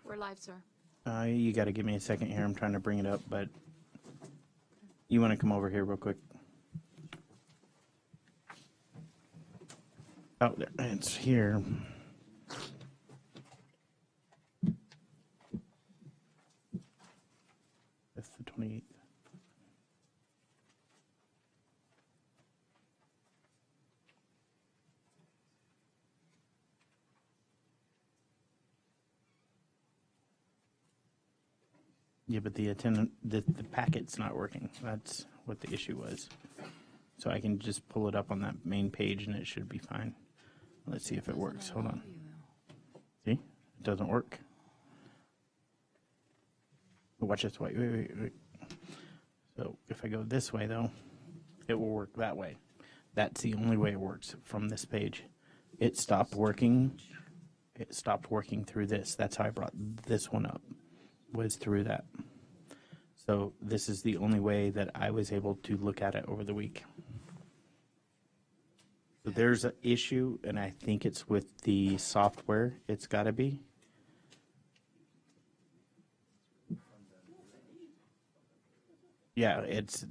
We're live, sir. You got to give me a second here. I'm trying to bring it up, but you want to come over here real quick? Oh, there, it's here. That's the 28th. Yeah, but the packet's not working. That's what the issue was. So I can just pull it up on that main page and it should be fine. Let's see if it works. Hold on. See? It doesn't work. Watch this. Wait. So if I go this way, though, it will work that way. That's the only way it works from this page. It stopped working. It stopped working through this. That's how I brought this one up, was through that. So this is the only way that I was able to look at it over the week. So there's an issue, and I think it's with the software. It's got to be. Yeah, it's.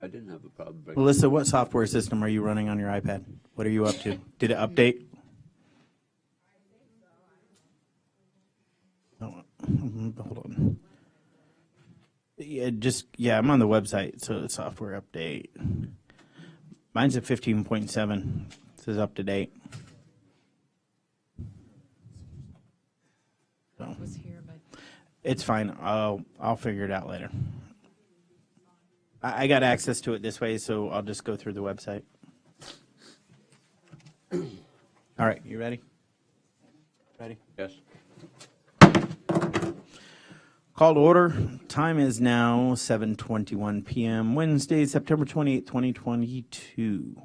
I didn't have a problem. Melissa, what software system are you running on your iPad? What are you up to? Did it update? Oh, hold on. Yeah, I'm on the website, so the software update. Mine's at 15.7. It says up to date. So Was here, but it's fine. I'll figure it out later. I got access to it this way, so I'll just go through the website. All right, you ready? Ready? Yes. Call to order. Time is now 7:21 p.m. Wednesday, September 28, 2022.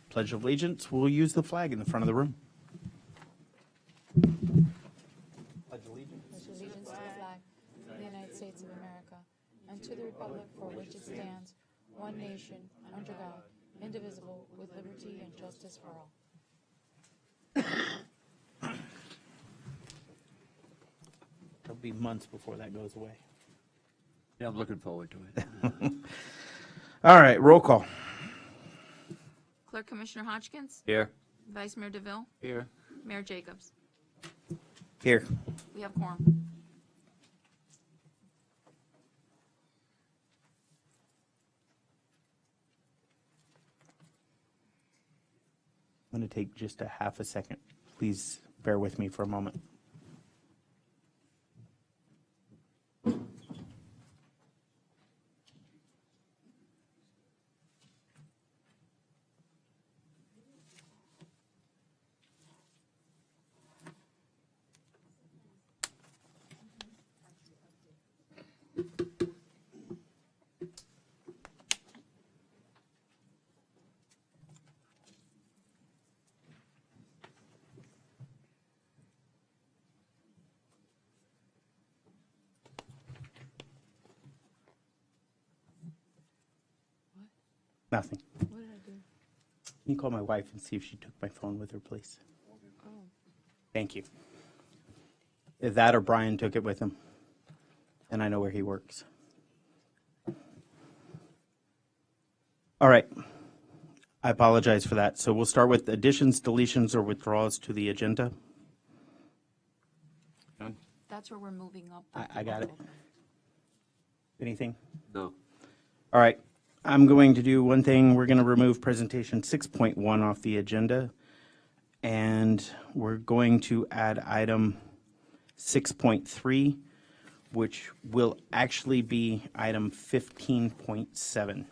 Pledge of Allegiance. We'll use the flag in the front of the room. Pledge allegiance. pledge allegiance to the flag of the United States of America and to the republic for which it stands, one nation, under God, indivisible, with liberty and justice for all. It'll be months before that goes away. Yeah, I'm looking forward to it. All right, roll call. Clerk Commissioner Hodgkins, Here. Vice Mayor DeVille, Here. Mayor Jacobs. Here. We have quorum. I'm going to take just a half a second. Please bear with me for a moment. Nothing. What did I do? Can you call my wife and see if she took my phone with her, please? Oh. Thank you. If that or Brian took it with him, and I know where he works. All right. I apologize for that. So we'll start with additions, deletions, or withdrawals to the agenda. That's where we're moving up. I got it. Anything? No. All right. I'm going to do one thing. We're going to remove presentation 6.1 off the agenda, and we're going to add item 6.3, which will actually be item 15.7,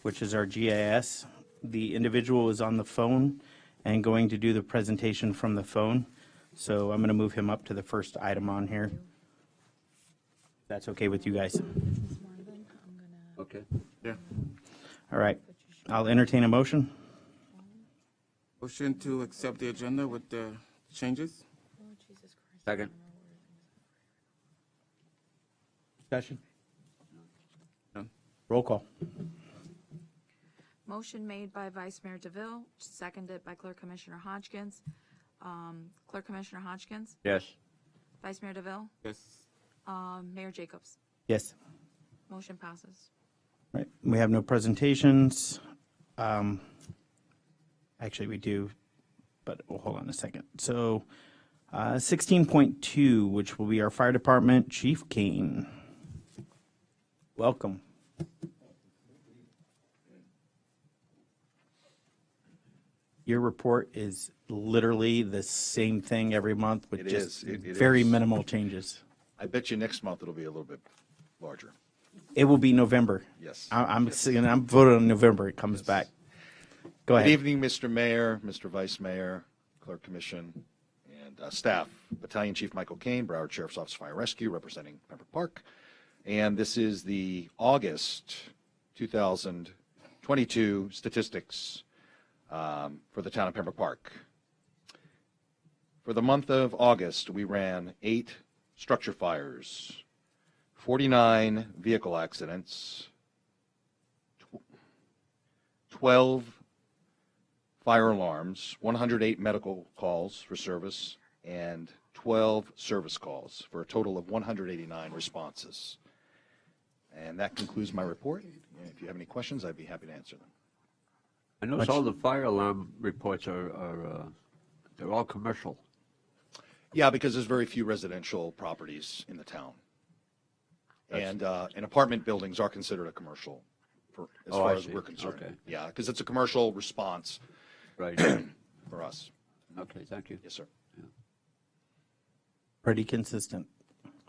which is our GIS. The individual is on the phone and going to do the presentation from the phone, so I'm going to move him up to the first item on here. That's okay with you guys? Okay. Yeah. All right. I'll entertain a motion. Motion to accept the agenda with the changes? Second. Discussion? None. Roll call. Motion made by Vice Mayor DeVille, seconded by Clerk Commissioner Hodgkins. Clerk Commissioner Hodgkins, Yes. Vice Mayor DeVille, Yes. Mayor Jacobs. Yes. Motion passes. Right, we have no presentations. Actually, we do, but hold on a second. So 16.2, which will be our fire department, Chief Kane. Welcome. Your report is literally the same thing every month with It just is. It very is. minimal changes. I bet you next month it'll be a little bit larger. It will be November. Yes. I'm voting on November. It comes back. Go Good ahead. evening, Mr. Mayor, Mr. Vice Mayor, Clerk Commission, and staff. Battalion Chief Michael Kane, Broward Sheriff's Office Fire Rescue, representing Pembroke Park. And this is the August 2022 statistics for the town of Pembroke Park. For the month of August, we ran 8 structure fires, 49 vehicle accidents, 12 fire alarms, 108 medical calls for service, and 12 service calls for a total of 189 responses. And that concludes my report. And if you have any questions, I'd be happy to answer them. I notice all the fire alarm reports are they're all commercial. Yeah, because there's very few residential properties in the town. And apartment buildings are considered a commercial as Oh, far I as see. we're concerned. Okay. Yeah, because it's a commercial response Right. for us. Okay, thank you. Yes, sir. Pretty consistent.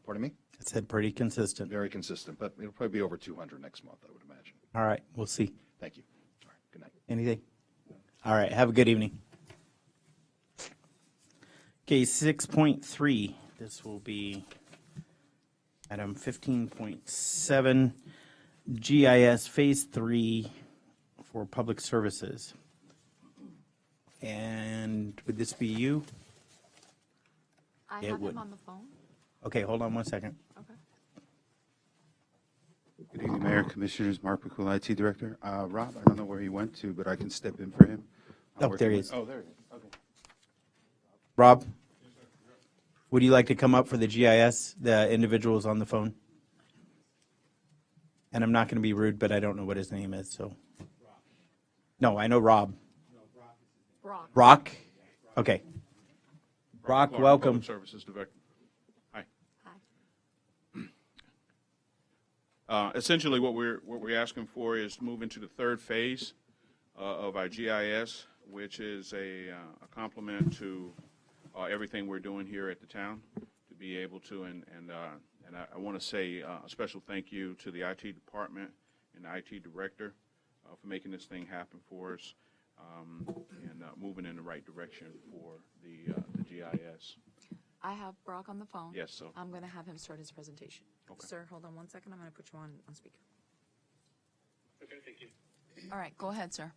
Pardon me? I said pretty consistent. Very consistent, but it'll probably be over 200 next month, I would imagine. All right, we'll see. Thank you. All right, good night. Anything? All right, have a good evening. Okay, 6.3. This will be item 15.7, GIS Phase 3 for public services. And would this be you? I It have would. him on the phone. Okay, hold on one second. Okay. Good evening, Mayor, Commissioners. Mark McCool, IT Director. Rob, I don't know where he went to, but I can step in for him. Oh, there he is. Oh, there he is. Okay. Rob? Would you like to come up for the GIS, the individuals on the phone? And I'm not going to be rude, but I don't know what his name is, so. No, I know Rob. Brock. Brock? Okay. Brock, Clark, welcome. Public Services Director. Hi. Hi. Essentially, what we're asking for is to move into the third phase of our GIS, which is a complement to everything we're doing here at the town, to be able to, and I want to say a special thank you to the IT department and the IT director for making this thing happen for us, and moving in the right direction for the GIS. I have Brock on the phone. Yes, so. I'm going to have him start his presentation. Okay. Sir, hold on one second. I'm going to put you on speaker. Okay, thank you. All right, go ahead, sir.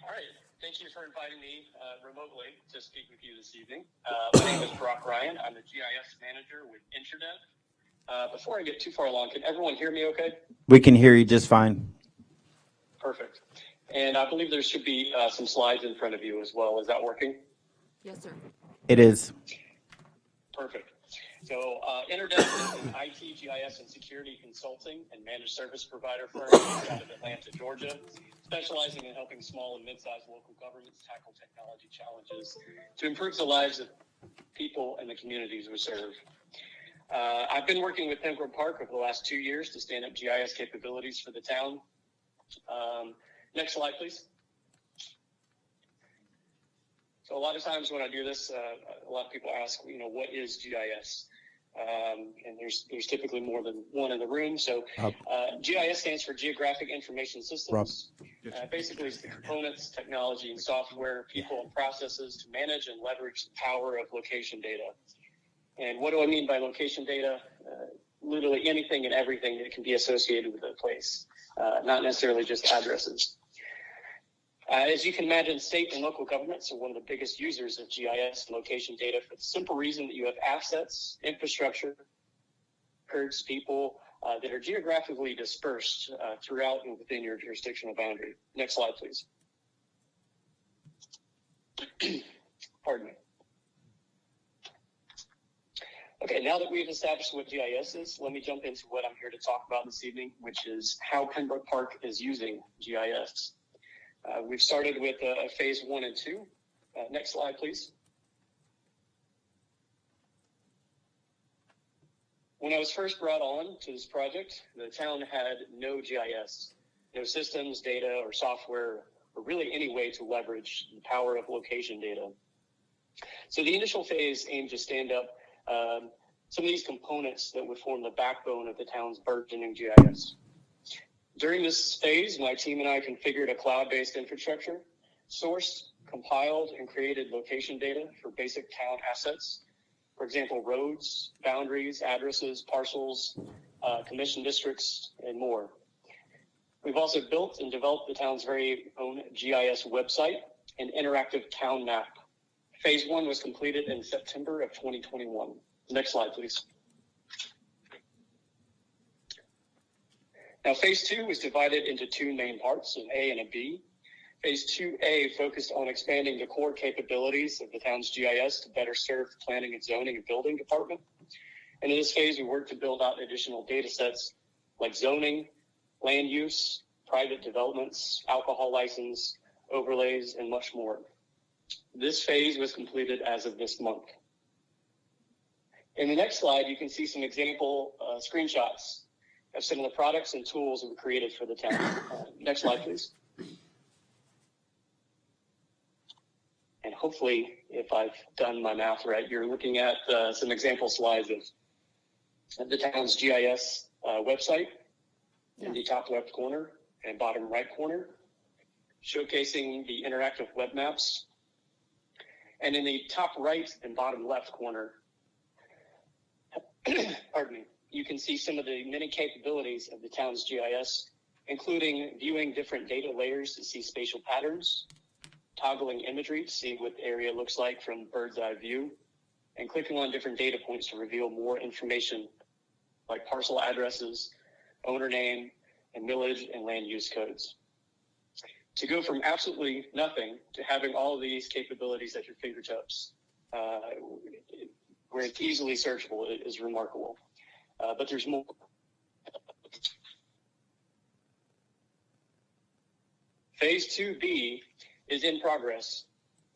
All right, thank you for inviting me remotely to speak with you this evening. My name is Brock Ryan. I'm the GIS manager with Interim. Before I get too far along, can everyone hear me okay? We can hear you just fine. Perfect. And I believe there should be some slides in front of you as well. Is that working? Yes, sir. It is. Perfect. So Interdep is an IT, GIS, and security consulting and managed service provider firm based out of Atlanta, Georgia, specializing in helping small and mid-sized local governments tackle technology challenges to improve the lives of people and the communities we serve. I've been working with Pembroke Park over the last 2 years to stand up GIS capabilities for the town. Next slide, please. So a lot of times when I do this, a lot of people ask, what is GIS? And there's typically more than one in the room. So GIS stands for Geographic Information Systems. Basically, it's the components, technology, and software, people, and processes to manage and leverage the power of location data. And what do I mean by location data? Literally anything and everything that can be associated with a place, not necessarily just addresses. As you can imagine, state and local governments are one of the biggest users of GIS and location data for the simple reason that you have assets, infrastructure, records, people, that are geographically dispersed throughout and within your jurisdictional boundary. Next slide, please. Pardon me. Okay, now that we've established what GIS is, let me jump into what I'm here to talk about this evening, which is how Pembroke Park is using GIS. We've started with phase 1 and 2. Next slide, please. When I was first brought on to this project, the town had no GIS, no systems, data, or software, or really any way to leverage the power of location data. So the initial phase aimed to stand up some of these components that would form the backbone of the town's burgeoning GIS. During this phase, my team and I configured a cloud-based infrastructure, sourced, compiled, and created location data for basic town assets. For example, roads, boundaries, addresses, parcels, commission districts, and more. We've also built and developed the town's very own GIS website and interactive town map. Phase 1 was completed in September of 2021. Next slide, please. Now, phase 2 was divided into 2 main parts, an A and a B. Phase 2A focused on expanding the core capabilities of the town's GIS to better serve the planning and zoning and building department. And in this phase, we worked to build out additional data sets like zoning, land use, private developments, alcohol license, overlays, and much more. This phase was completed as of this month. In the next slide, you can see some example screenshots of some of the products and tools that were created for the town. Next slide, please. And hopefully, if I've done my math right, you're looking at some example slides of the town's GIS website in the top left corner and bottom right corner, showcasing the interactive web maps. And in the top right and bottom left corner, pardon me, you can see some of the many capabilities of the town's GIS, including viewing different data layers to see spatial patterns, toggling imagery to see what the area looks like from bird's eye view, and clicking on different data points to reveal more information like parcel addresses, owner name, and millage and land use codes. To go from absolutely nothing to having all of these capabilities at your fingertips, where it's easily searchable, is remarkable. But there's more. Phase 2B is in progress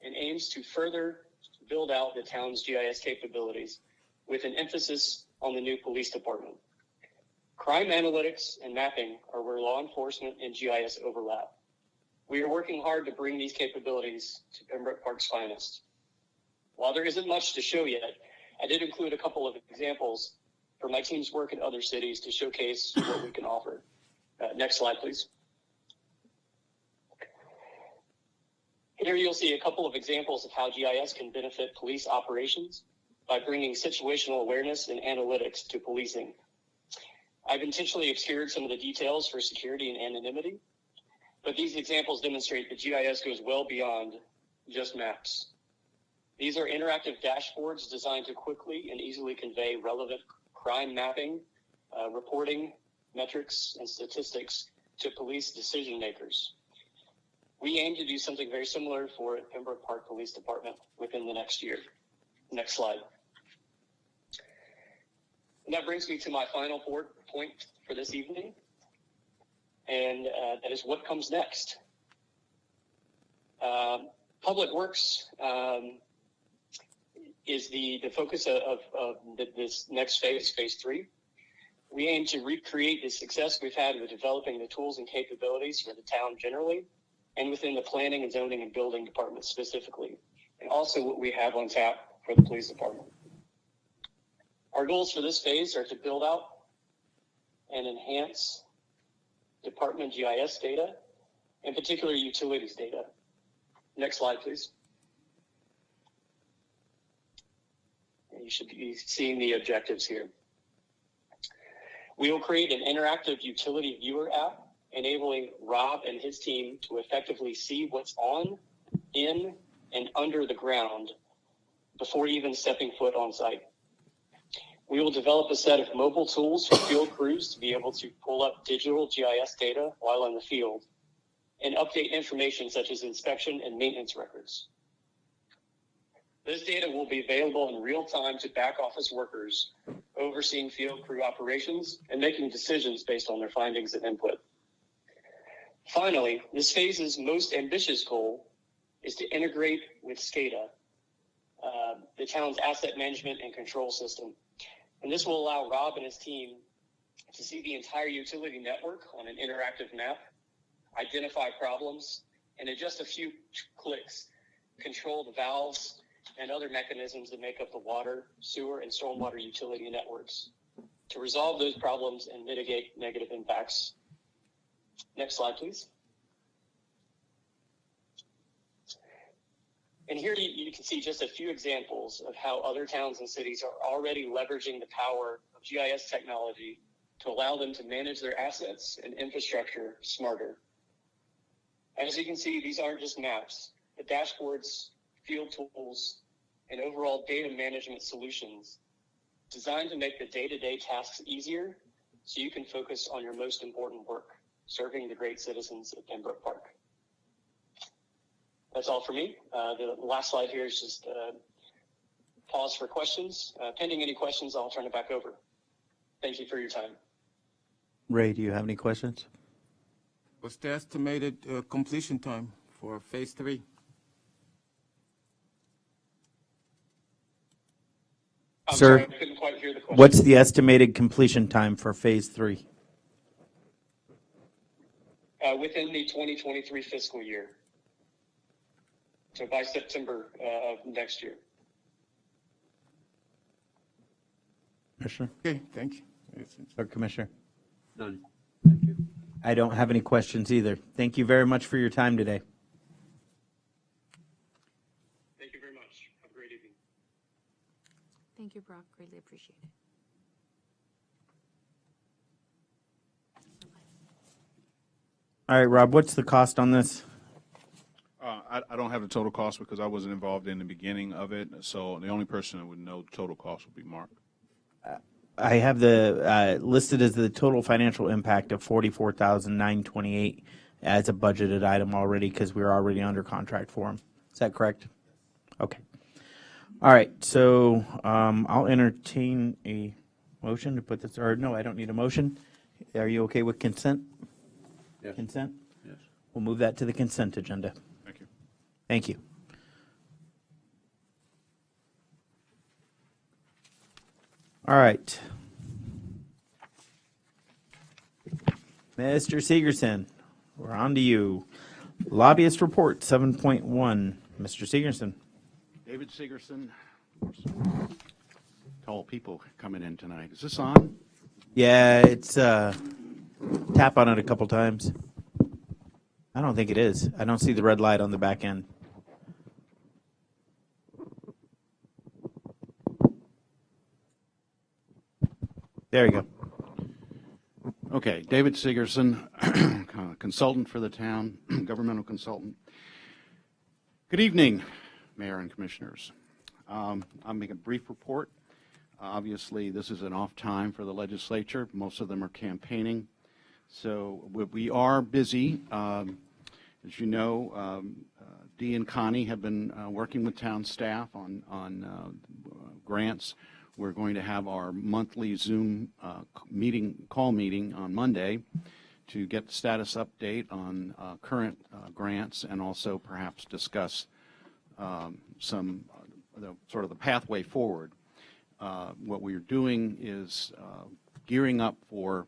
and aims to further build out the town's GIS capabilities with an emphasis on the new police department. Crime analytics and mapping are where law enforcement and GIS overlap. We are working hard to bring these capabilities to Pembroke Park's finest. While there isn't much to show yet, I did include a couple of examples for my team's work in other cities to showcase what we can offer. Next slide, please. Here you'll see a couple of examples of how GIS can benefit police operations by bringing situational awareness and analytics to policing. I've intentionally obscured some of the details for security and anonymity, but these examples demonstrate that GIS goes well beyond just maps. These are interactive dashboards designed to quickly and easily convey relevant crime mapping, reporting, metrics, and statistics to police decision makers. We aim to do something very similar for Pembroke Park Police Department within the next year. Next slide. And that brings me to my final point for this evening, and that is what comes next. Public Works is the focus of this next phase, phase 3. We aim to recreate the success we've had with developing the tools and capabilities for the town generally, and within the planning and zoning and building department specifically, and also what we have on tap for the police department. Our goals for this phase are to build out and enhance department GIS data, in particular utilities data. Next slide, please. You should be seeing the objectives here. We will create an interactive utility viewer app, enabling Rob and his team to effectively see what's on, in, and under the ground before even stepping foot on site. We will develop a set of mobile tools for field crews to be able to pull up digital GIS data while in the field and update information such as inspection and maintenance records. This data will be available in real time to back office workers overseeing field crew operations and making decisions based on their findings and input. Finally, this phase's most ambitious goal is to integrate with SCADA, the town's asset management and control system. And this will allow Rob and his team to see the entire utility network on an interactive map, identify problems, and in just a few clicks, control the valves and other mechanisms that make up the water, sewer, and stormwater utility networks to resolve those problems and mitigate negative impacts. Next slide, please. And here you can see just a few examples of how other towns and cities are already leveraging the power of GIS technology to allow them to manage their assets and infrastructure smarter. As you can see, these aren't just maps. The dashboards, field tools, and overall data management solutions designed to make the day-to-day tasks easier so you can focus on your most important work, serving the great citizens of Pembroke Park. That's all for me. The last slide here is just pause for questions. Pending any questions, I'll turn it back over. Thank you for your time. Ray, do you have any questions? What's the estimated completion time for phase 3? I'm Sir, sorry, I couldn't quite hear the question. What's the estimated completion time for phase 3? Within the 2023 fiscal year. So by September of next year. Commissioner? Okay, thank you. Or Commissioner? None. Thank you. I don't have any questions either. Thank you very much for your time today. Thank you very much. Have a great evening. Thank you, Brock. Greatly appreciate it. All right, Rob, what's the cost on this? I don't have the total cost because I wasn't involved in the beginning of it, so the only person that would know the total cost would be Mark. I have the listed as the total financial impact of $44,928 as a budgeted item already because we're already under contract for them. Is that correct? Okay. All right. So I'll entertain a motion to put this. Or no, I don't need a motion. Are you okay with consent? Yes. Consent. Yes. We'll move that to the consent agenda. Thank you. Thank you. All right. Mr. Segerson, we're on to you. Lobbyist report 7.1. Mr. Segerson. David Segerson. Tall people coming in tonight. Is this on? Yeah, it's tap on it a couple times. I don't think it is. I don't see the red light on the back end. There you go. Okay, David Segerson, consultant for the town, governmental consultant. Good evening, Mayor and Commissioners. I'll make a brief report. Obviously, this is an off time for the legislature. Most of them are campaigning. So we are busy. As you know, Dee and Connie have been working with town staff on grants. We're going to have our monthly Zoom call meeting on Monday to get the status update on current grants and also perhaps discuss some sort of the pathway forward. What we're doing is gearing up for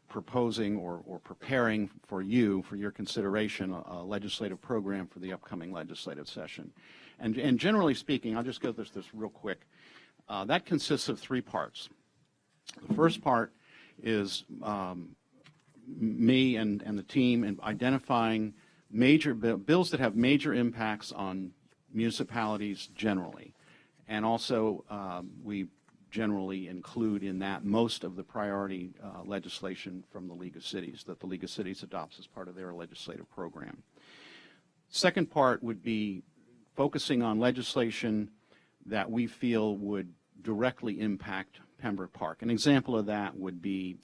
proposing or preparing for your consideration a legislative program for the upcoming legislative session. And generally speaking, I'll just go through this real quick. That consists of 3 parts. The first part is me and the team in identifying major bills that have major impacts on municipalities generally. And also, we generally include in that most of the priority legislation from the League of Cities that the League of Cities adopts as part of their legislative program. Second part would be focusing on legislation that we feel would directly impact Pembroke Park. An example of that would be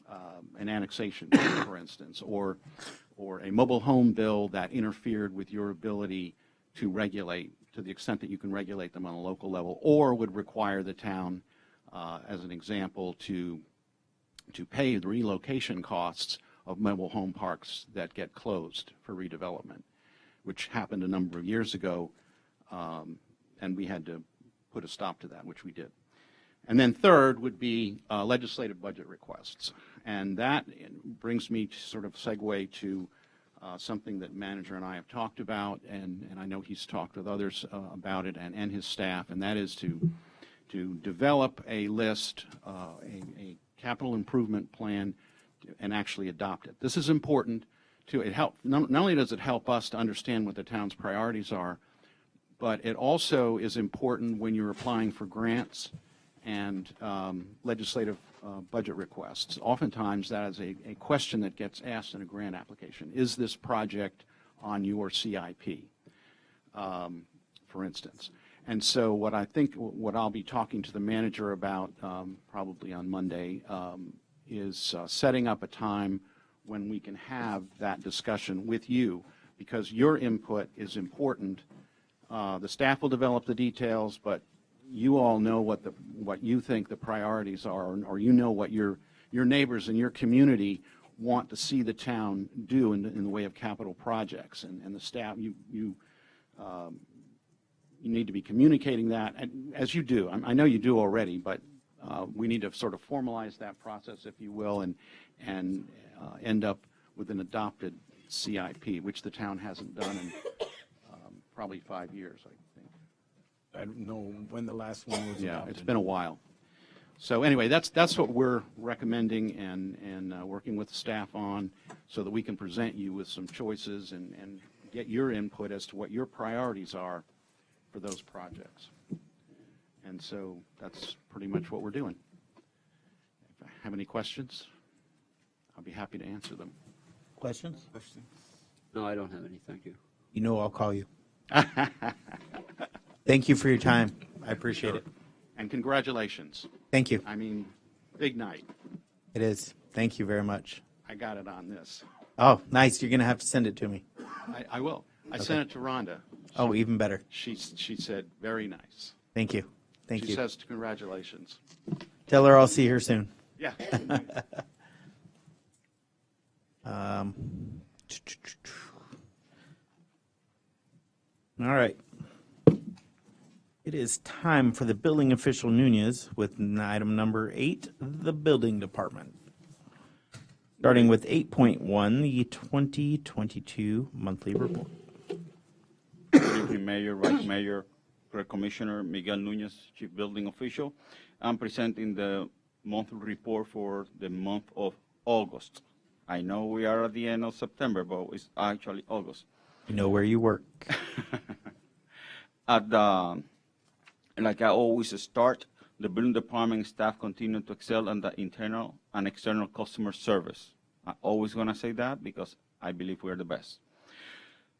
an annexation, for instance, or a mobile home bill that interfered with your ability to regulate to the extent that you can regulate them on a local level, or would require the town, as an example, to pay the relocation costs of mobile home parks that get closed for redevelopment, which happened a number of years ago, and we had to put a stop to that, which we did. And then third would be legislative budget requests. And that brings me to sort of segue to something that manager and I have talked about, and I know he's talked with others about it and his staff, and that is to develop a list, a capital improvement plan, and actually adopt it. This is important to it help. Not only does it help us to understand what the town's priorities are, but it also is important when you're applying for grants and legislative budget requests. Oftentimes that is a question that gets asked in a grant application. Is this project on your CIP, for instance? And so what I'll be talking to the manager about probably on Monday is setting up a time when we can have that discussion with you, because your input is important. The staff will develop the details, but you all know what you think the priorities are, or you know what your neighbors in your community want to see the town do in the way of capital projects, and the staff, you need to be communicating that, and as you do. I know you do already, but we need to sort of formalize that process, if you will, and end up with an adopted CIP, which the town hasn't done in probably 5 years, I think. I don't know when the last one was Yeah, adopted. it's been a while. So anyway, that's what we're recommending and working with the staff on, so that we can present you with some choices and get your input as to what your priorities are for those projects. And so that's pretty much what we're doing. If I have any questions, I'll be happy to answer them. Questions? No, I don't have any, thank you. You know I'll call you. Thank you for your time. I appreciate it. And congratulations. Thank you. I mean, big night. It is. Thank you very much. I got it on this. Oh, nice. You're going to have to send it to me. I will. I sent it to Rhonda. Oh, even better. She said, very nice. Thank you. Thank She you. says congratulations. Tell her I'll see her soon. Yeah. All right. It is time for the building official Nunez with item number 8, the building department. Starting with 8.1, the 2022 monthly report. Good evening, Mayor, Vice Mayor, Clerk Commissioner Miguel Nunez, Chief Building Official. I'm presenting the monthly report for the month of August. I know we are at the end of September, but it's actually August. You know where you work. Like I always start, the building department staff continue to excel in the internal and external customer service. I'm always going to say that because I believe we're the best.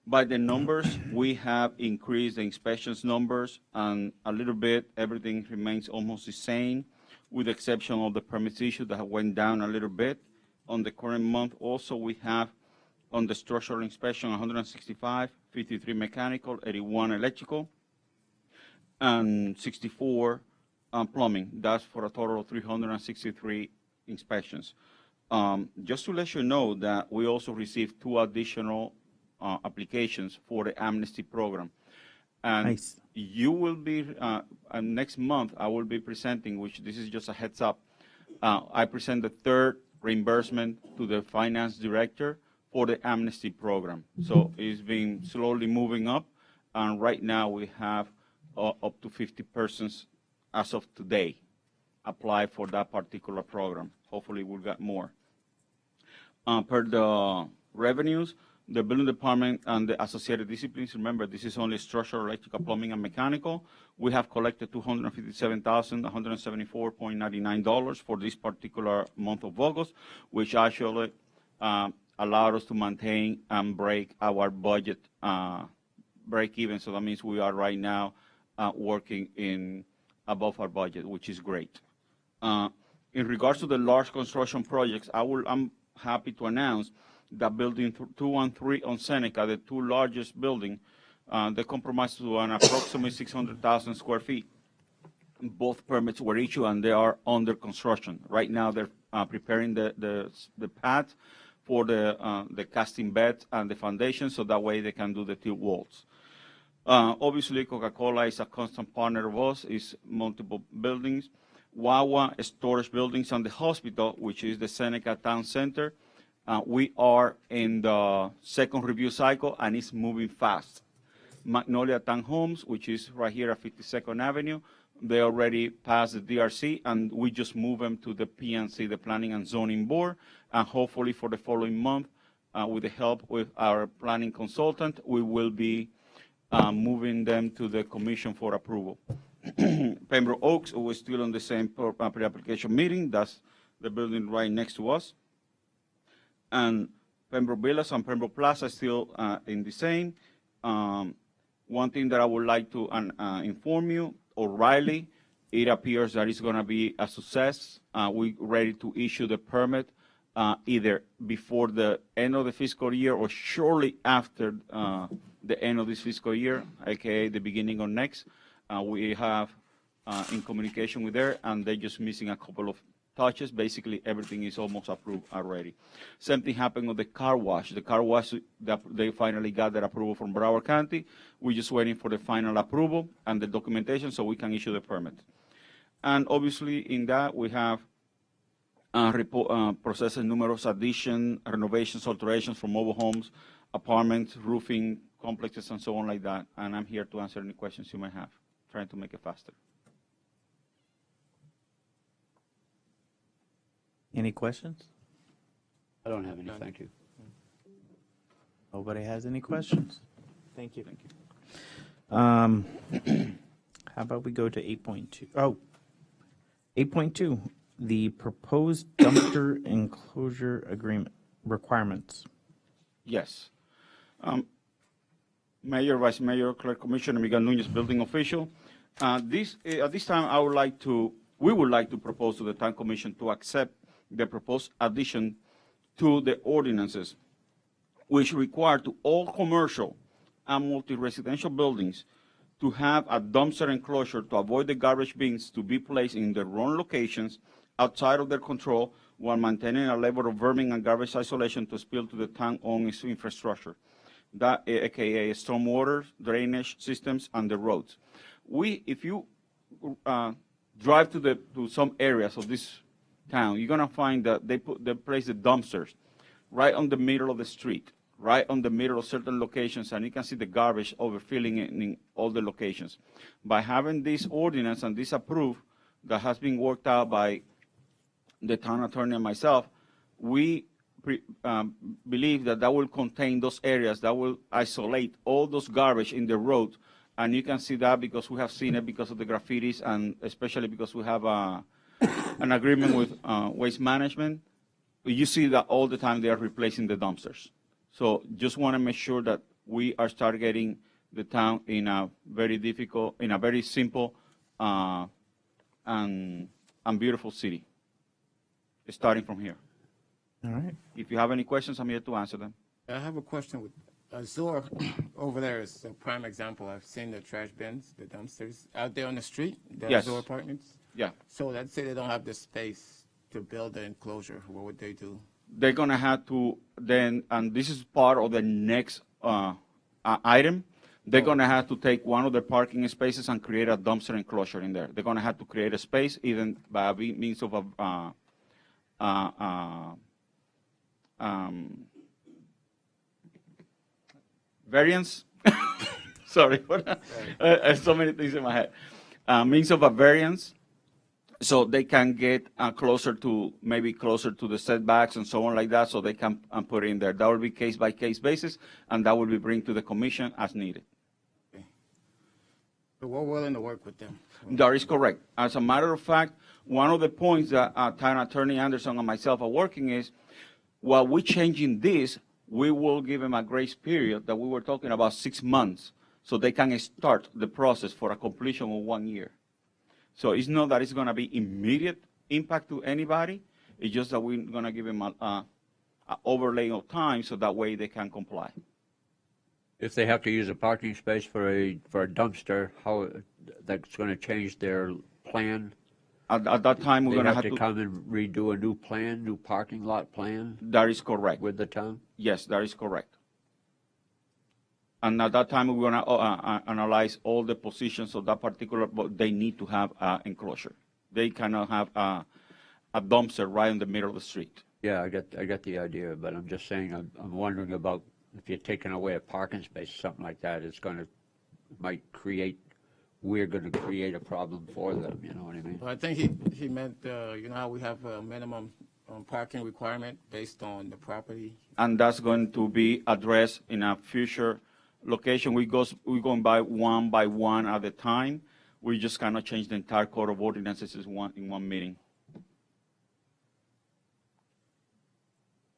By the numbers, we have increased the inspections numbers, and a little bit, everything remains almost the same, with the exception of the permits issue that went down a little bit. On the current month, also, we have on the structural inspection, 165, 53 mechanical, 81 electrical, and 64 plumbing. That's for a total of 363 inspections. Just to let you know that we also received 2 additional applications for the amnesty program. And Nice. you will be, next month, I will be presenting, which this is just a heads up. I present the 3rd reimbursement to the finance director for the amnesty program. So it's been slowly moving up, and right now we have up to 50 persons as of today apply for that particular program. Hopefully we'll get more. Per the revenues, the building department and the associated disciplines, remember this is only structural, electrical, plumbing, and mechanical. We have collected $257,174.99 for this particular month of August, which actually allowed us to maintain and break our budget break even. So that means we are right now working in above our budget, which is great. In regards to the large construction projects, I'm happy to announce that building 2 and 3 on Seneca, the 2 largest buildings, they compromise to an approximately 600,000 square feet. Both permits were issued and they are under construction. Right now, they're preparing the path for the casting bed and the foundation, so that way they can do the tilt walls. Obviously, Coca-Cola is a constant partner of us, is multiple buildings. Wawa storage buildings and the hospital, which is the Seneca Town Center. We are in the second review cycle and it's moving fast. Magnolia Townhomes, which is right here at 52nd Avenue, they already passed the DRC and we just move them to the PNC, the Planning and Zoning Board, and hopefully for the following month, with the help with our planning consultant, we will be moving them to the commission for approval. Pembroke Oaks, we're still on the same pre-application meeting. That's the building right next to us. And Pembroke Villas and Pembroke Plaza still in the same. One thing that I would like to inform you, O'Reilly, it appears that it's going to be a success. We're ready to issue the permit either before the end of the fiscal year or shortly after the end of this fiscal year, aka the beginning of next. We have in communication with her, and they're just missing a couple of touches. Basically, everything is almost approved already. Same thing happened with the car wash. The car wash, they finally got their approval from Broward County. We're just waiting for the final approval and the documentation so we can issue the permit. And obviously, in that, we have processing numerous addition, renovations, alterations for mobile homes, apartments, roofing, complexes, and so on like that. And I'm here to answer any questions you may have, trying to make it faster. Any questions? I don't have any, thank you. Nobody has any questions? Thank you. Thank you. How about we go to 8.2? Oh, 8.2, the proposed dumpster enclosure agreement requirements. Yes. Mayor, Vice Mayor, Clerk Commissioner, Miguel Nunez, building official. At this time, we would like to propose to the Town Commission to accept the proposed addition to the ordinances, which require to all commercial and multi-residential buildings to have a dumpster enclosure to avoid the garbage bins to be placed in the wrong locations outside of their control while maintaining a level of vermin and garbage isolation to spill to the town-owned infrastructure, that aka stormwater, drainage systems, and the roads. If you drive to some areas of this town, you're gonna find that they place the dumpsters right on the middle of the street, right on the middle of certain locations, and you can see the garbage overfilling in all the locations. By having this ordinance and this approved that has been worked out by the town attorney and myself, we believe that will contain those areas, that will isolate all those garbage in the road. And you can see that because we have seen it because of the graffitis, and especially because we have an agreement with Waste Management. You see that all the time they are replacing the dumpsters. So just want to make sure that we are start getting the town in a very simple and beautiful city, starting from here. All right. If you have any questions, I'm here to answer them. I have a question with Azor over there is a prime example. I've seen the trash bins, the dumpsters out there on the street, the Yes. Azor apartments. Yeah. So let's say they don't have the space to build the enclosure. What would they do? They're going to have to then, and this is part of the next item, they're going to have to take one of the parking spaces and create a dumpster enclosure in there. They're going to have to create a space even by means of a variance. Sorry, so many things in my head. Means of a variance, so they can get closer to the setbacks and so on like that, so they can put it in there. That will be case by case basis, and that will be bring to the commission as needed. Okay. So we're willing to work with them. That is correct. As a matter of fact, one of the points that Town Attorney Anderson and myself are working is, while we're changing this, we will give them a grace period that we were talking about 6 months, so they can start the process for a completion of 1 year. So it's not that it's going to be immediate impact to anybody. It's just that we're going to give them a overlay of time so that way they can comply. If they have to use a parking space for a dumpster, how that's going to change their plan? At that time, we're They going to have have to come and redo a new plan, new parking lot plan That is correct. with the town? Yes, that is correct. And at that time, we're going to analyze all the positions of that particular, but they need to have enclosure. They cannot have a dumpster right in the middle of the street. Yeah, I get the idea, but I'm just saying, I'm wondering about if you're taking away a parking space, something like that, we're going to create a problem for them, you know what I mean? Well, I think he meant, you know how we have a minimum parking requirement based on the property? And that's going to be addressed in a future location. We're going by one at a time. We just cannot change the entire code of ordinances in one meeting.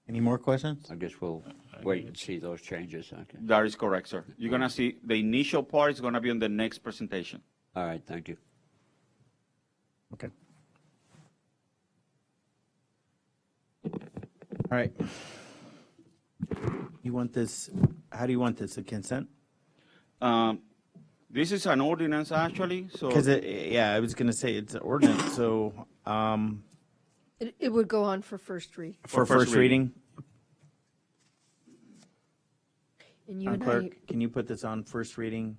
Any more questions? I guess we'll wait and see those changes, okay? That is correct, sir. You're going to see the initial part is going to be on the next presentation. All right, thank you. Okay. All right. You want this, how do you want this, a consent? This is an ordinance, actually, so. Because, yeah, I was going to say it's an ordinance, so, It would go on for first read. for first reading. And you and I. Clerk, can you put this on first reading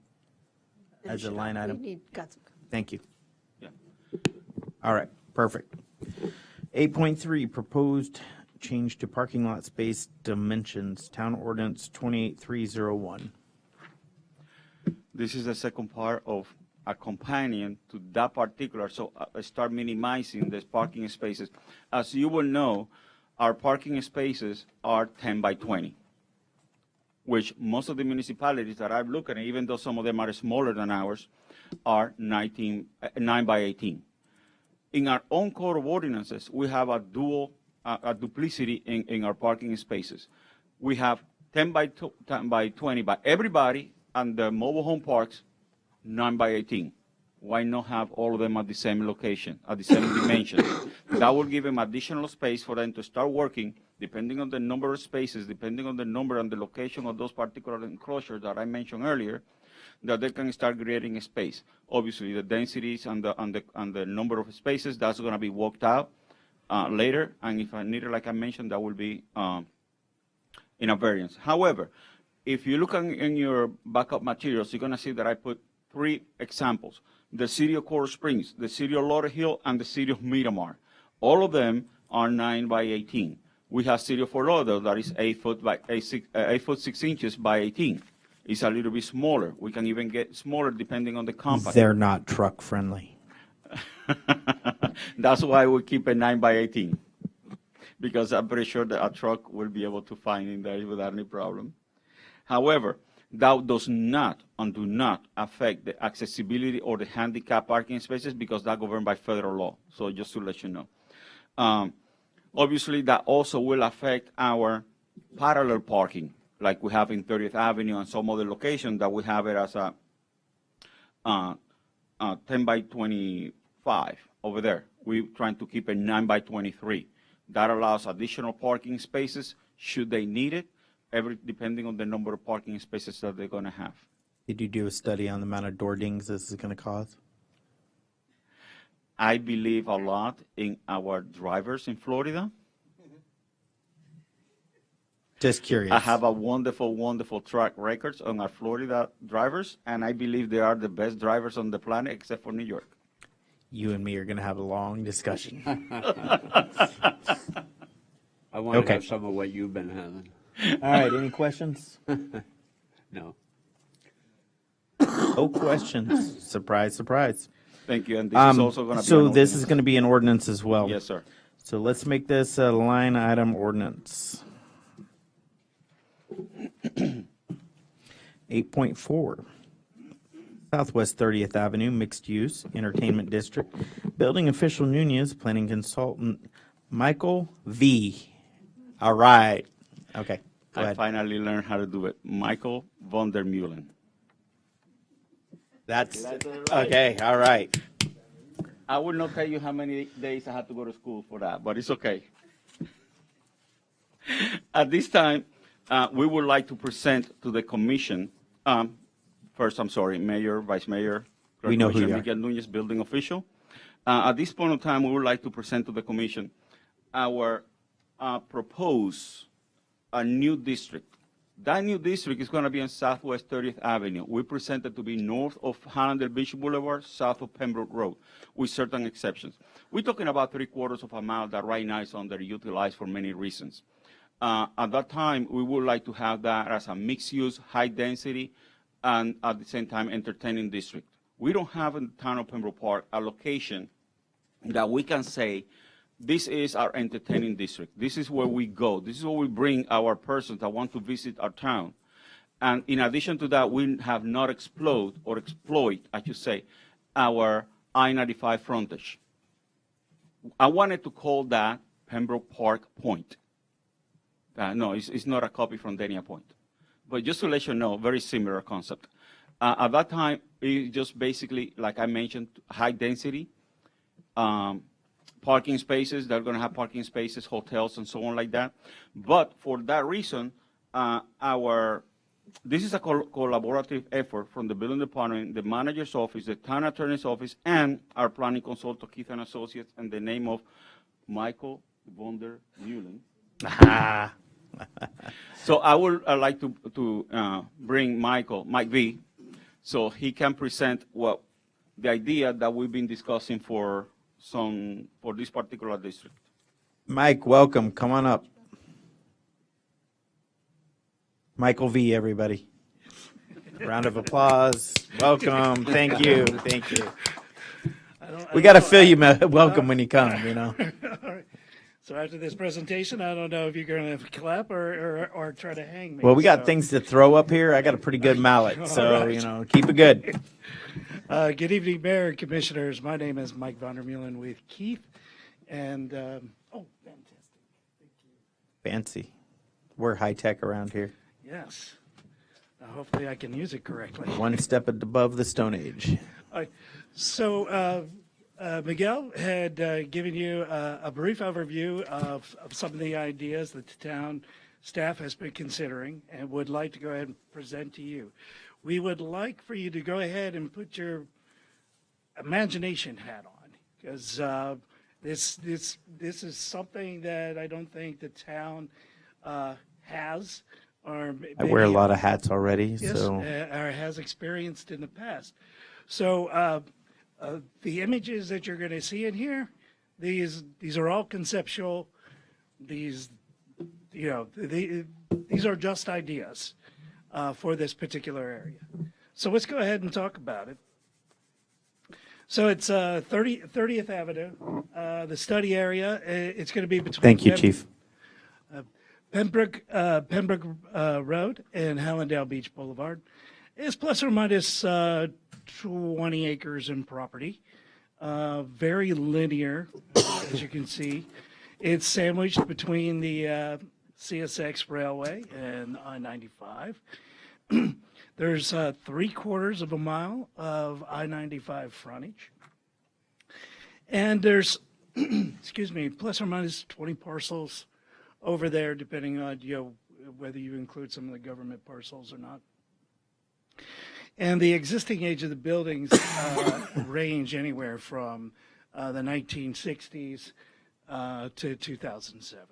as a line item? Got some. Thank you. Yeah. All right, perfect. 8.3, proposed change to parking lot space dimensions, Town Ordinance 28301. This is the second part of a companion to that particular, so I start minimizing the parking spaces. As you will know, our parking spaces are 10 by 20, which most of the municipalities that I've looked at, even though some of them are smaller than ours, are 9 by 18. In our own code of ordinances, we have a duplicity in our parking spaces. We have 10 by 20 by everybody, and the mobile home parks, 9 by 18. Why not have all of them at the same location, at the same dimension? That will give them additional space for them to start working, depending on the number of spaces, depending on the number and the location of those particular enclosures that I mentioned earlier, that they can start creating a space. Obviously, the densities and the number of spaces, that's going to be worked out later. And if I need it, like I mentioned, that will be in a variance. However, if you look in your backup materials, you're going to see that I put 3 examples: the city of Coral Springs, the city of Lauderhill, and the city of Miramar. All of them are 9 by 18. We have city of Fort Lauderdale that is 8 foot 6 inches by 18. It's a little bit smaller. We can even get smaller depending on the company. They're not truck friendly. That's why we keep it 9 by 18, because I'm pretty sure that a truck will be able to find in there without any problem. However, that does not and do not affect the accessibility or the handicap parking spaces, because that's governed by federal law. So just to let you know. Obviously, that also will affect our parallel parking, like we have in 30th Avenue and some other locations that we have it as a 10 by 25 over there. We're trying to keep it 9 by 23. That allows additional parking spaces should they need it, depending on the number of parking spaces that they're going to have. Did you do a study on the amount of door dings this is going to cause? I believe a lot in our drivers in Florida. Just curious. I have a wonderful, wonderful track records on our Florida drivers, and I believe they are the best drivers on the planet except for New York. You and me are going to have a long discussion. I want to Okay. have some of what you've been having. All right, any questions? No. No questions. Surprise, surprise. Thank you, and this is also going to be So an this is ordinance. going to be an ordinance as well? Yes, sir. So let's make this a line item ordinance. 8.4, Southwest 30th Avenue, mixed use, entertainment district. Building official Nunez, planning consultant Michael V. All right. Okay, go I ahead. finally learned how to do it. Michael Vonder Meulen. That's, okay, all right. I will not tell you how many days I had to go to school for that, but it's okay. At this time, we would like to present to the commission, first, I'm sorry, Mayor, Vice Mayor, We know who you are. Miguel Nunez, building official. At this point in time, we would like to present to the commission our propose a new district. That new district is going to be on Southwest 30th Avenue. We present it to be north of Hallandale Beach Boulevard, south of Pembroke Road, with certain exceptions. We're talking about 3/4 of a mile that right now is underutilized for many reasons. At that time, we would like to have that as a mixed-use, high-density, and at the same time, entertaining district. We don't have in the town of Pembroke Park a location that we can say, this is our entertaining district. This is where we go. This is where we bring our persons that want to visit our town. And in addition to that, we have not exploit, I should say, our I-95 frontage. I wanted to call that Pembroke Park Point. No, it's not a copy from Dania Point. But just to let you know, very similar concept. At that time, it just basically, like I mentioned, high density, parking spaces. They're going to have parking spaces, hotels, and so on like that. But for that reason, this is a collaborative effort from the building department, the manager's office, the town attorney's office, and our planning consultant, Keith and Associates, and the name of Michael Vonder Meulen. So I would like to bring Mike V, so he can present the idea that we've been discussing for this particular district. Mike, welcome. Come on up. Michael V, everybody. Round of applause. Welcome. Thank you. Thank you. We got to feel you welcome when you come, you know. All right. So after this presentation, I don't know if you're going to clap or try to hang me. Well, we got things to throw up here. I got a pretty good mallet, so, right. you know, keep it good. Good evening, Mayor and Commissioners. My name is Mike Vonder Meulen with Keith. And, fantastic. Thank you. Fancy. We're high-tech around here. Yes. Hopefully I can use it correctly. One step above the Stone Age. All right. So Miguel had given you a brief overview of some of the ideas that the town staff has been considering and would like to go ahead and present to you. We would like for you to go ahead and put your imagination hat on, because this is something that I don't think the town has. Or I wear a lot of hats already, yes, so. Or has experienced in the past. So the images that you're going to see in here, these are all conceptual. These are just ideas for this particular area. So let's go ahead and talk about it. So it's 30th Avenue, the study area. It's going to be between. Thank you, Chief. Pembroke Road and Hallandale Beach Boulevard. It's plus or minus 20 acres in property. Very linear, as you can see. It's sandwiched between the CSX Railway and I-95. There's 3/4 of a mile of I-95 frontage. And there's, excuse me, plus or minus 20 parcels over there, depending on whether you include some of the government parcels or not. And the existing age of the buildings range anywhere from the 1960s to 2007.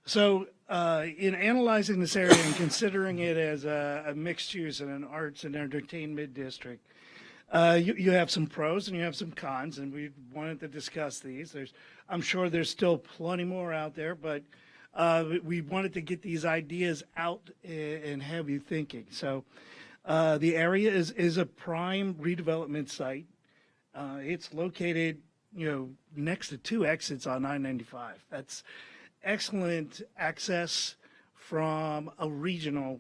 So in analyzing this area and considering it as a mixed use and an arts and entertainment district, you have some pros and you have some cons, and we wanted to discuss these. I'm sure there's still plenty more out there, but we wanted to get these ideas out and have you thinking. So the area is a prime redevelopment site. It's located, next to 2 exits on I-95. That's excellent access from a regional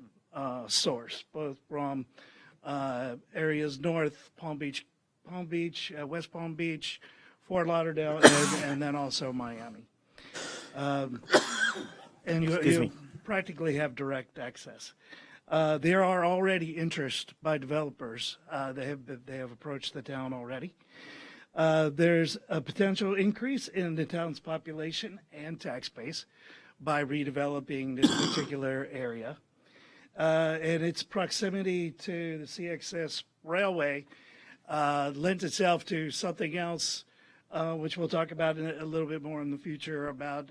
source, both from areas north, Palm Beach, West Palm Beach, Fort Lauderdale, and then also Miami. And you practically have direct access. There are already interest by developers. They have approached the town already. There's a potential increase in the town's population and tax base by redeveloping this particular area. And its proximity to the CXS railway lends itself to something else, which we'll talk about a little bit more in the future, about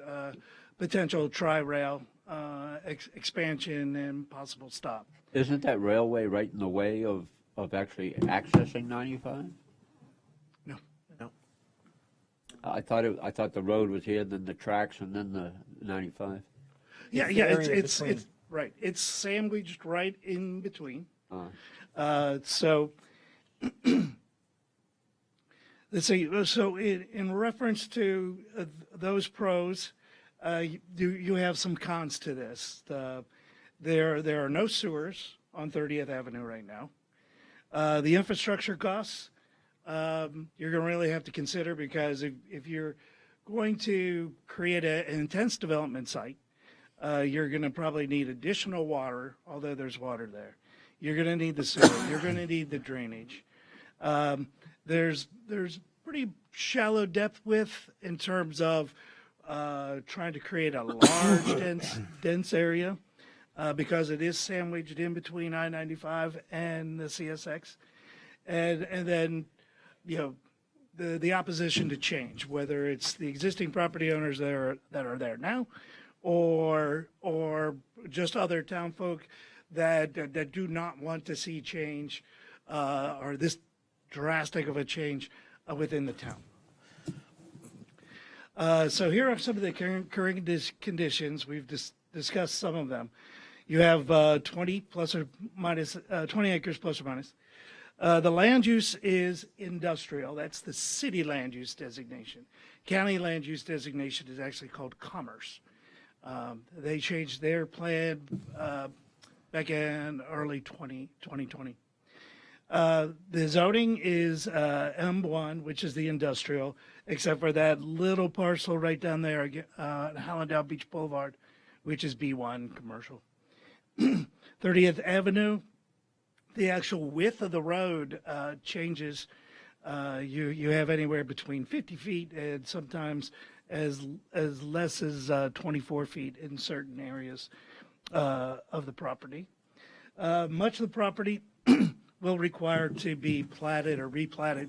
potential tri-rail expansion and possible stop. Isn't that railway right in the way of actually accessing 95? No. I thought the road was here, then the tracks, and then the 95. Yeah, it's right. It's sandwiched right in between. So let's see. So in reference to those pros, you have some cons to this. There are no sewers on 30th Avenue right now. The infrastructure costs, you're going to really have to consider, because if you're going to create an intense development site, you're going to probably need additional water, although there's water there. You're going to need the sewer. You're going to need the drainage. There's pretty shallow depth width in terms of trying to create a large, dense area, because it is sandwiched in between I-95 and the CSX. And then, the opposition to change, whether it's the existing property owners that are there now, or just other town folk that do not want to see change, or this drastic of a change within the town. So here are some of the current conditions. We've discussed some of them. You have 20 acres plus or minus. The land use is industrial. That's the city land use designation. County land use designation is actually called commerce. They changed their plan back in early 2020. The zoning is M1, which is the industrial, except for that little parcel right down there on Hallandale Beach Boulevard, which is B1, commercial. 30th Avenue, the actual width of the road changes. You have anywhere between 50 feet and sometimes as less as 24 feet in certain areas of the property. Much of the property will require to be platted or replatted,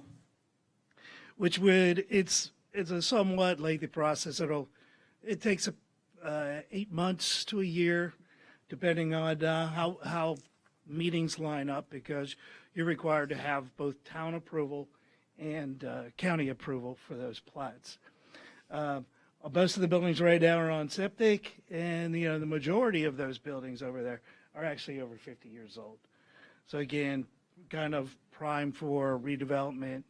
which it's a somewhat lengthy process. It takes 8 months to a year, depending on how meetings line up, because you're required to have both town approval and county approval for those plats. Most of the buildings right now are on septic, and the majority of those buildings over there are actually over 50 years old. So again, kind of prime for redevelopment.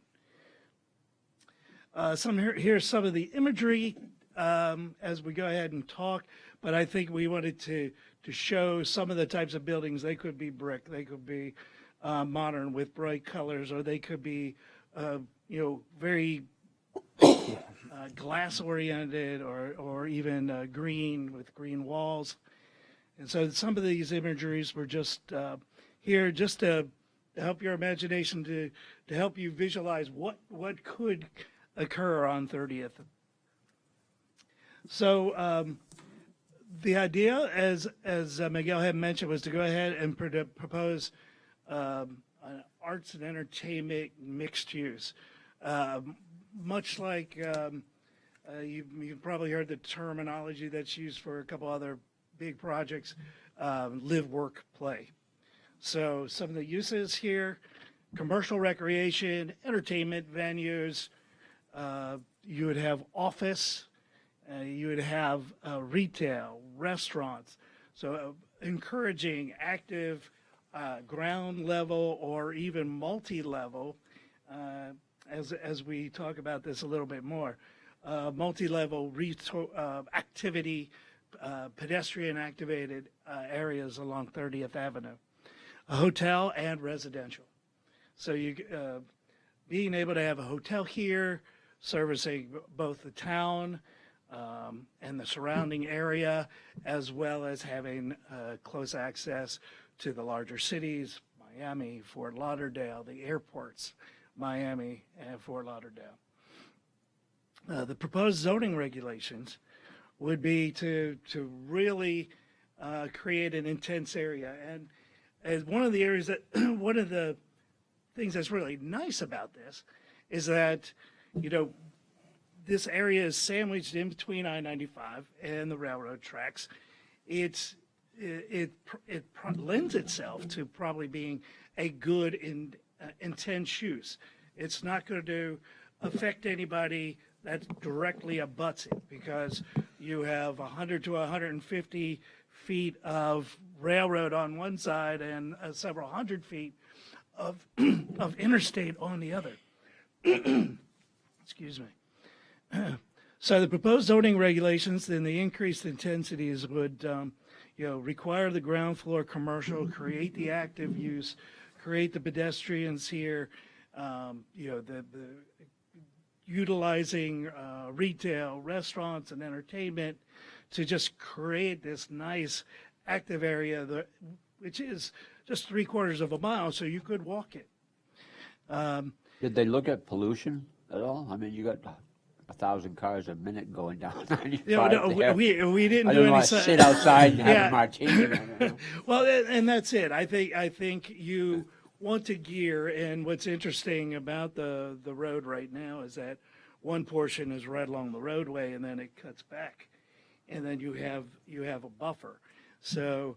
Here's some of the imagery as we go ahead and talk, but I think we wanted to show some of the types of buildings. They could be brick, they could be modern with bright colors, or they could be very glass oriented, or even green with green walls. And so some of these imageries were just here just to help your imagination, to help you visualize what could occur on 30th. So the idea, as Miguel had mentioned, was to go ahead and propose an arts and entertainment mixed use. Much like you've probably heard the terminology that's used for a couple other big projects, live, work, play. So some of the uses here: commercial recreation, entertainment venues, you would have office, you would have retail, restaurants. So encouraging active ground level or even multi-level, as we talk about this a little bit more, multi-level activity, pedestrian activated areas along 30th Avenue. A hotel and residential. So being able to have a hotel here, servicing both the town and the surrounding area, as well as having close access to the larger cities, Miami, Fort Lauderdale, the airports, Miami and Fort Lauderdale. The proposed zoning regulations would be to really create an intense area. And as one of the areas that, one of the things that's really nice about this is that, you know, this area is sandwiched in between I-95 and the railroad tracks. It lends itself to probably being a good and intense use. It's not going to affect anybody that directly abuts it, because you have 100 to 150 feet of railroad on one side and several hundred feet of interstate on the other. Excuse me. So the proposed zoning regulations and the increased intensities would, require the ground floor commercial, create the active use, create the pedestrians here, the utilizing retail, restaurants, and entertainment to just create this nice active area, which is just 3/4 of a mile, so you could walk it. Did they look at pollution at all? I mean, you got 1,000 cars a minute going down 95 there. We didn't I do don't any want to sit outside and have a martini. Well, and that's it. I think you want to gear, and what's interesting about the road right now is that one portion is right along the roadway, and then it cuts back, and then you have a buffer. So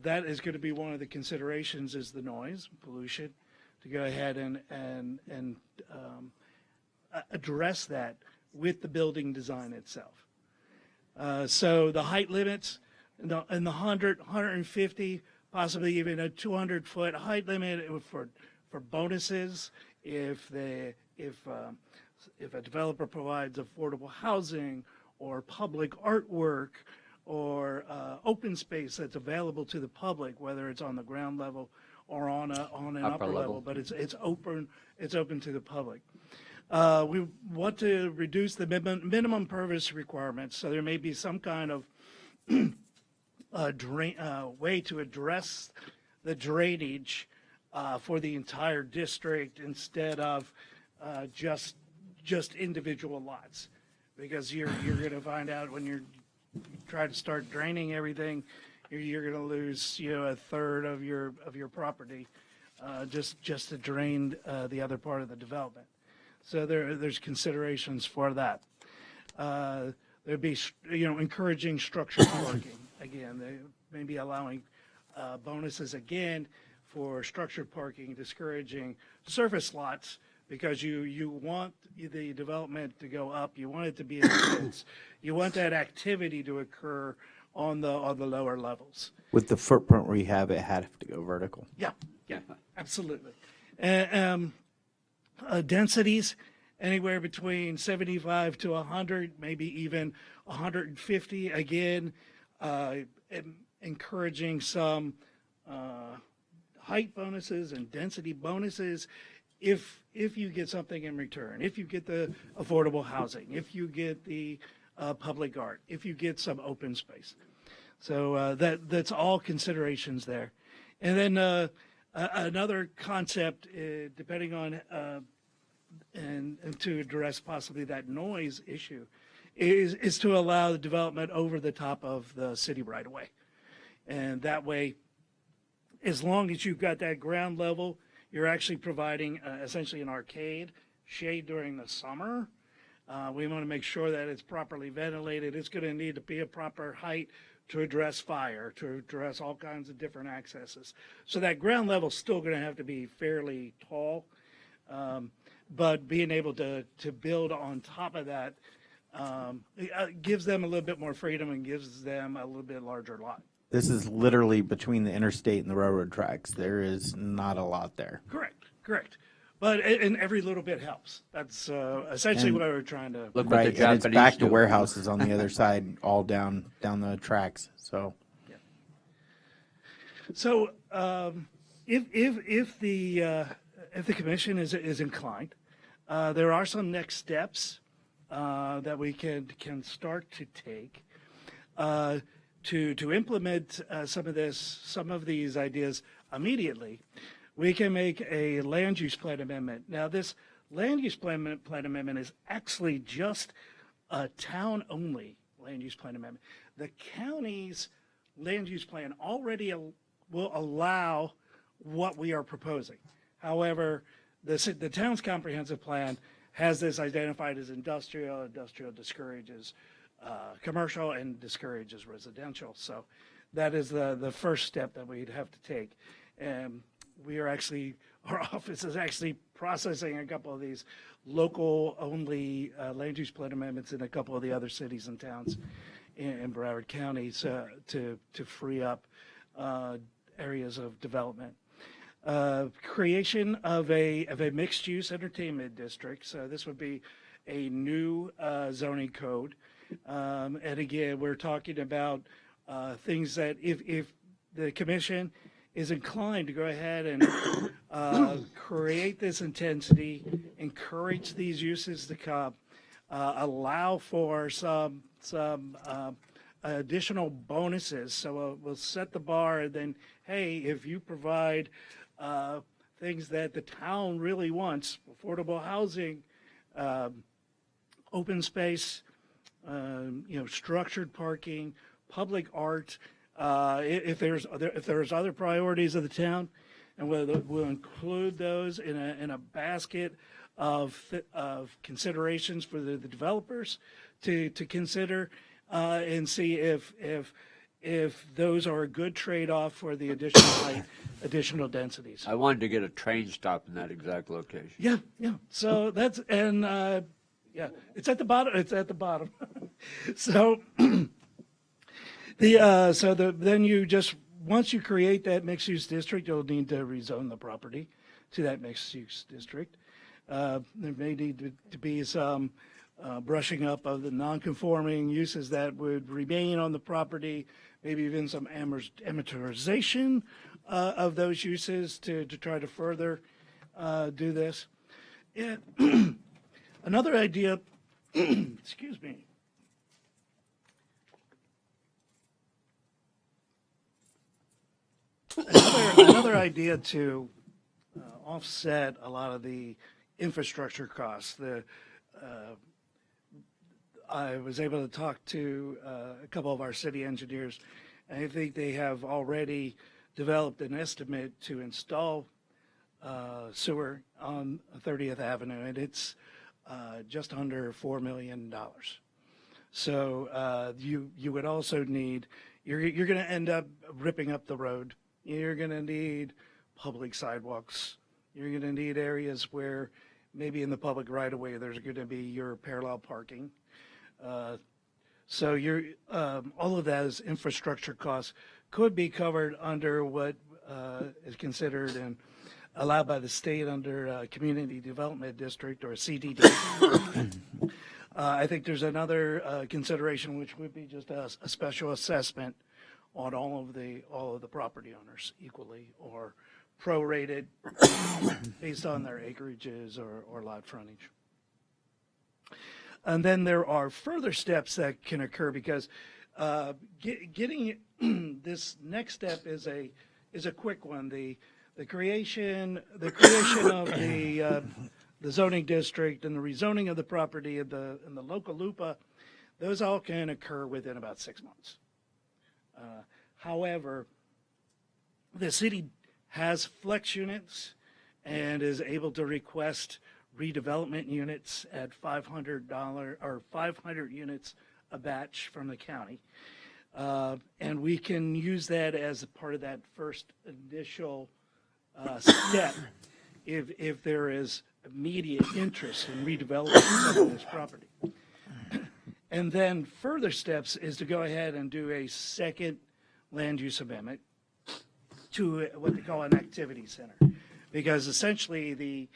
that is going to be one of the considerations, is the noise pollution, to go ahead and address that with the building design itself. So the height limits in the 100, 150, possibly even a 200-foot height limit for bonuses. If a developer provides affordable housing or public artwork or open space that's available to the public, whether it's on the ground level or on an upper level, but it's open to the public. We want to reduce the minimum pervious requirements, so there may be some kind of way to address the drainage for the entire district instead of just individual lots, because you're going to find out when you try to start draining everything, you're going to lose a third of your property just to drain the other part of the development. So there's considerations for that. There'd be encouraging structured parking. Again, they may be allowing bonuses again for structured parking, discouraging surface lots, because you want the development to go up. You want it to be intense. You want that activity to occur on the lower levels. With the footprint we have, it had to go vertical. Yeah, absolutely. Densities anywhere between 75 to 100, maybe even 150. Again, encouraging some height bonuses and density bonuses if you get something in return, if you get the affordable housing, if you get the public art, if you get some open space. So that's all considerations there. And then another concept, depending on and to address possibly that noise issue, is to allow the development over the top of the city right away. And that way, as long as you've got that ground level, you're actually providing essentially an arcade, shade during the summer. We want to make sure that it's properly ventilated. It's going to need to be a proper height to address fire, to address all kinds of different accesses. So that ground level is still going to have to be fairly tall, but being able to build on top of that gives them a little bit more freedom and gives them a little bit larger lot. This is literally between the interstate and the railroad tracks. There is not a lot there. Correct. But and every little bit helps. That's essentially what we're trying to. Look Right, what the and it's Japanese back to do. warehouses on the other side, all down the tracks. So So if the commission is inclined, there are some next steps that we can start to take. to implement some of these ideas immediately, we can make a land use plan amendment. Now, this land use plan amendment is actually just a town-only land use plan amendment. The county's land use plan already will allow what we are proposing. However, the town's comprehensive plan has this identified as industrial. Industrial discourages commercial and discourages residential. So that is the first step that we'd have to take. And we are actually, our office is actually processing a couple of these local-only land use plan amendments in a couple of the other cities and towns in Broward County to free up areas of development. Creation of a mixed-use entertainment district. So this would be a new zoning code. And again, we're talking about things that if the commission is inclined to go ahead and create this intensity, encourage these uses to come, allow for some additional bonuses. So we'll set the bar, and then, hey, if you provide things that the town really wants, affordable housing, open space, structured parking, public art, if there's other priorities of the town, and we'll include those in a basket of considerations for the developers to consider and see if those are a good trade-off for the additional height, additional densities. I wanted to get a train stop in that exact location. Yeah. So that's it's at the bottom. It's at the bottom. So then you just, once you create that mixed-use district, you'll need to rezone the property to that mixed-use district. There may need to be some brushing up of the non-conforming uses that would remain on the property, maybe even some amortization of those uses to try to further do this. Yeah. Another idea, excuse me. Another idea to offset a lot of the infrastructure costs. I was able to talk to a couple of our city engineers, and I think they have already developed an estimate to install sewer on 30th Avenue, and it's just under $4 million. So you would also need, you're going to end up ripping up the road. You're going to need public sidewalks. You're going to need areas where maybe in the public right-of-way there's going to be your parallel parking. So all of that is infrastructure costs could be covered under what is considered and allowed by the state under Community Development District, or CDD. I think there's another consideration, which would be just a special assessment on all of the property owners equally, or prorated based on their acreages or lot frontage. And then there are further steps that can occur, because getting this next step is a quick one. The creation of the zoning district and the rezoning of the property and the local LUPA, those all can occur within about 6 months. However, the city has flex units and is able to request redevelopment units at $500 or 500 units a batch from the county. And we can use that as a part of that first initial step if there is immediate interest in redeveloping some of this property. And then further steps is to go ahead and do a second land use amendment to what they call an activity center. Because essentially the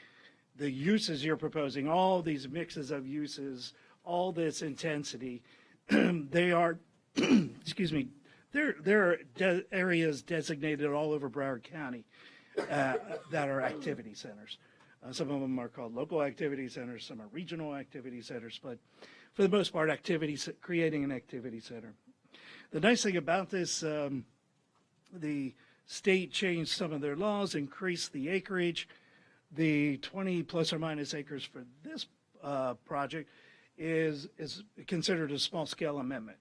uses you're proposing, all these mixes of uses, all this intensity, they are, excuse me, there are areas designated all over Broward County that are activity centers. Some of them are called local activity centers, some are regional activity centers, but for the most part, creating an activity center. the nice thing about this, the state changed some of their laws, increased the acreage. The 20 plus or minus acres for this project is considered a small scale amendment.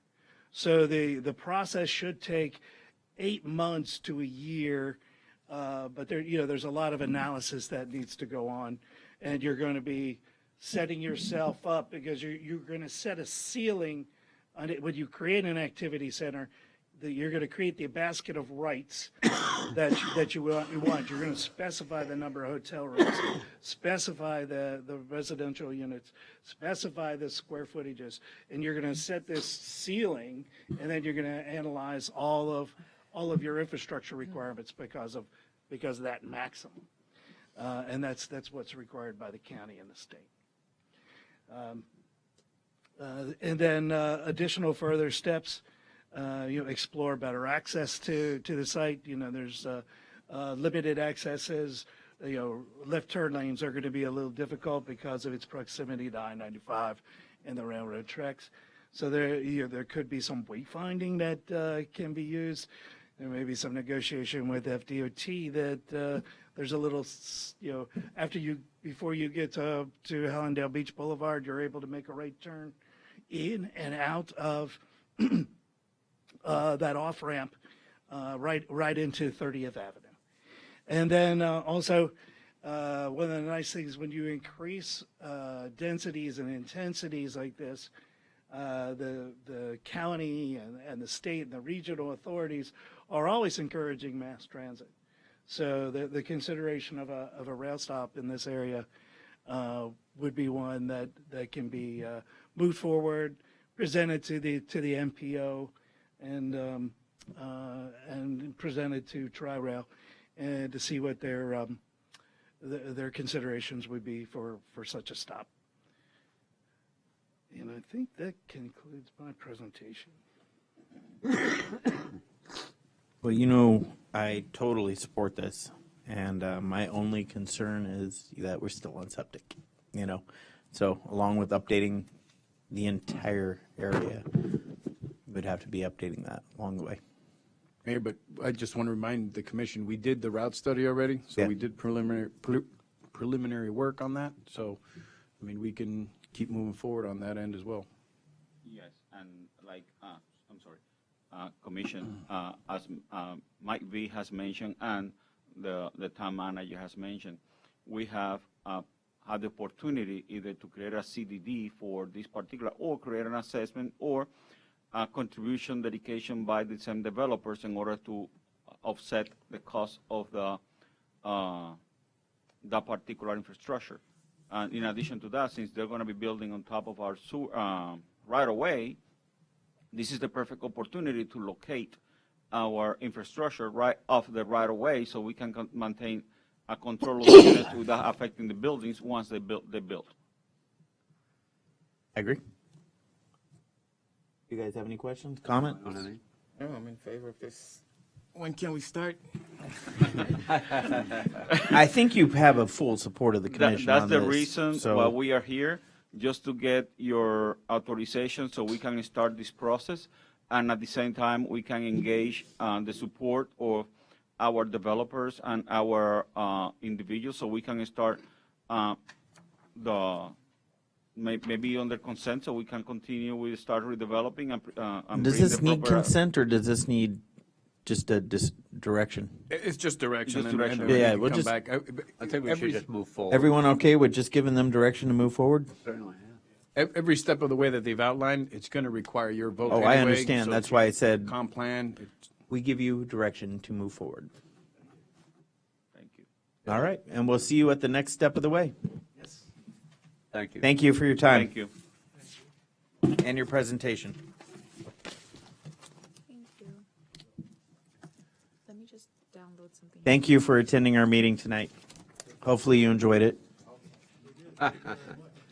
So the process should take 8 months to a year, but there's a lot of analysis that needs to go on, and you're going to be setting yourself up because you're going to set a ceiling on it when you create an activity center. That you're going to create the basket of rights that you want. You're going to specify the number of hotel rooms, specify the residential units, specify the square footages, and you're going to set this ceiling, and then you're going to analyze all of your infrastructure requirements because of that maximum, and that's what's required by the county and the state. And then additional further steps. Explore better access to the site. There's limited accesses. Left turn lanes are going to be a little difficult because of its proximity to I-95 and the railroad tracks. So there could be some wayfinding that can be used. There may be some negotiation with FDOT that there's a little, before you get to Hallandale Beach Boulevard, you're able to make a right turn in and out of that off ramp right into 30th Avenue. And then also, one of the nice things when you increase densities and intensities like this, the county and the state and the regional authorities are always encouraging mass transit. So the consideration of a rail stop in this area would be one that can be moved forward, presented to the MPO, and presented to Tri-Rail, and to see what their considerations would be for such a stop. And I think that concludes my presentation. Well, I totally support this, and my only concern is that we're still on septic, So along with updating the entire area, we'd have to be updating that along the way. Mayor, but I just want to remind the commission, we did the route study already, so Yeah. we did preliminary work on that. So, we can keep moving forward on that end as well. Yes, and I'm sorry, Commission, as Mike V has mentioned and the town manager has mentioned, we have had the opportunity either to create a CDD for this particular, or create an assessment, or a contribution dedication by the same developers in order to offset the cost of that particular infrastructure. And in addition to that, since they're going to be building on top of our right away, this is the perfect opportunity to locate our infrastructure right off the right of way, so we can maintain a control of the units without affecting the buildings once they built. I agree. You guys have any questions, comments? No, I'm in favor of this. When can we start? I think you have a full support of the commission That's on the this, reason so- why we are here, just to get your authorization so we can start this process. And at the same time, we can engage the support of our developers and our individuals, so we can start maybe under consent, so we can continue with start redeveloping and Does bring this the need proper- consent, or does this need just a direction? It's just direction. Just and direction. then we Yeah, can we'll come just- back. I think we should just move forward. Everyone okay with just giving them direction to move forward? Certainly, yeah. Every step of the way that they've outlined, it's going to require your vote Oh, anyway. I understand. so That's why I said Comp plan, we give you direction to move forward. Thank you. All right, and we'll see you at the next step of the way. Thank you. Thank you for your time. Thank you. And your presentation. Thank you. Let me just download something. Thank you for attending our meeting tonight. Hopefully you enjoyed it.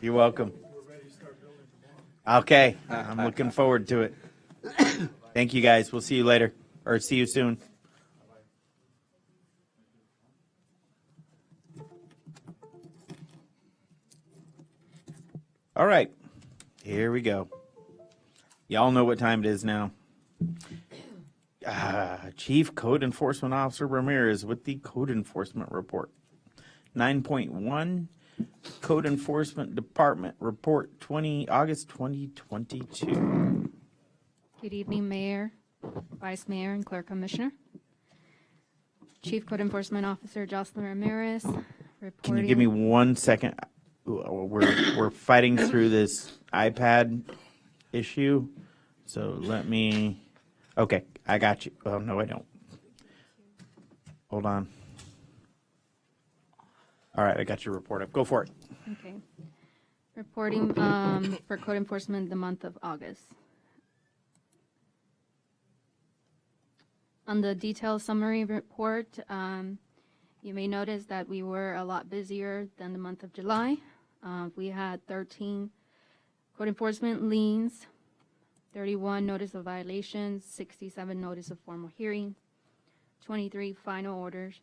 You're welcome. Okay, I'm looking forward to it. Thank you, guys. We'll see you later, or see you soon. All right, here we go. Y'all know what time it is now. Chief Code Enforcement Officer Ramirez with the Code Enforcement Report. 9.1, Code Enforcement Department Report August 2022. Good evening, Mayor, Vice Mayor, and Clerk Commissioner. Chief Code Enforcement Officer Jocelyn Ramirez reporting. Can you give me 1 second? We're fighting through this iPad issue, so let me. Okay, I got you. Oh no, I don't. Hold on. All right, I got your report up. Go for it. Okay. Reporting for code enforcement the month of August. On the detailed summary report, you may notice that we were a lot busier than the month of July. We had 13 code enforcement liens, 31 notice of violations, 67 notice of formal hearing, 23 final orders,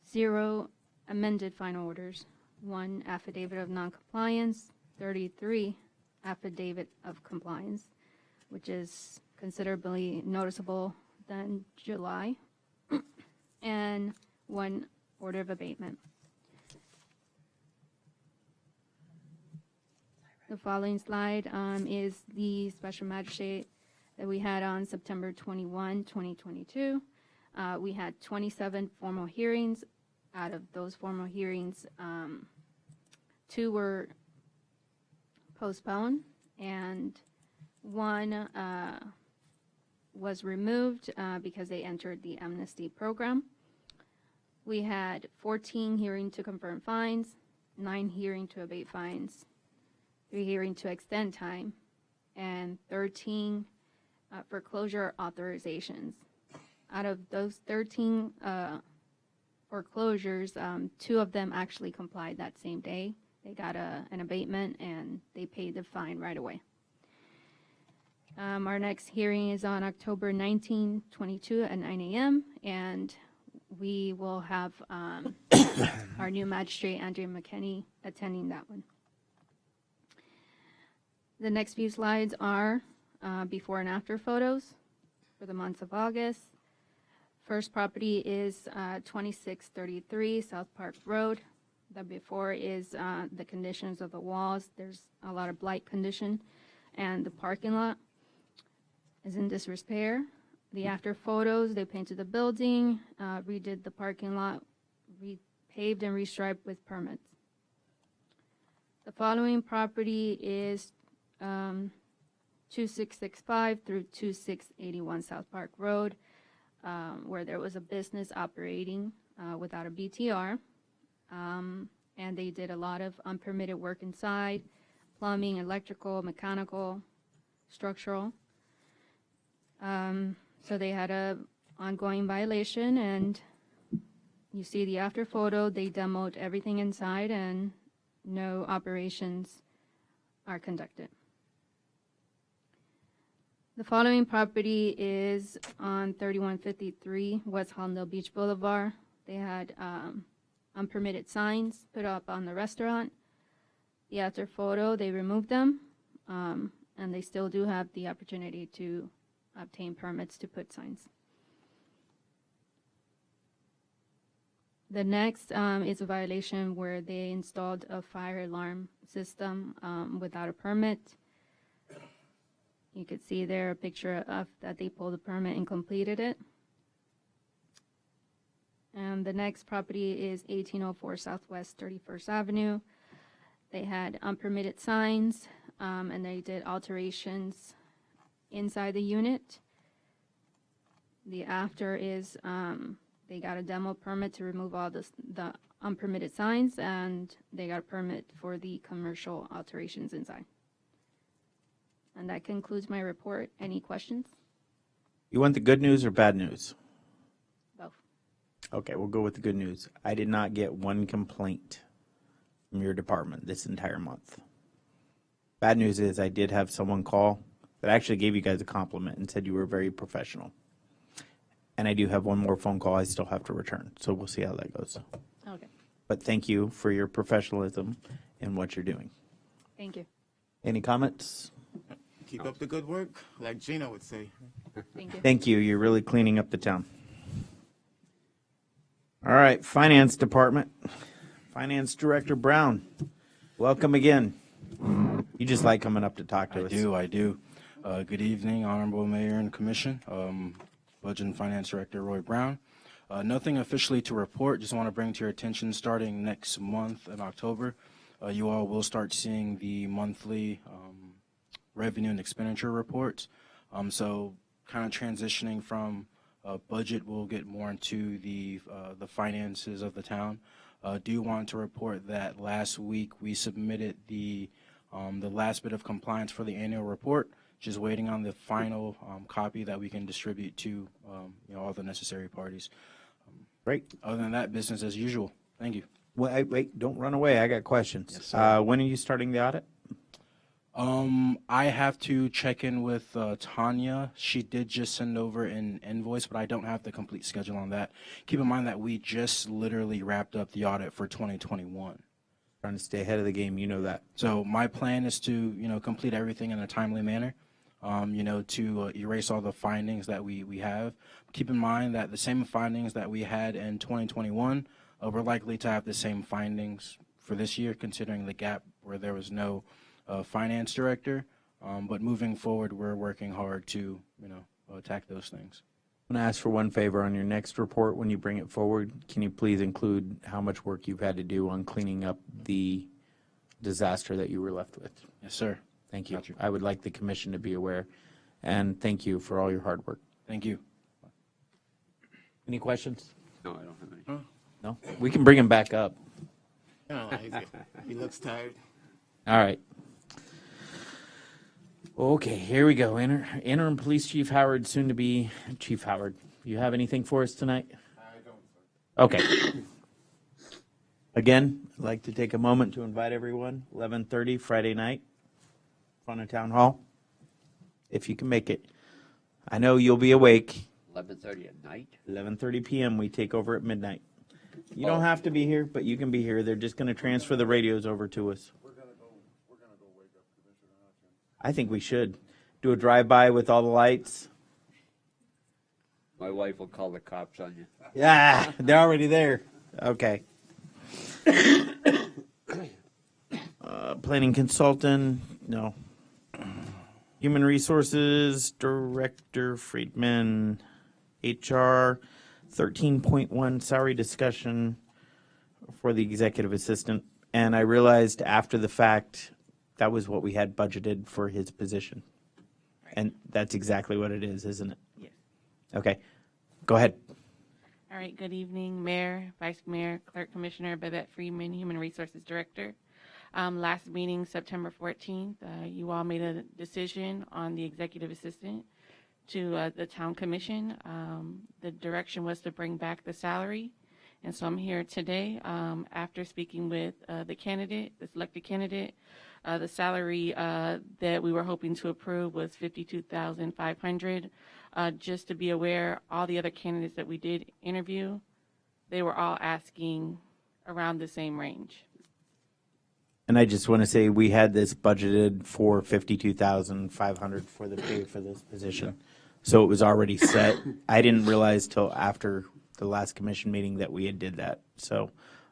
0 amended final orders, 1 affidavit of noncompliance, 33 affidavit of compliance, which is considerably noticeable than July, and 1 order of abatement. The following slide is the special magistrate that we had on September 21, 2022. We had 27 formal hearings. Out of those formal hearings, 2 were postponed and 1 was removed because they entered the amnesty program. We had 14 hearing to confirm fines, 9 hearing to abate fines, 3 hearing to extend time, and 13 foreclosure authorizations. Out of those 13 foreclosures, 2 of them actually complied that same day. They got an abatement and they paid the fine right away. Our next hearing is on October 19, 22 at 9 a.m. and we will have our new magistrate, Andrea McKinney, attending that one. The next few slides are before and after photos for the months of August. First property is 2633 South Park Road. The before is the conditions of the walls. There's a lot of blight condition, and the parking lot is in disrepair. The after photos, they painted the building, redid the parking lot, repaved and restriped with permits. The following property is 2665 through 2681 South Park Road, where there was a business operating without a BTR. And they did a lot of unpermitted work inside, plumbing, electrical, mechanical, structural. So they had a ongoing violation, and you see the after photo, they demoed everything inside and no operations are conducted. The following property is on 3153 West Hollandale Beach Boulevard. They had unpermitted signs put up on the restaurant. The after photo, they removed them, and they still do have the opportunity to obtain permits to put signs. The next is a violation where they installed a fire alarm system without a permit. You could see there a picture of that they pulled the permit and completed it. And the next property is 1804 Southwest 31st Avenue. They had unpermitted signs, and they did alterations inside the unit. The after is they got a demo permit to remove all the unpermitted signs, and they got a permit for the commercial alterations inside. And that concludes my report. Any questions? You want the good news or bad news? Both. Okay, we'll go with the good news. I did not get 1 complaint from your department this entire month. Bad news is I did have someone call that actually gave you guys a compliment and said you were very professional. And I do have 1 more phone call I still have to return, so we'll see how that goes. Okay. But thank you for your professionalism in what you're doing. Thank you. Any comments? Keep up the good work, like Gina would say. Thank you. Thank you. You're really cleaning up the town. All right, Finance Department. Finance Director Brown, welcome again. You just like coming up to talk to us. I do. Good evening, Honorable Mayor and Commission. Budget and Finance Director Roy Brown. Nothing officially to report. Just want to bring to your attention, starting next month in October, you all will start seeing the monthly revenue and expenditure reports. So kind of transitioning from budget, we'll get more into the finances of the town. Do want to report that last week we submitted the last bit of compliance for the annual report. Just waiting on the final copy that we can distribute to all the necessary parties. Great. Other than that, business as usual. Thank you. Wait, don't run away. I got questions. Yes, sir. When are you starting the audit? I have to check in with Tanya. She did just send over an invoice, but I don't have the complete schedule on that. Keep in mind that we just literally wrapped up the audit for 2021. Trying to stay ahead of the game, you know that. So my plan is to, complete everything in a timely manner, to erase all the findings that we have. Keep in mind that the same findings that we had in 2021, we're likely to have the same findings for this year, considering the gap where there was no finance director. But moving forward, we're working hard to, attack those things. I'm going to ask for one favor on your next report when you bring it forward. Can you please include how much work you've had to do on cleaning up the disaster that you were left with? Yes, sir. Thank you. I would like the commission to be aware, and thank you for all your hard work. Thank you. Any questions? No, I don't have any. No? We can bring him back up. No, he looks tired. All right. Okay, here we go. Interim Police Chief Howard, soon to be Chief Howard. You have anything for us tonight? I don't, sir. Okay. Again, I'd like to take a moment to invite everyone, 11:30 Friday night, in front of Town Hall, if you can make it. I know you'll be awake. 11:30 at night? 11:30 p.m. We take over at midnight. You don't have to be here, but you can be here. They're just going to transfer the radios over to us. We're gonna go wake up Commissioner Hodgins. I think we should do a drive-by with all the lights. My wife will call the cops on you. Yeah, they're already there. Okay. Planning consultant, no. Human Resources Director Friedman, HR 13.1 salary discussion for the executive assistant. And I realized after the fact that was what we had budgeted for his position. Right. And that's exactly what it is, isn't it? Yes. Okay, go ahead. All right, good evening, Mayor, Vice Mayor, Clerk Commissioner Babette Friedman, Human Resources Director. Last meeting, September 14th, you all made a decision on the executive assistant to the town commission. The direction was to bring back the salary. And so I'm here today after speaking with the candidate, the selected candidate. The salary that we were hoping to approve was $52,500. Just to be aware, all the other candidates that we did interview, they were all asking around the same range. And I just want to say we had this budgeted for $52,500 for the pay for this position. So it was already set. I didn't realize till after the last commission meeting that we had did that. So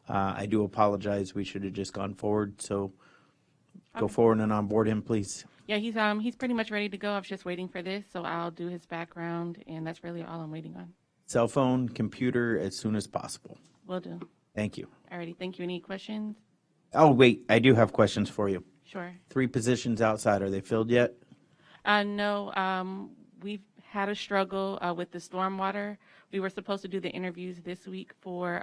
I do apologize. We should have just gone forward. So go forward and onboard him, please. Yeah, he's pretty much ready to go. I was just waiting for this, so I'll do his background, and that's really all I'm waiting on. Cell phone, computer, as soon as possible. Will do. Thank you. Alrighty, thank you. Any questions? Oh, wait, I do have questions for you. Sure. 3 positions outside, are they filled yet? No, we've had a struggle with the stormwater. We were supposed to do the interviews this week for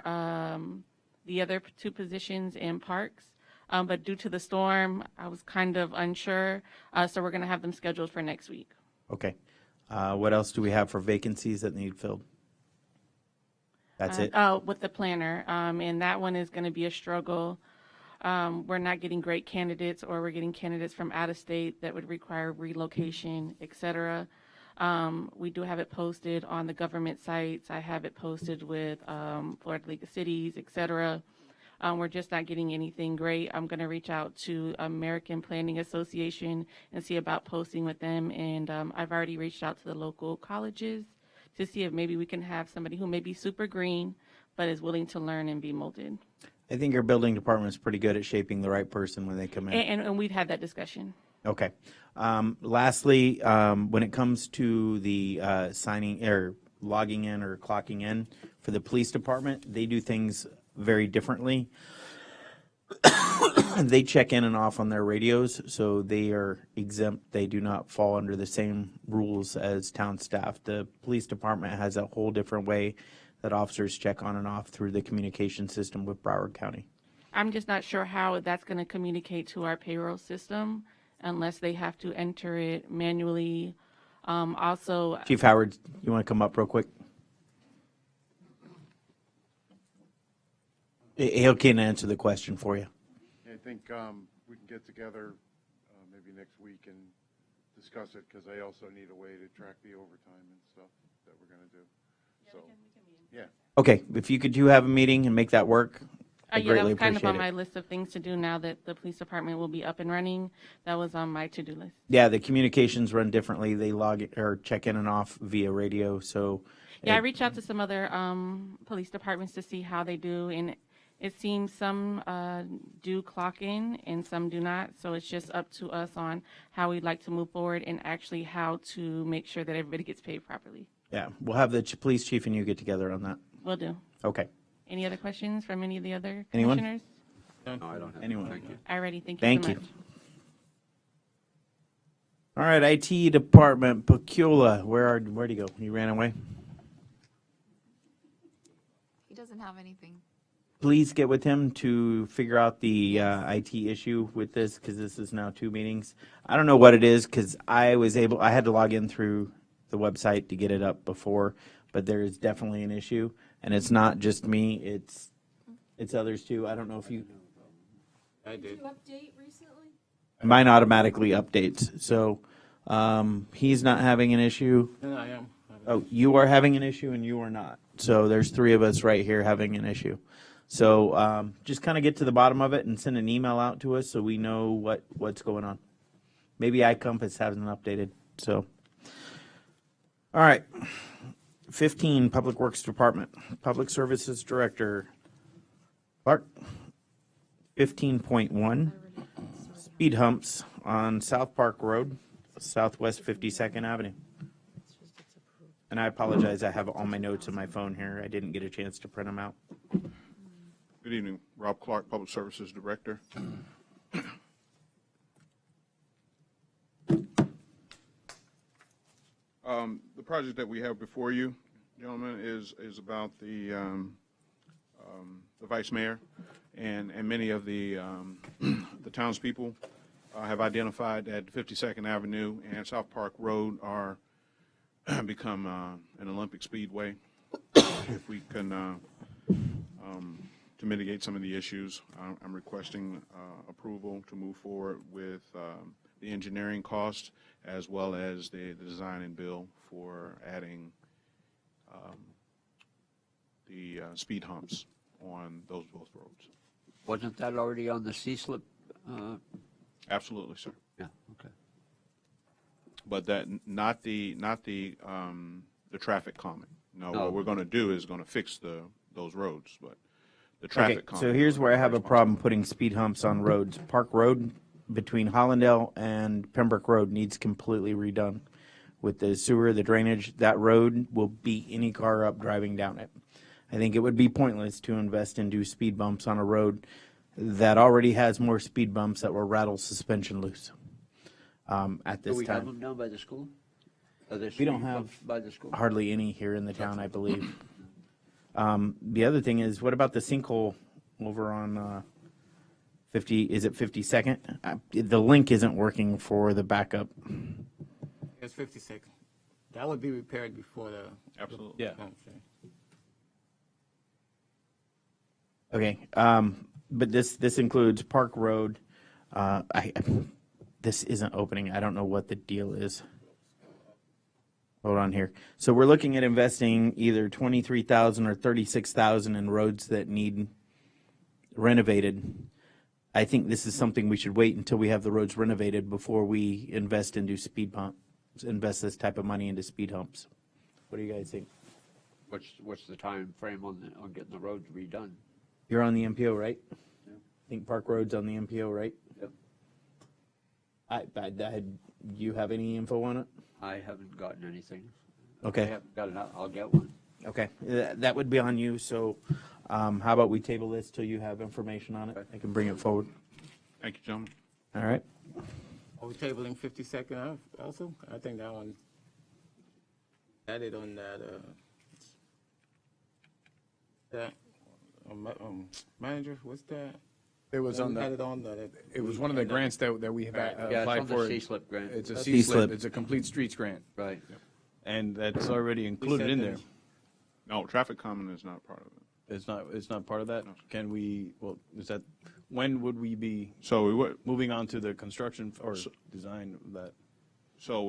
the other 2 positions in parks, but due to the storm, I was kind of unsure, so we're going to have them scheduled for next week. Okay. What else do we have for vacancies that need filled? That's it? Oh, with the planner, and that one is going to be a struggle. We're not getting great candidates, or we're getting candidates from out of state that would require relocation, et cetera. We do have it posted on the government sites. I have it posted with Florida League of Cities, et cetera. We're just not getting anything great. I'm going to reach out to American Planning Association and see about posting with them. And I've already reached out to the local colleges to see if maybe we can have somebody who may be super green, but is willing to learn and be molded. I think your building department is pretty good at shaping the right person when they come in. And we've had that discussion. Okay. Lastly, when it comes to the signing or logging in or clocking in for the police department, they do things very differently. They check in and off on their radios, so they are exempt. They do not fall under the same rules as town staff. The police department has a whole different way that officers check on and off through the communication system with Broward County. I'm just not sure how that's going to communicate to our payroll system unless they have to enter it manually. Also, Chief Howard, you want to come up real quick? He can answer the question for you. I think we can get together maybe next week and discuss it, because I also need a way to track the overtime and stuff that we're going to do. So, yeah. Okay, if you could have a meeting and make that work, I yeah, that greatly was kind of appreciate on my it. list of things to do now that the police department will be up and running. That was on my to-do list. Yeah, the communications run differently. They log or check in and off via radio. So Yeah, I reached out to some other police departments to see how they do, and it seems some do clock in and some do not. So it's just up to us on how we'd like to move forward and actually how to make sure that everybody gets paid properly. yeah, we'll have the police chief and you get together on that. Will do. Okay. Any other questions from any of the other Anyone? commissioners? No, I don't have. Anyone? Thank you. Alrighty, thank you Thank so you. much. All right, IT department, Pacula, where'd he go? He ran away? He doesn't have anything. Please get with him to figure out the IT issue with this, because this is now 2 meetings. I don't know what it is, because I had to log in through the website to get it up before, but there is definitely an issue, and it's not just me, it's others too. I don't know if you. I did. Did you update recently? Mine automatically updates, so he's not having an issue. No, I am. Oh, you are having an issue and you are not. So there's 3 of us right here having an issue. So just kind of get to the bottom of it and send an email out to us so we know what's going on. Maybe iCompass hasn't updated. So, all right. 15, Public Works Department, Public Services Director, Clark. 15.1, speed humps on South Park Road, Southwest 52nd Avenue. And I apologize, I have all my notes on my phone here. I didn't get a chance to print them out. Good evening, Rob Clark, Public Services Director. The project that we have before you, gentlemen, is about the vice mayor, and many of the townspeople have identified that 52nd Avenue and South Park Road are become an Olympic speedway. If we can to mitigate some of the issues, I'm requesting approval to move forward with the engineering cost as well as the design and bill for adding the speed humps on both roads. Wasn't that already on the C-slip? Absolutely, sir. Yeah, okay. But that, not the traffic calming. No, No. what we're going to do is going to fix those roads, but the traffic calming. So here's where I have a problem putting speed humps on roads. Park Road between Hollandale and Pembroke Road needs completely redone. With the sewer, the drainage, that road will beat any car up driving down it. I think it would be pointless to invest in do speed bumps on a road that already has more speed bumps that will rattle suspension loose at this Do we have time. them down by the school? We don't have by the school? hardly any here in the town, I believe. The other thing is, what about the sinkhole over on 50, is it 52nd? The link isn't working for the backup. It's 56. That would be repaired before the. Absolutely. Yeah. Okay. Okay, but this includes Park Road. This isn't opening. I don't know what the deal is. Hold on here. So we're looking at investing either $23,000 or $36,000 in roads that need renovated. I think this is something we should wait until we have the roads renovated before we invest into speed bumps, invest this type of money into speed humps. What do you guys think? What's the time frame on getting the roads redone? You're on the MPO, right? Yeah. I think Park Road's on the MPO, right? Yep. You have any info on it? I haven't gotten anything. Okay. I haven't got it. I'll get one. Okay, that would be on you, so how about we table this till you have information on it? I can bring it forward. Thank you, gentlemen. All right. Are we tabling 52nd also? I think that one added on that manager, what's that? It was on Added the, on the, it was one of the grants that we have Yeah, it's applied on the for. C-SLIP grant. It's a That's C-SLIP. C-SLIP. It's a complete streets grant. Right. And that's already included in there. No, traffic calming is not part of it. It's not part of that? Can we, well, is that, when would we be So we would, moving on to the construction or design of that? so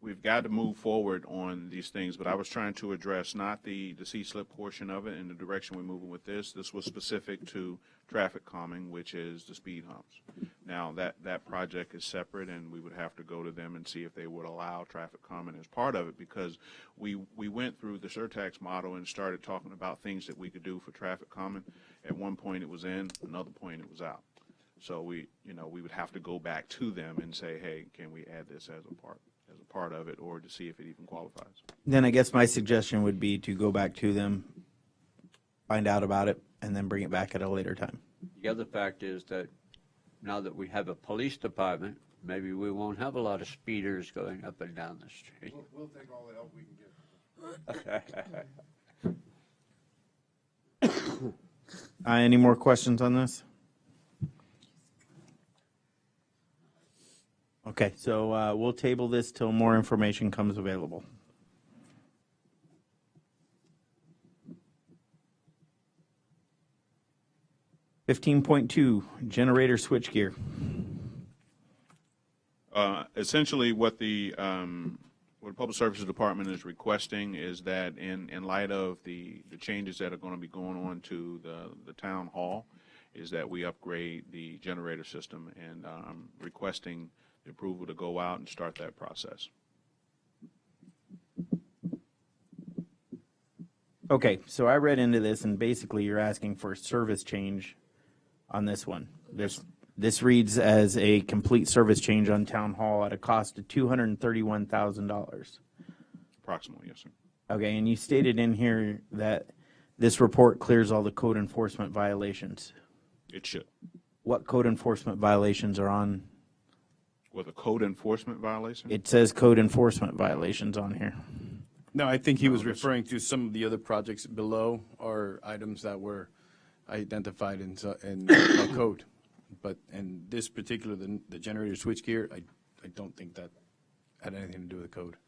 we've got to move forward on these things, but I was trying to address not the C-SLIP portion of it and the direction we're moving with this. This was specific to traffic calming, which is the speed humps. Now, that project is separate, and we would have to go to them and see if they would allow traffic calming as part of it, because we went through the surtax model and started talking about things that we could do for traffic calming. At one point it was in, another point it was out. So we would have to go back to them and say, hey, can we add this as a part of it, or to see if it even qualifies. Then I guess my suggestion would be to go back to them, find out about it, and then bring it back at a later time. The other fact is that now that we have a police department, maybe we won't have a lot of speeders going up and down the street. We'll take all the help we can get. Any more questions on this? Okay, so we'll table this till more information comes available. $15.2, generator switchgear. Essentially, what the Public Services Department is requesting is that in light of the changes that are going to be going on to the town hall, is that we upgrade the generator system, and requesting the approval to go out and start that process. Okay, so I read into this, and basically you're asking for a service change on this one. This reads as a complete service change on Town Hall at a cost of $231,000. Approximately, yes, sir. Okay, and you stated in here that this report clears all the code enforcement violations. It should. What code enforcement violations are on? With a code enforcement violation? It says code enforcement violations on here. No, I think he was referring to some of the other projects below or items that were identified in code. But in this particular, the generator switchgear, I don't think that had anything to do with the code.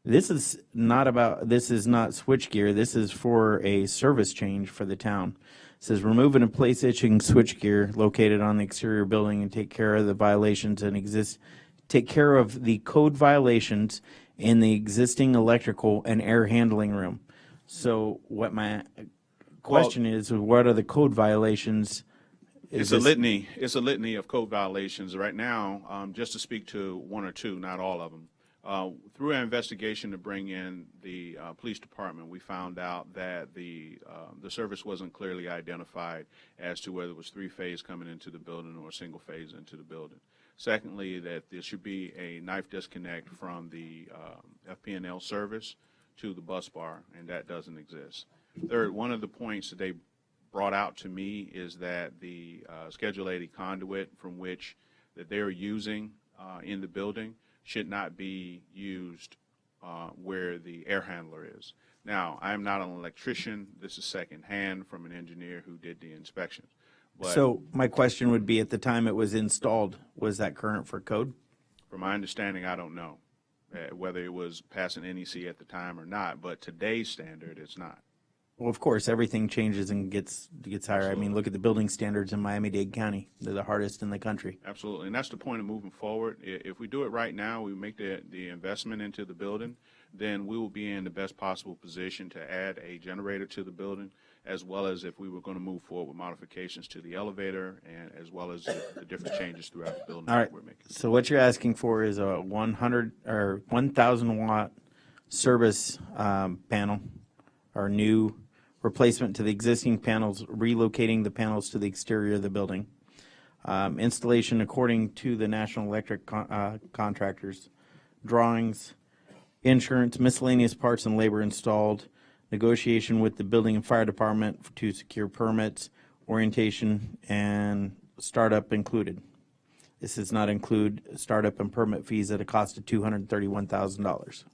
This is not switchgear. This is for a service change for the town. It says remove and replace itching switchgear located on the exterior building and take care of the violations take care of the code violations in the existing electrical and air handling room. So what my question is, what are the code violations? It's a litany. It's a litany of code violations. Right now, just to speak to one or two, not all of them. Through our investigation to bring in the police department, we found out that the service wasn't clearly identified as to whether it was three-phase coming into the building or single phase into the building. Secondly, that there should be a knife disconnect from the FP&L service to the bus bar, and that doesn't exist. Third, one of the points that they brought out to me is that the Schedule 80 conduit from which that they're using in the building should not be used where the air handler is. Now, I'm not an electrician. This is secondhand from an engineer who did the inspection. But So my question would be, at the time it was installed, was that current for code? from my understanding, I don't know whether it was passing NEC at the time or not, but today's standard, it's not. Well, of course, everything changes and gets higher. I mean, look at the building standards in Miami-Dade County. They're the hardest in the country. Absolutely, and that's the point of moving forward. If we do it right now, we make the investment into the building, then we will be in the best possible position to add a generator to the building as well as if we were going to move forward with modifications to the elevator, and as well as the different changes throughout the building All right. that we're making. So what you're asking for is a 100 or 1,000 watt service panel, or new replacement to the existing panels, relocating the panels to the exterior of the building. Installation according to the National Electric contractors, drawings, insurance, miscellaneous parts and labor installed, negotiation with the building and fire department to secure permits, orientation, and startup included. This does not include startup and permit fees at a cost of $231,000.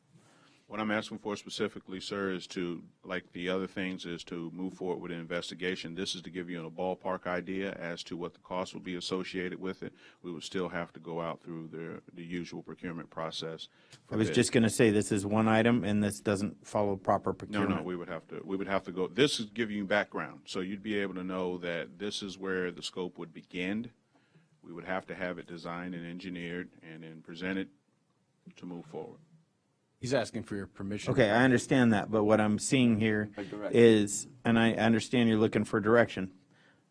What I'm asking for specifically, sir, is to, like the other things, is to move forward with an investigation. This is to give you a ballpark idea as to what the cost will be associated with it. We would still have to go out through the usual procurement process. I was just going to say, this is one item, and this doesn't follow proper procurement. No, we would have to go. This is giving you background, so you'd be able to know that this is where the scope would begin. We would have to have it designed and engineered and then presented to move forward. He's asking for your permission. Okay, I understand that, but what I'm seeing here is, and I understand you're looking for direction,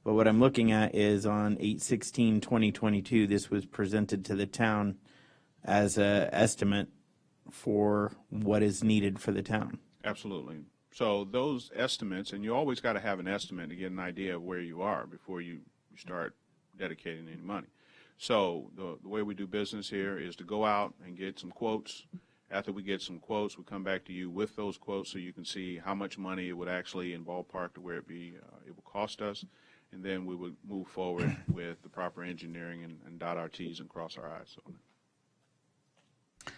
but what I'm looking at is on 8/16/2022, this was presented to the town as an estimate for what is needed for the town. Absolutely. So those estimates, and you always got to have an estimate to get an idea of where you are before you start dedicating any money. So the way we do business here is to go out and get some quotes. After we get some quotes, we come back to you with those quotes so you can see how much money it would actually, in ballpark, to where it will cost us. And then we would move forward with the proper engineering and dot our T's and cross our I's on it.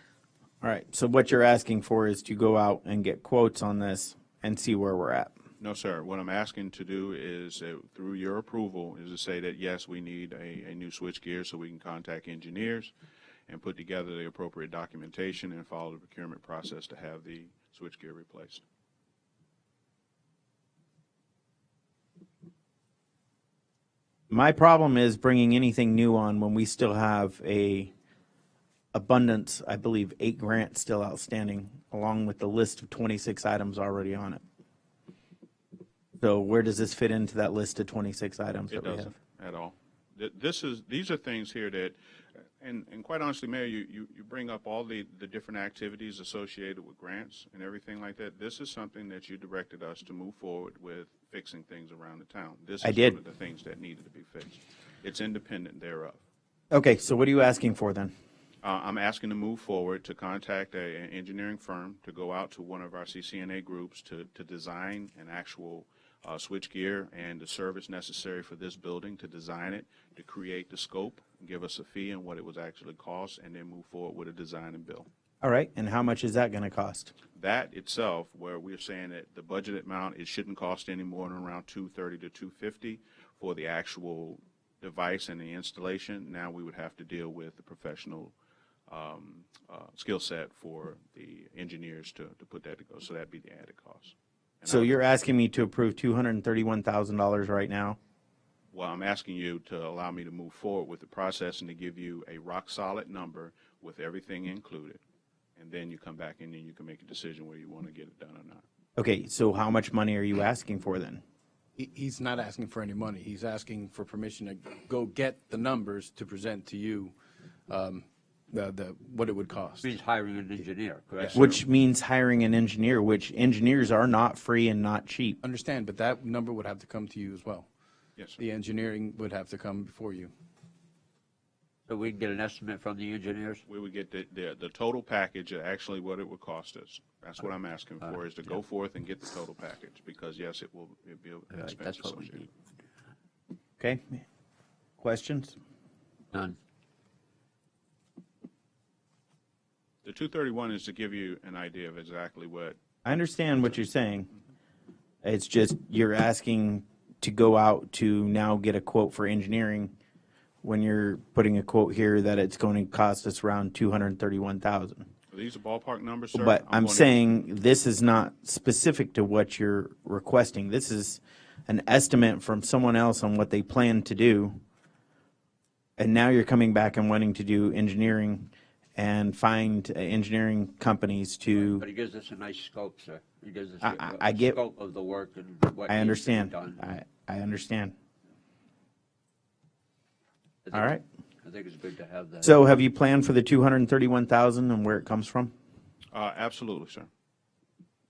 All right, so what you're asking for is to go out and get quotes on this and see where we're at. No, sir. What I'm asking to do is, through your approval, is to say that, yes, we need a new switchgear so we can contact engineers and put together the appropriate documentation and follow the procurement process to have the switchgear replaced. My problem is bringing anything new on when we still have a abundance, I believe, 8 grants still outstanding, along with the list of 26 items already on it. So where does this fit into that list of 26 items that we have? It doesn't at all. These are things here that, and quite honestly, Mayor, you bring up all the different activities associated with grants and everything like that. This is something that you directed us to move forward with fixing things around the town. This is one of the things that needed to be fixed. It's independent thereof. Okay, so what are you asking for then? I'm asking to move forward to contact an engineering firm to go out to one of our CCNA groups to design an actual switchgear and the service necessary for this building, to design it, to create the scope, give us a fee and what it was actually cost, and then move forward with a design and bill. All right, and how much is that going to cost? That itself, where we're saying that the budgeted amount, it shouldn't cost any more than around $230 to $250 for the actual device and the installation. Now we would have to deal with the professional skill set for the engineers to put that to go. So that'd be the added cost. So you're asking me to approve $231,000 right now? Well, I'm asking you to allow me to move forward with the process and to give you a rock-solid number with everything included. And then you come back and then you can make a decision whether you want to get it done or not. Okay, so how much money are you asking for then? He's not asking for any money. He's asking for permission to go get the numbers to present to you what it would cost. Means hiring an engineer, correct? Which means hiring an engineer, which engineers are not free and not cheap. Understand, but that number would have to come to you as well. Yes, sir. The engineering would have to come before you. So we can get an estimate from the engineers? We would get the total package, actually what it would cost us. That's what I'm asking for, is to go forth and get the total package, because yes, it'll be an expense That's what we associated. need. Okay, questions? None. The 231 is to give you an idea of exactly what. I understand what you're saying. It's just you're asking to go out to now get a quote for engineering when you're putting a quote here that it's going to cost us around $231,000. These are ballpark numbers, sir? But I'm saying this is not specific to what you're requesting. This is an estimate from someone else on what they plan to do. And now you're coming back and wanting to do engineering and find engineering companies to. But it gives us a nice scope, sir. It gives us I a get- scope of the work and what I needs to be understand. done. I understand. I think- All right. I think it's good to have that. So have you planned for the 231,000 and where it comes from? Absolutely, sir.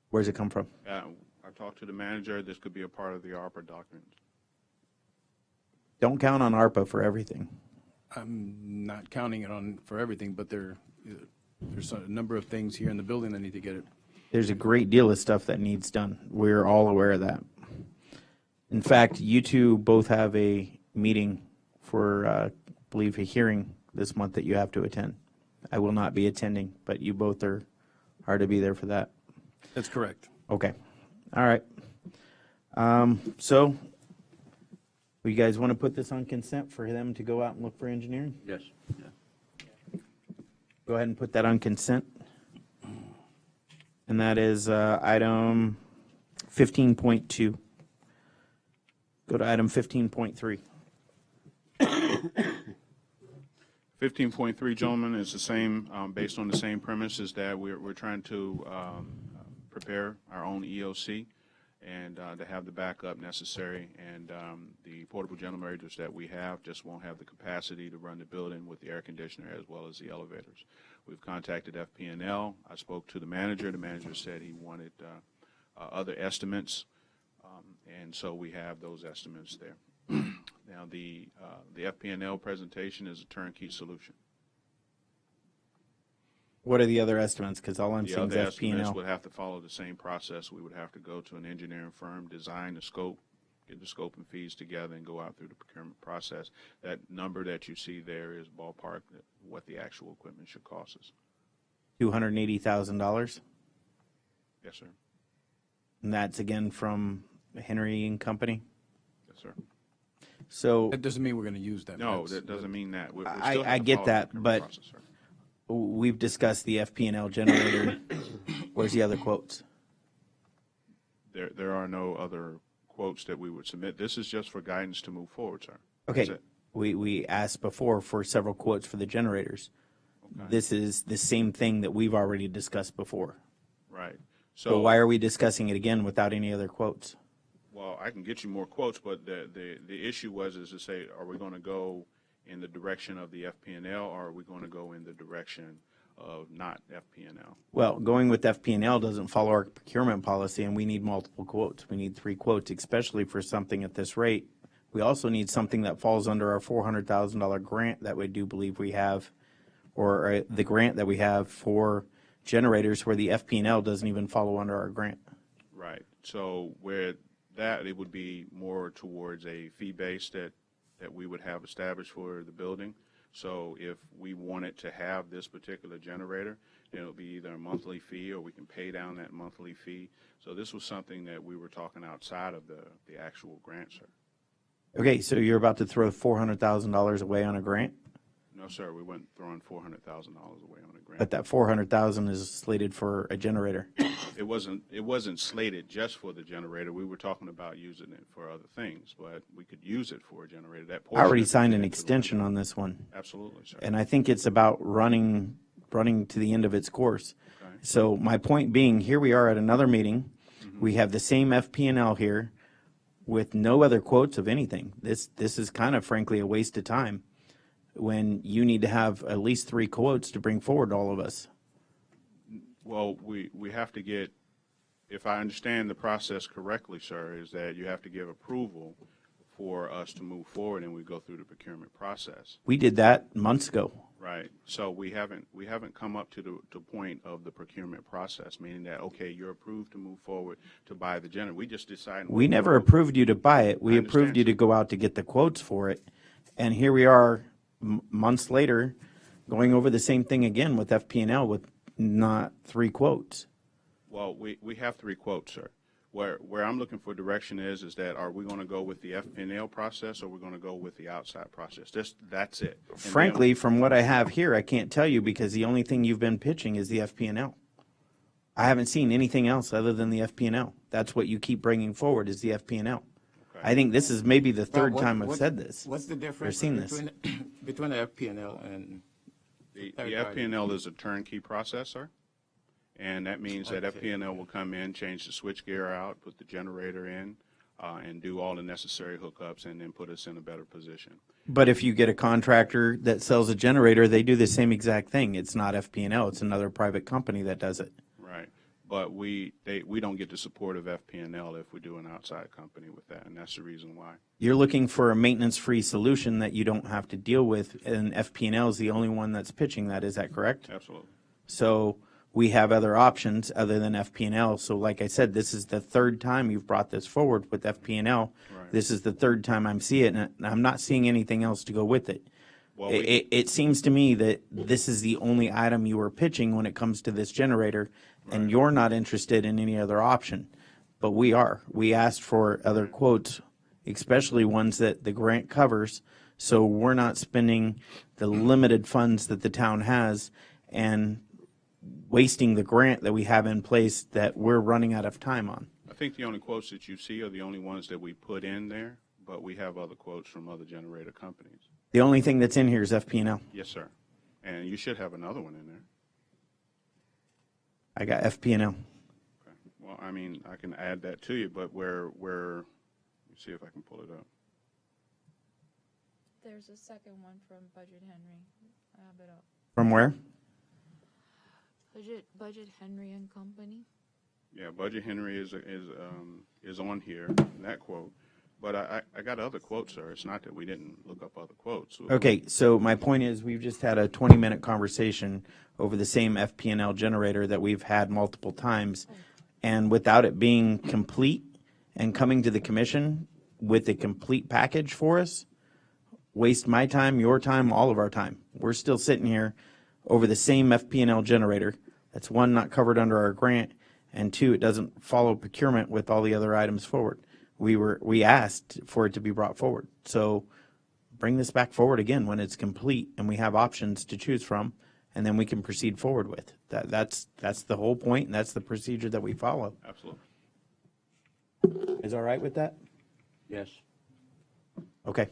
Where's it come from? I talked to the manager. This could be a part of the ARPA documents. Don't count on ARPA for everything. I'm not counting it on for everything, but there's a number of things here in the building that need to get it. There's a great deal of stuff that needs done. We're all aware of that. In fact, you two both have a meeting for, I believe, a hearing this month that you have to attend. I will not be attending, but you both are to be there for that. That's correct. Okay. All right. So, you guys want to put this on consent for them to go out and look for engineering? Yes. Yeah. Go ahead and put that on consent. And that is item 15.2. Go to item 15.3. 15.3, gentlemen, is the same, based on the same premise, is that we're trying to prepare our own EOC and to have the backup necessary. And the portable generators that we have just won't have the capacity to run the building with the air conditioner as well as the elevators. We've contacted FP&L. I spoke to the manager. The manager said he wanted other estimates, and so we have those estimates there. Now, the FP&L presentation is a turnkey solution. What are the other estimates? Because all I'm The seeing is other estimates FP&L. would have to follow the same process. We would have to go to an engineering firm, design the scope, get the scope and fees together, and go out through the procurement process. That number that you see there is ballpark what the actual equipment should cost us. $280,000. Yes, sir. And that's again from Henry and Company. Yes, sir. So That doesn't mean we're going to use that. No, That's- that doesn't mean that. We still have I to get follow the that, procurement but process, sir. we've discussed the FP&L generator. Where's the other quotes? There are no other quotes that we would submit. This is just for guidance to move forward, sir. Okay, That's it. we asked before for several quotes for the generators. This is the same thing that we've already discussed before. Right. So why are we discussing it again without any other quotes? Well, I can get you more quotes, but the issue is to say, are we going to go in the direction of the FP&L, or are we going to go in the direction of not FP&L? Well, going with FP&L doesn't follow our procurement policy, and we need multiple quotes. We need 3 quotes, especially for something at this rate. We also need something that falls under our $400,000 grant that we do believe we have, or the grant that we have for generators where the FP&L doesn't even follow under our grant. Right. So where that, it would be more towards a fee base that we would have established for the building. So if we wanted to have this particular generator, then it'll be either a monthly fee or we can pay down that monthly fee. So this was something that we were talking outside of the actual grant, sir. Okay, so you're about to throw $400,000 away on a grant? No, sir, we weren't throwing $400,000 away on a grant. But that $400,000 is slated for a generator. It wasn't slated just for the generator. We were talking about using it for other things, but we could use it for a generator. That I already portion is signed an into the extension on this one. Absolutely, sir. And I think it's about running to the end of its course. Okay. So my point being, here we are at another meeting. We have the same FP&L here with no other quotes of anything. This is kind of frankly a waste of time when you need to have at least 3 quotes to bring forward to all of us. Well, we have to get, if I understand the process correctly, sir, is that you have to give approval for us to move forward, and we go through the procurement process. We did that months ago. Right. So we haven't come up to the point of the procurement process, meaning that, okay, you're approved to move forward to buy the generator. We just decided. We never approved you to buy it. We approved you to go out to get the quotes for it. And here we are months later going over the same thing again with FP&L with not 3 quotes. Well, we have 3 quotes, sir. Where I'm looking for direction is that are we going to go with the FP&L process or we're going to go with the outside process? That's it. And Frankly, from what I have here, I can't tell you because the only thing you've been pitching is the FP&L. I haven't seen anything else other than the FP&L. That's what you keep bringing forward is the FP&L. I think this is maybe the third time I've said this. What's the difference seen this. between the FP&L and The third party. FPNL is a turnkey processor, and that means that Okay. FPNL will come in, change the switchgear out, put the generator in, and do all the necessary hookups, and then put us in a better position. But if you get a contractor that sells a generator, they do the same exact thing. It's not FP&L, it's another private company that does it. Right. But we don't get the support of FPNL if we do an outside company with that, and that's the reason why. You're looking for a maintenance-free solution that you don't have to deal with, and FP&L is the only one that's pitching that. Is that correct? Absolutely. So we have other options other than FP&L. So like I said, this is the third time you've brought this forward with FP&L. Right. This is the third time I'm seeing it, and I'm not seeing anything else to go with it. Well, It seems to me that this is the only item you are pitching when it comes to this generator, and you're not interested in any other option. But we are. We asked for other quotes, especially ones that the grant covers, so we're not spending the limited funds that the town has and wasting the grant that we have in place that we're running out of time on. I think the only quotes that you see are the only ones that we put in there, but we have other quotes from other generator companies. The only thing that's in here is FP&L. Yes, sir. And you should have another one in there. I got FP&L. Okay. Well, I mean, I can add that to you, but where, let me see if I can pull it up. There's a second one from Budget Henry. I have it up. From where? Budget Henry and Company. Yeah, Budget Henry is on here, that quote. But I got other quotes, sir. It's not that we didn't look up other quotes. Okay, so my point is, we've just had a 20-minute conversation over the same FP&L generator that we've had multiple times, and without it being complete and coming to the commission with a complete package for us, waste my time, your time, all of our time. We're still sitting here over the same FP&L generator. That's one, not covered under our grant, and two, it doesn't follow procurement with all the other items forward. We asked for it to be brought forward. So bring this back forward again when it's complete and we have options to choose from, and then we can proceed forward with. That's the whole point, and that's the procedure that we follow. Absolutely. Is all right with that? Yes. Okay.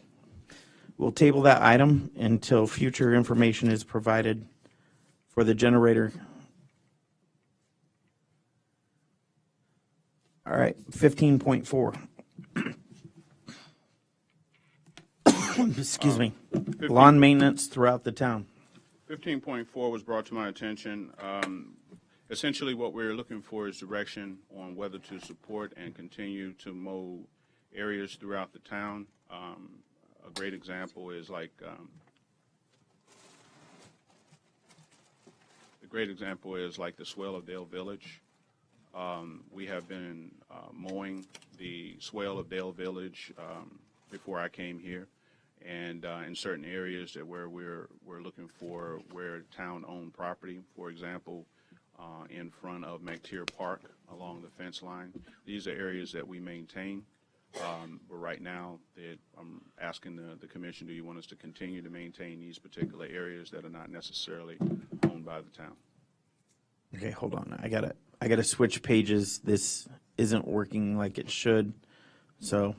We'll table that item until future information is provided for the generator. All right, 15.4. Excuse me. Lawn maintenance throughout the town. 15.4 was brought to my attention. Essentially, what we're looking for is direction on whether to support and continue to mow areas throughout the town. A great example is like the swale of Dale Village. We have been mowing the swale of Dale Village before I came here, and in certain areas that where we're looking for where town-owned property, for example, in front of McTier Park along the fence line. These are areas that we maintain. But right now, I'm asking the commission, do you want us to continue to maintain these particular areas that are not necessarily owned by the town? Okay, hold on. I gotta switch pages. This isn't working like it should. So,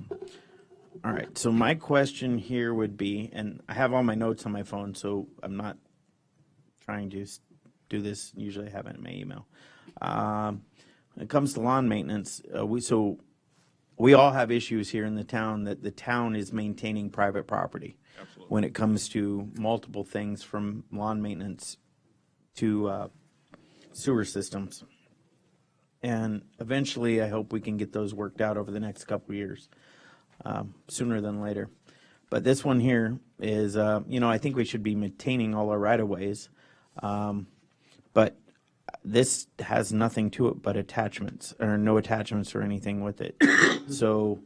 all right. So my question here would be, and I have all my notes on my phone, so I'm not trying to do this. Usually I have it in my email. When it comes to lawn maintenance, we all have issues here in the town that the town is maintaining private property. Absolutely. When it comes to multiple things from lawn maintenance to sewer systems. And eventually, I hope we can get those worked out over the next couple of years, sooner than later. But this one here is, I think we should be maintaining all our right-of-ways. But this has nothing to it but attachments, or no attachments or anything with it. So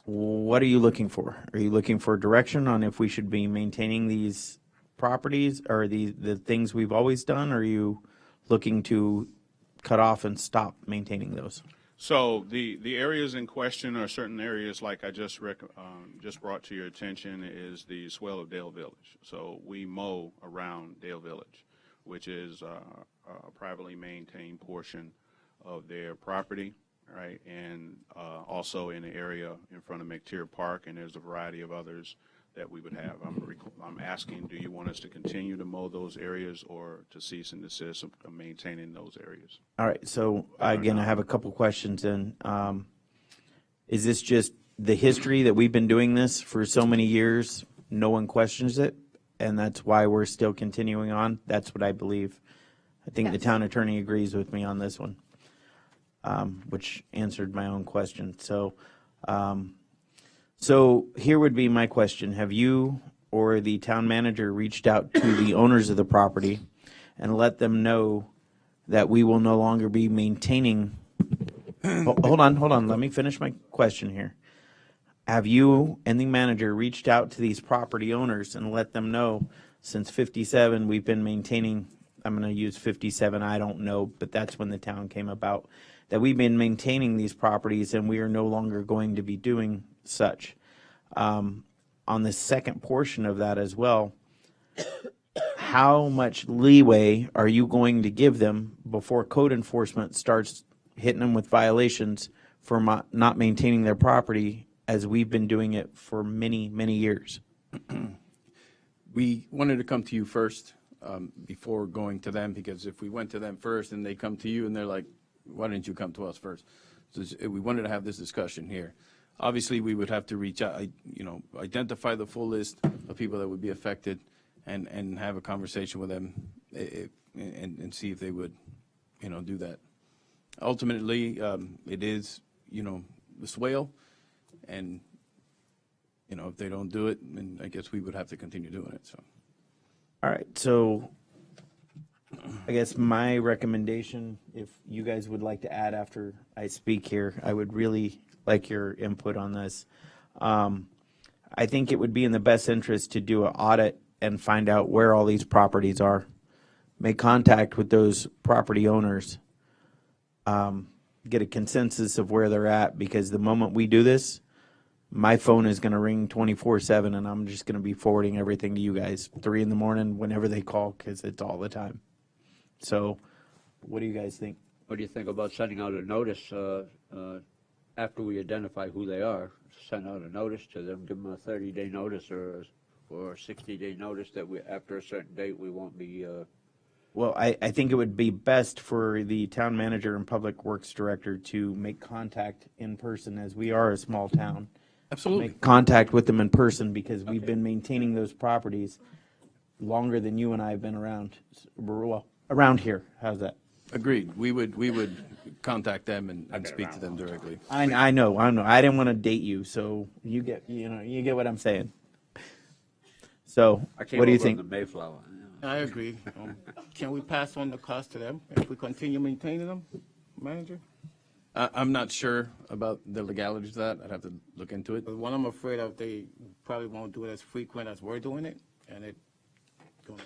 what are you looking for? Are you looking for direction on if we should be maintaining these properties or the things we've always done? Or are you looking to cut off and stop maintaining those? So the areas in question are certain areas like I just brought to your attention is the swale of Dale Village. So we mow around Dale Village, which is a privately maintained portion of their property, right? And also in the area in front of McTier Park, and there's a variety of others that we would have. I'm asking, do you want us to continue to mow those areas or to cease and desist of maintaining those areas? All right, so again, I have a couple questions then. Is this just the history that we've been doing this for so many years? No one questions it, and that's why we're still continuing on? That's what I believe. I think the town attorney agrees with me on this one, which answered my own question. So, so here would be my question. Have you or the town manager reached out to the owners of the property and let them know that we will no longer be maintaining? Hold on. Let me finish my question here. Have you and the manager reached out to these property owners and let them know since 57 we've been maintaining, I'm going to use 57, I don't know, but that's when the town came about, that we've been maintaining these properties and we are no longer going to be doing such. On the second portion of that as well, how much leeway are you going to give them before code enforcement starts hitting them with violations for not maintaining their property as we've been doing it for many, many years? We wanted to come to you first before going to them, because if we went to them first and they come to you and they're like, why didn't you come to us first? So we wanted to have this discussion here. Obviously, we would have to reach out, identify the full list of people that would be affected and have a conversation with them and see if they would, do that. Ultimately, it is, the swale, and, if they don't do it, then I guess we would have to continue doing it, so. All right, so I guess my recommendation, if you guys would like to add after I speak here, I would really like your input on this. I think it would be in the best interest to do an audit and find out where all these properties are. Make contact with those property owners. Get a consensus of where they're at, because the moment we do this, my phone is going to ring 24/7 and I'm just going to be forwarding everything to you guys 3 a.m, whenever they call, because it's all the time. So what do you guys think? What do you think about sending out a notice after we identify who they are? Send out a notice to them, give them a 30-day notice or a 60-day notice that after a certain date we won't be. Well, I think it would be best for the town manager and public works director to make contact in person, as we are a small town. Absolutely. Make contact with them in person, because we've been maintaining those properties longer than you and I have been around. Well, around here. How's that? Agreed. We would contact them and speak to them directly. I know. I didn't want to date you, so you get what I'm saying. So, what do you think? The Mayflower. I agree. Can we pass on the cost to them if we continue maintaining them, manager? I'm not sure about the legalities of that. I'd have to look into it. But what I'm afraid of, they probably won't do it as frequent as we're doing it, and it going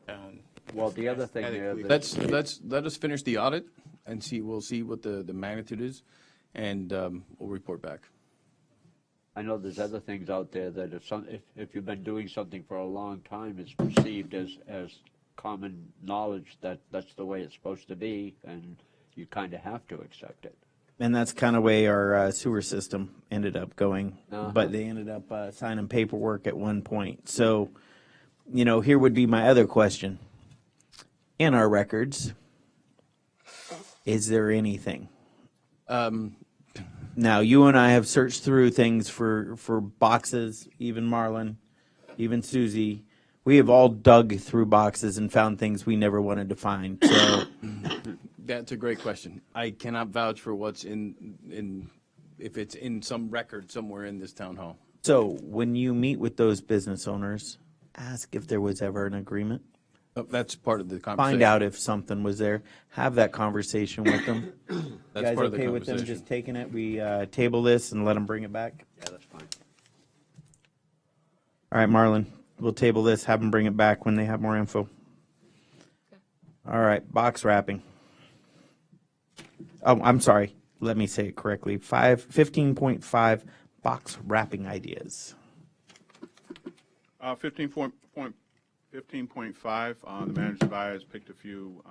down. Well, the other thing there, let us finish the audit and see. We'll see what the magnitude is, and we'll report back. I know there's other things out there that if you've been doing something for a long time, it's perceived as common knowledge that that's the way it's supposed to be, and you kind of have to accept it. And that's kind of way our sewer system ended up going. But they ended up signing paperwork at one point. So, here would be my other question. In our records, is there anything? Now, you and I have searched through things for boxes, even Marlon, even Susie. We have all dug through boxes and found things we never wanted to find. So that's a great question. I cannot vouch for what's in if it's in some record somewhere in this town hall. So when you meet with those business owners, ask if there was ever an agreement. That's part of the conversation. Find out if something was there. Have that conversation with them. That's guys part of the okay with them conversation. just taking it? We table this and let them bring it back? Yeah, that's fine. All right, Marlon, we'll table this, have them bring it back when they have more info. All right, box wrapping. Oh, I'm sorry. Let me say it correctly. 15.5 box wrapping ideas. 15.5, the manager's advisor picked a few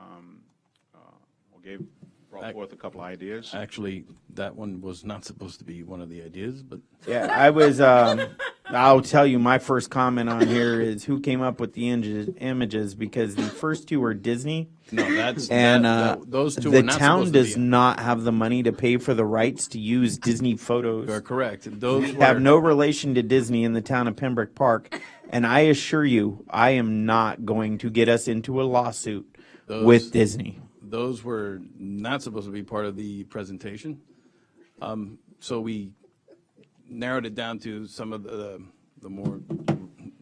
brought forth a couple ideas. Actually, that one was not supposed to be one of the ideas, but. Yeah, I was, I'll tell you, my first comment on here is who came up with the images, because the first two are Disney. No, that's, and those two the are not town supposed to does be. not have the money to pay for the rights to use Disney photos. You're correct. Those have were- no relation to Disney in the town of Pembroke Park. And I assure you, I am not going to get us into a lawsuit with Disney. Those were not supposed to be part of the presentation. So we narrowed it down to some of the more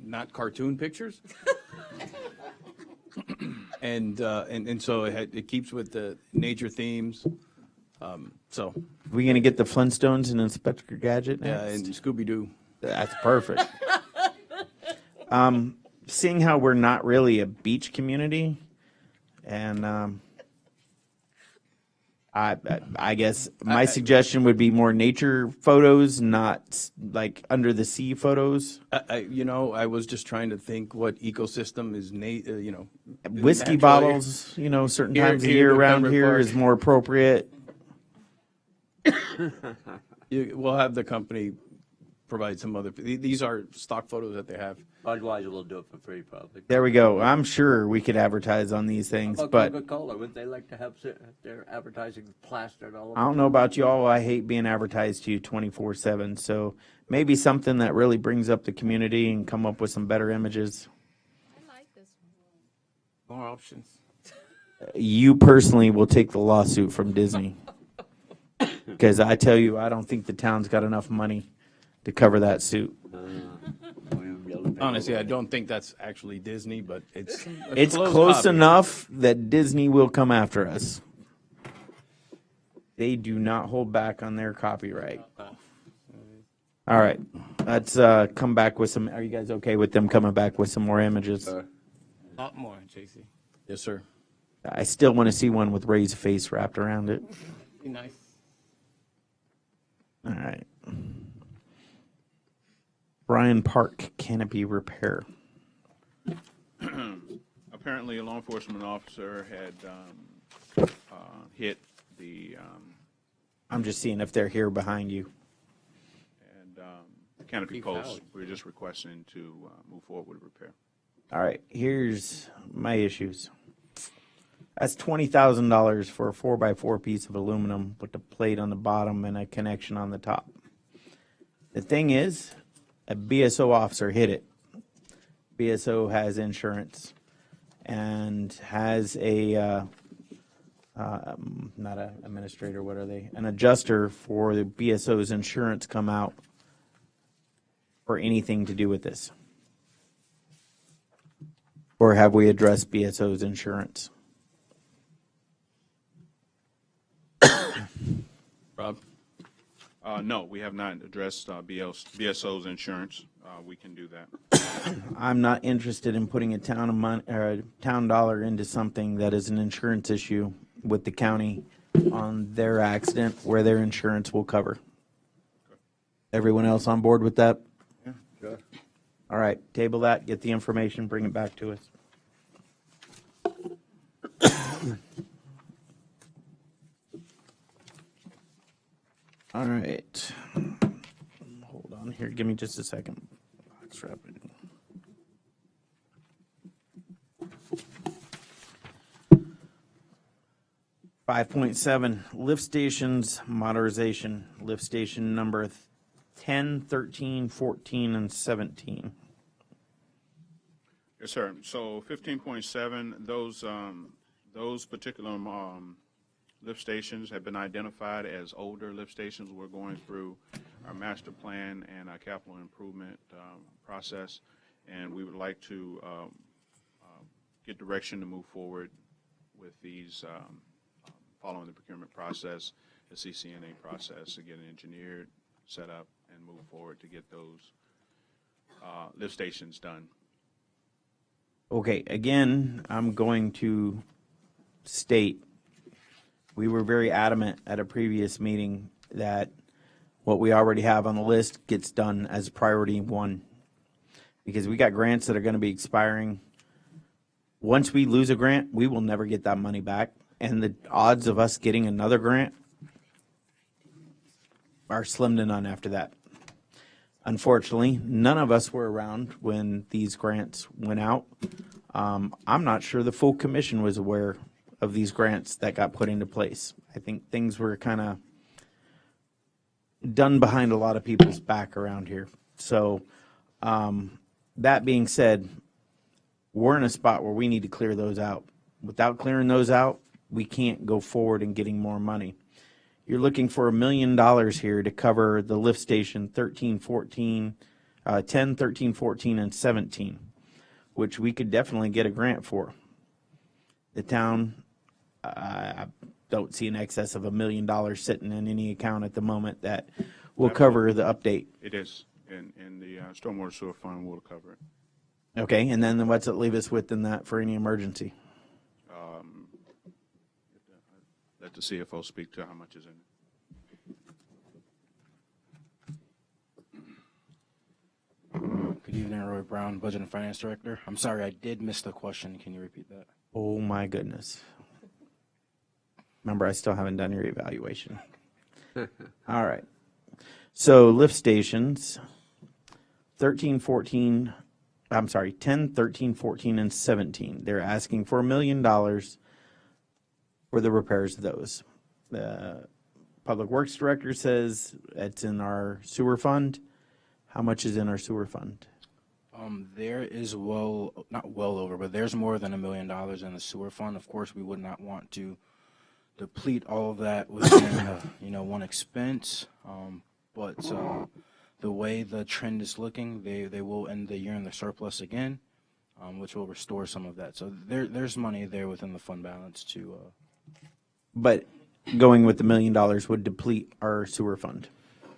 not cartoon pictures. and so it keeps with the nature themes. So We gonna get the Flintstones and Inspector Gadget next? yeah, and Scooby-Doo. That's perfect. Seeing how we're not really a beach community, and I guess my suggestion would be more nature photos, not like under the sea photos. I was just trying to think what ecosystem is, Whiskey naturally- bottles, certain times of year to around Pembroke here Park. is more appropriate. We'll have the company provide some other. These are stock photos that they have. Budweiser will do it for free, probably. There we go. I'm sure we could advertise on these things, How about but Coca-Cola? Would they like to have their advertising plastered all over? I don't know about y'all. I hate being advertised to 24/7. So maybe something that really brings up the community and come up with some better images. More options. You personally will take the lawsuit from Disney. Because I tell you, I don't think the town's got enough money to cover that suit. Honestly, I don't think that's actually Disney, but it's It's close enough that Disney will come after us. They do not hold back on their copyright. All right, let's come back with some. Are you guys okay with them coming back with some more images? A lot more, JC. Yes, sir. I still want to see one with Ray's face wrapped around it. Be nice. All right. Bryan Park canopy repair. Apparently, a law enforcement officer had hit the I'm just seeing if they're here behind you. canopy post. We're just requesting to move forward with repair. All right, here's my issues. That's $20,000 for a 4x4 piece of aluminum with a plate on the bottom and a connection on the top. The thing is, a BSO officer hit it. BSO has insurance and has a, not an administrator, what are they? An adjuster for the BSO's insurance come out for anything to do with this. Or have we addressed BSO's insurance? Rob? No, we have not addressed BSO's insurance. We can do that. I'm not interested in putting a town dollar into something that is an insurance issue with the county on their accident where their insurance will cover. Everyone else on board with that? Yeah, sure. All right, table that, get the information, bring it back to us. All right. Hold on here, give me just a second. Box wrap it. 5.7, lift stations modernization, lift station number 10, 13, 14, and 17. Yes, sir. So 15.7, those particular lift stations have been identified as older lift stations. We're going through our master plan and our capital improvement process, and we would like to get direction to move forward with these following the procurement process, the CCNA process, to get it engineered, set up, and move forward to get those lift stations done. Okay, again, I'm going to state, we were very adamant at a previous meeting that what we already have on the list gets done as priority one. Because we got grants that are going to be expiring once we lose a grant, we will never get that money back. And the odds of us getting another grant are slim to none after that. Unfortunately, none of us were around when these grants went out. I'm not sure the full commission was aware of these grants that got put into place. I think things were kind of done behind a lot of people's back around here. So that being said, we're in a spot where we need to clear those out. Without clearing those out, we can't go forward in getting more money. You're looking for $1 million here to cover the lift station 13, 14, 10, 13, 14, and 17, which we could definitely get a grant for. The town, I don't see an excess of $1 million sitting in any account at the moment that will cover the update. It is, and the stormwater sewer fund will cover it. Okay, and then what's it leave us with in that for any emergency? Let the CFO speak to how much is in it. Good evening, Roy Brown, Budget and Finance Director. I'm sorry, I did miss the question. Can you repeat that? Oh my goodness. Remember, I still haven't done your evaluation. All right. So lift stations, 13, 14, I'm sorry, 10, 13, 14, and 17. They're asking for $1 million for the repairs of those. The Public Works Director says it's in our sewer fund. How much is in our sewer fund? There is not well over, but there's more than $1 million in the sewer fund. Of course, we would not want to deplete all of that within one expense. But the way the trend is looking, they will end the year in the surplus again, which will restore some of that. So there's money there within the fund balance to. But going with the $1 million would deplete our sewer fund.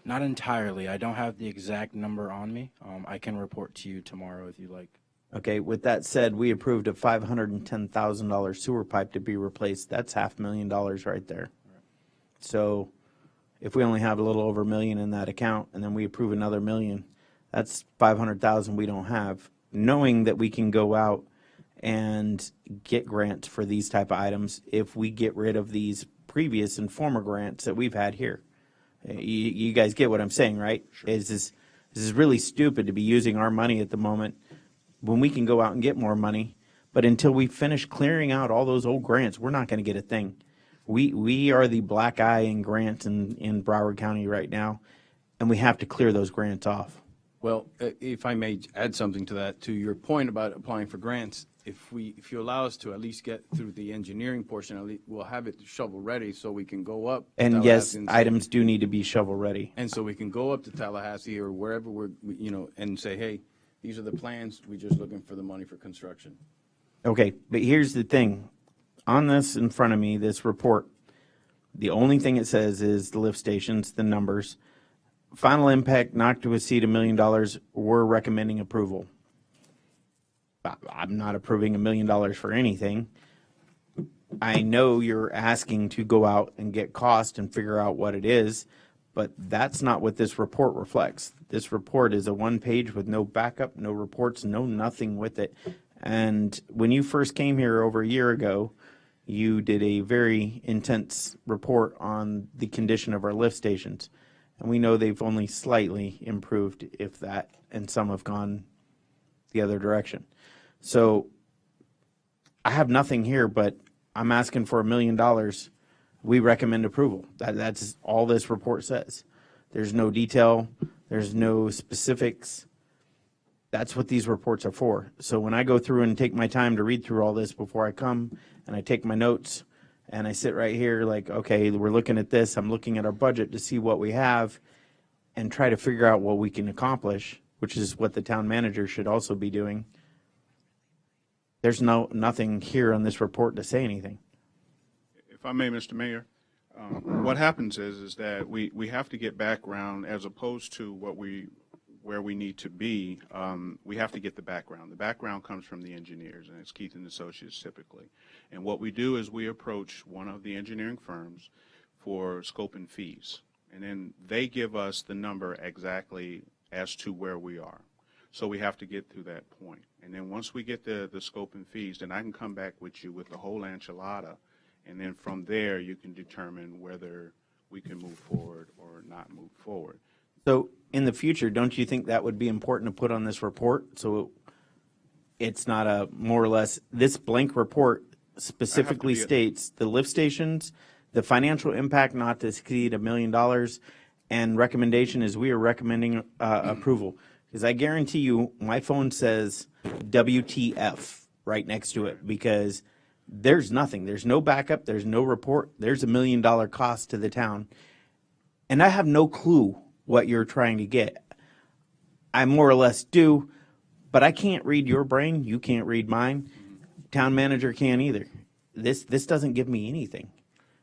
Not entirely. I don't have the exact number on me. I can report to you tomorrow if you like. Okay, with that said, we approved a $510,000 sewer pipe to be replaced. That's $500,000 right there. So if we only have a little over $1 million in that account and then we approve another $1 million, that's $500,000 we don't have. Knowing that we can go out and get grants for these type of items if we get rid of these previous and former grants that we've had here. You guys get what I'm saying, right? Sure. This is really stupid to be using our money at the moment when we can go out and get more money. But until we finish clearing out all those old grants, we're not going to get a thing. We are the black eye in grants in Broward County right now, and we have to clear those grants off. Well, if I may add something to that, to your point about applying for grants, if you allow us to at least get through the engineering portion, at least we'll have it shovel ready so we can go up. And yes, items do need to be shovel ready. And so we can go up to Tallahassee or wherever and say, hey, these are the plans. We're just looking for the money for construction. Okay, but here's the thing. On this in front of me, this report, the only thing it says is the lift stations, the numbers. Final impact not to exceed $1 million. We're recommending approval. I'm not approving $1 million for anything. I know you're asking to go out and get cost and figure out what it is, but that's not what this report reflects. This report is a one page with no backup, no reports, no nothing with it. And when you first came here over a year ago, you did a very intense report on the condition of our lift stations. And we know they've only slightly improved, if that, and some have gone the other direction. So I have nothing here, but I'm asking for $1 million. We recommend approval. That's all this report says. There's no detail. There's no specifics. That's what these reports are for. So when I go through and take my time to read through all this before I come, and I take my notes, and I sit right here like, okay, we're looking at this. I'm looking at our budget to see what we have and try to figure out what we can accomplish, which is what the town manager should also be doing. There's nothing here on this report to say anything. If I may, Mr. Mayor, what happens is that we have to get background as opposed to where we need to be. We have to get the background. The background comes from the engineers, and it's Keith and Associates typically. And what we do is we approach one of the engineering firms for scope and fees, and then they give us the number exactly as to where we are. So we have to get through that point. And then once we get the scope and fees, then I can come back with you with the whole enchilada. And then from there, you can determine whether we can move forward or not move forward. So in the future, don't you think that would be important to put on this report? So it's not a more or less, this blank report specifically states the lift stations, the financial impact not to exceed $1 million, and recommendation is we are recommending approval. Because I guarantee you, my phone says WTF right next to it, because there's nothing. There's no backup. There's no report. There's $1 million cost to the town. And I have no clue what you're trying to get. I more or less do, but I can't read your brain. You can't read mine. Town manager can't either. This doesn't give me anything.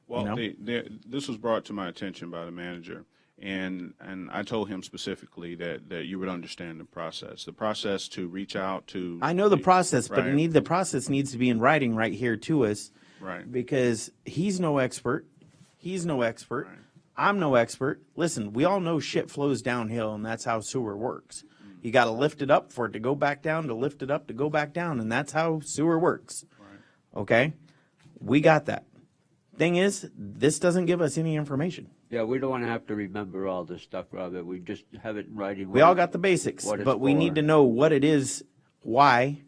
Well, this was brought to my attention by the manager, and I told him specifically that you would understand the process to reach out to. I know the process, but right. the process needs to be in writing right here to us. Right. Because he's no expert. He's no expert. Right. I'm no expert. Listen, we all know shit flows downhill, and that's how sewer works. You got to lift it up for it to go back down, to lift it up to go back down, and that's how sewer works. Right. Okay? We got that. Thing is, this doesn't give us any information. Yeah, we don't want to have to remember all this stuff, Robert. We just have it in writing. We all got the basics, but we need to know what it is, why,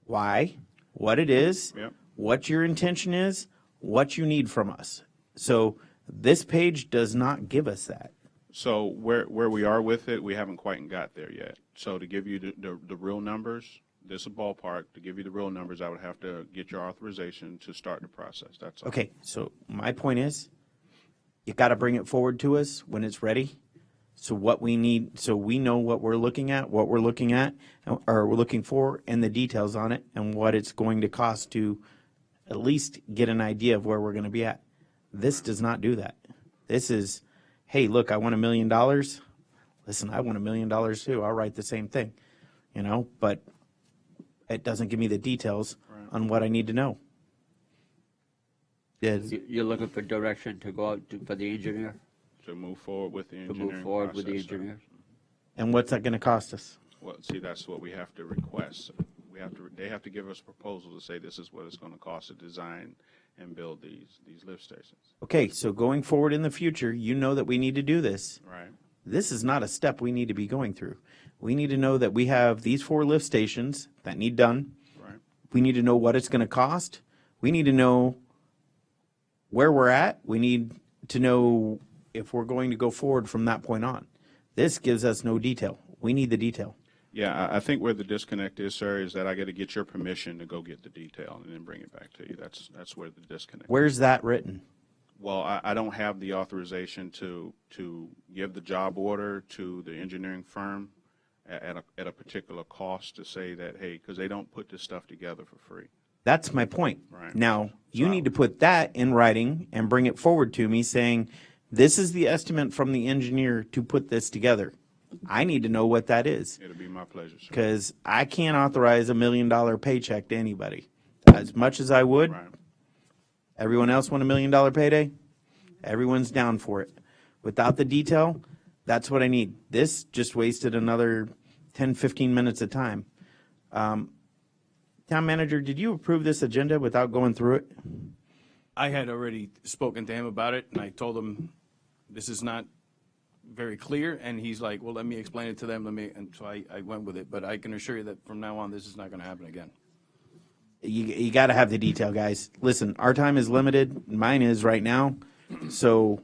what it is, yep. What your intention is, what you need from us. So this page does not give us that. So where we are with it, we haven't quite got there yet. So to give you the real numbers, this is a ballpark. To give you the real numbers, I would have to get your authorization to start the process. That's all. Okay, so my point is, you got to bring it forward to us when it's ready. So what we need, so we know what we're looking at, or we're looking for, and the details on it, and what it's going to cost to at least get an idea of where we're going to be at. This does not do that. This is, hey, look, I want $1 million. Listen, I want $1 million too. I'll write the same thing, but it doesn't give me the details on what I need to know. You're looking for direction to go out for the engineer? To move forward with the engineering To move forward process, with the engineers? And what's that going to cost us? Well, see, that's what we have to request. They have to give us a proposal to say this is what it's going to cost to design and build these lift stations. Okay, so going forward in the future, you know that we need to do this. Right. This is not a step we need to be going through. We need to know that we have these 4 lift stations that need done. Right. We need to know what it's going to cost. We need to know where we're at. We need to know if we're going to go forward from that point on. This gives us no detail. We need the detail. Yeah, I think where the disconnect is, sir, is that I got to get your permission to go get the detail and then bring it back to you. That's where the disconnect. Where's that written? Well, I don't have the authorization to give the job order to the engineering firm at a particular cost to say that, hey, because they don't put this stuff together for free. That's my point. Right. Now, you need to put that in writing and bring it forward to me saying, this is the estimate from the engineer to put this together. I need to know what that is. It'll be my pleasure, sir. Because I can't authorize $1 million paycheck to anybody. As much as I would, Right. everyone else want $1 million payday? Everyone's down for it. Without the detail, that's what I need. This just wasted another 10, 15 minutes of time. Town manager, did you approve this agenda without going through it? I had already spoken to him about it, and I told him this is not very clear, and he's like, well, let me explain it to them, and so I went with it. But I can assure you that from now on, this is not going to happen again. You got to have the detail, guys. Listen, our time is limited. Mine is right now. So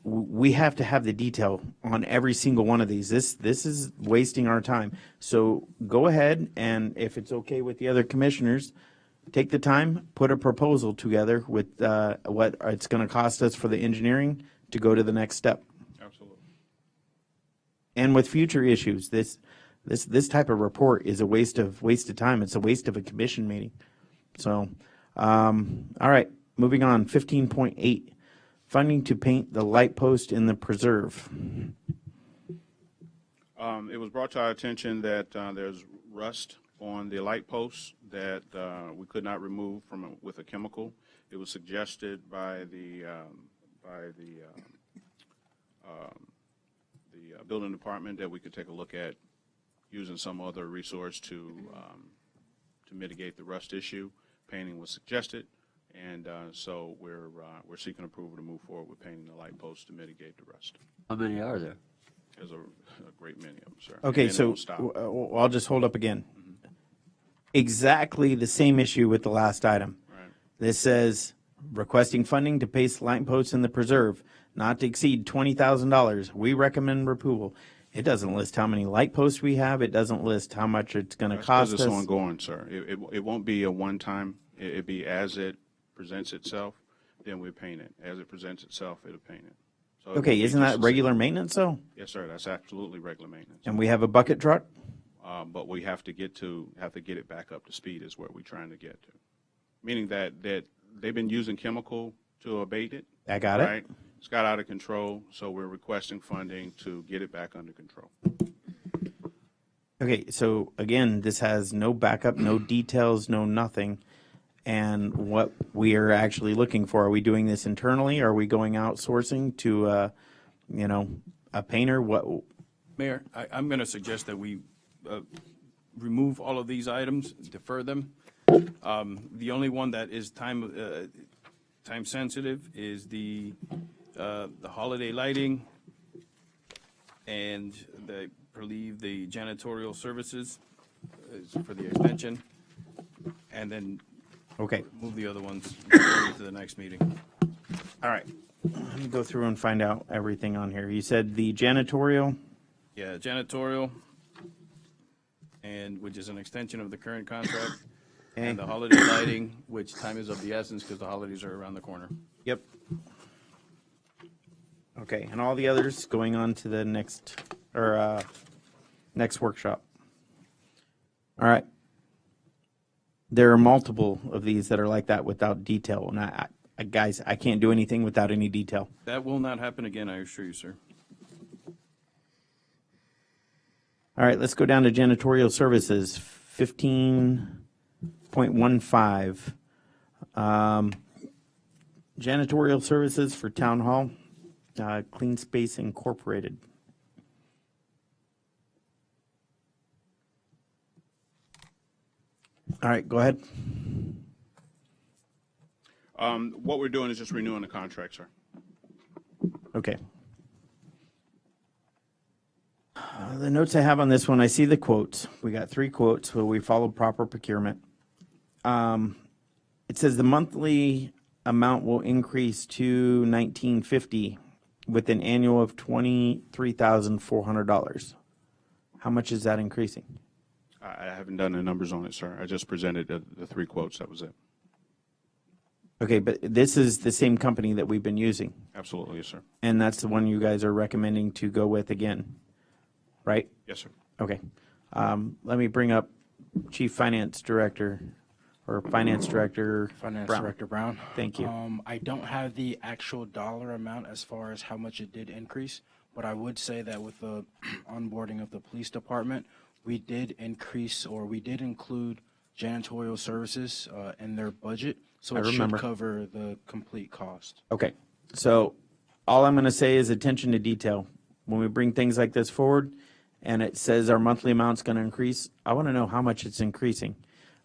we have to have the detail on every single one of these. This is wasting our time. So go ahead, and if it's okay with the other commissioners, take the time, put a proposal together with what it's going to cost us for the engineering to go to the next step. Absolutely. And with future issues, this type of report is a waste of time. It's a waste of a commission meeting. So, all right, moving on. 15.8, funding to paint the light post in the preserve. It was brought to our attention that there's rust on the light posts that we could not remove with a chemical. It was suggested by the building department that we could take a look at using some other resource to mitigate the rust issue. Painting was suggested, and so we're seeking approval to move forward with painting the light posts to mitigate the rust. How many are there? There's a great many of them, sir. Okay, And it so won't stop. I'll just hold up again. Exactly the same issue with the last item. Right. This says requesting funding to paste light posts in the preserve, not to exceed $20,000. We recommend approval. It doesn't list how many light posts we have. It doesn't list how much it's going to That's cost 'cause us. it's ongoing, sir. It won't be a one-time. It'd be as it presents itself, then we paint it. As it presents itself, it'll paint it. So it won't Okay, be isn't just that a regular maintenance though? Yes, sir. That's absolutely regular maintenance. And we have a bucket truck? But we have to get it back up to speed is where we're trying to get to. Meaning that they've been using chemical to abate it. I got it. Right? It's got out of control, so we're requesting funding to get it back under control. Okay, so again, this has no backup, no details, no nothing. And what we are actually looking for, are we doing this internally? Are we going outsourcing to, a painter? What? Mayor, I'm going to suggest that we remove all of these items, defer them. The only one that is time sensitive is the holiday lighting and I believe the janitorial services for the extension, and then Okay. move the other ones to the next meeting. All right. Let me go through and find out everything on here. You said the janitorial? Yeah, janitorial, and which is an extension of the current contract, Okay. and the holiday lighting, which time is of the essence because the holidays are around the corner. Yep. Okay, and all the others going on to the next workshop. All right. There are multiple of these that are like that without detail, and I guys, I can't do anything without any detail. That will not happen again, I assure you, sir. All right, let's go down to janitorial services, 15.15. Janitorial services for Town Hall, Clean Space Incorporated. All right, go ahead. What we're doing is just renewing the contract, sir. Okay. The notes I have on this one, I see the quotes. We got 3 quotes, so we followed proper procurement. It says the monthly amount will increase to $19.50 with an annual of $23,400. How much is that increasing? I haven't done the numbers on it, sir. I just presented the 3 quotes. That was it. Okay, but this is the same company that we've been using, Absolutely, yes, sir. and that's the one you guys are recommending to go with again, right? Yes, sir. Okay. Let me bring up Chief Finance Director, or Finance Director Finance Brown. Director Brown. Thank you. I don't have the actual dollar amount as far as how much it did increase, but I would say that with the onboarding of the police department, we did increase, or we did include janitorial services in their budget, so I it should remember. cover the complete cost. Okay, so all I'm going to say is attention to detail. When we bring things like this forward and it says our monthly amount's going to increase, I want to know how much it's increasing.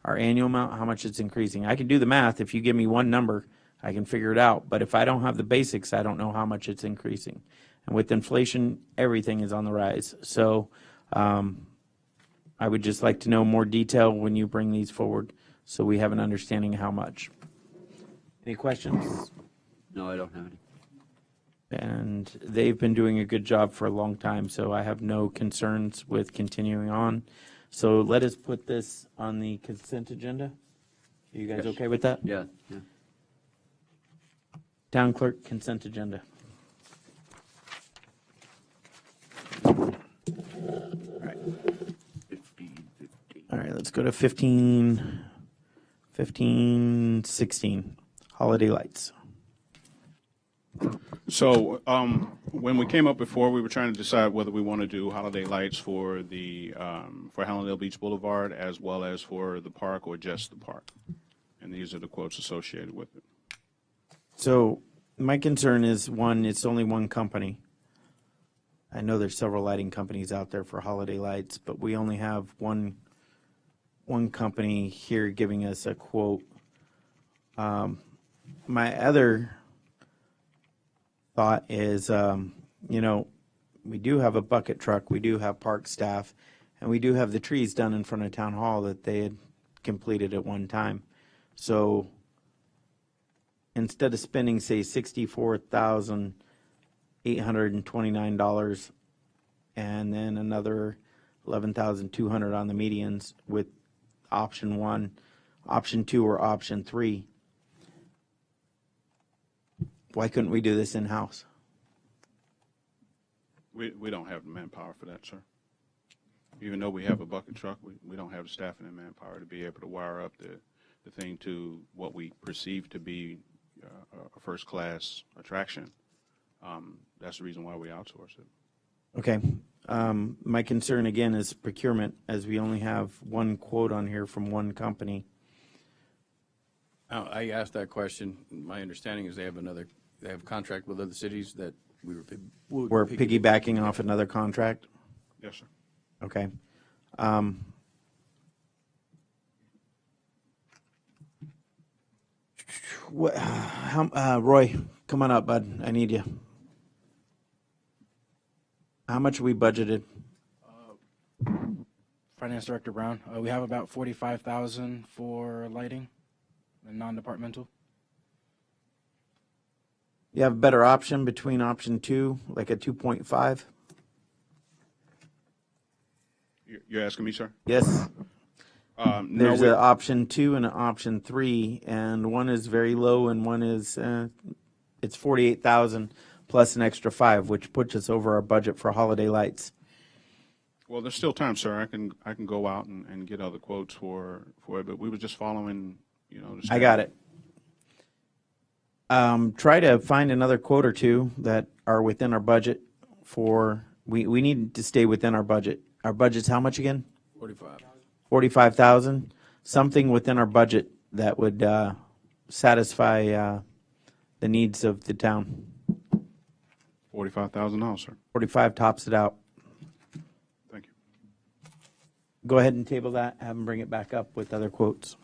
Our annual amount, how much it's increasing. I can do the math. If you give me one number, I can figure it out. But if I don't have the basics, I don't know how much it's increasing. And with inflation, everything is on the rise. So I would just like to know more detail when you bring these forward so we have an understanding how much. Any questions? No, I don't have any. And they've been doing a good job for a long time, so I have no concerns with continuing on. So let us put this on the consent agenda. Are you guys Yes. okay with that? Yeah, yeah. Town clerk, consent agenda. All right, let's go to 16, holiday lights. So when we came up before, we were trying to decide whether we want to do holiday lights for the for Hallandale Beach Boulevard as well as for the park or just the park. And these are the quotes associated with it. So my concern is, one, it's only one company. I know there's several lighting companies out there for holiday lights, but we only have one company here giving us a quote. My other thought is, you know, we do have a bucket truck, we do have park staff, and we do have the trees done in front of town hall that they had completed at one time. So instead of spending, say, $64,829 and then another $11,200 on the medians with option 1, option 2, or option 3, why couldn't we do this in-house? We don't have the manpower for that, sir. Even though we have a bucket truck, we don't have the staffing and manpower to be able to wire up the thing to what we perceive to be a first-class attraction. That's the reason why we outsource it. Okay. My concern again is procurement, as we only have one quote on here from one company. I asked that question. My understanding is they have a contract with other cities that We're piggybacking off another contract? Yes, sir. Okay. Roy, come on up, bud. I need you. How much we budgeted? Finance Director Brown, we have about 45,000 for lighting and non-departmental. You have a better option between option 2, like a 2.5? You're asking me, sir? Yes. There's an option 2 and an option 3, and one is very low, and one is it's 48,000 plus an extra 5, which puts us over our budget for holiday lights. Well, there's still time, sir. I can go out and get other quotes for it, but we were just following, you know. I got it. Try to find another quote or two that are within our budget for. We need to stay within our budget. Our budget's how much again? 45. 45,000. Something within our budget that would satisfy the needs of the town. $45,000, sir. 45 tops it out. Thank you. Go ahead and table that. Have them bring it back up with other quotes.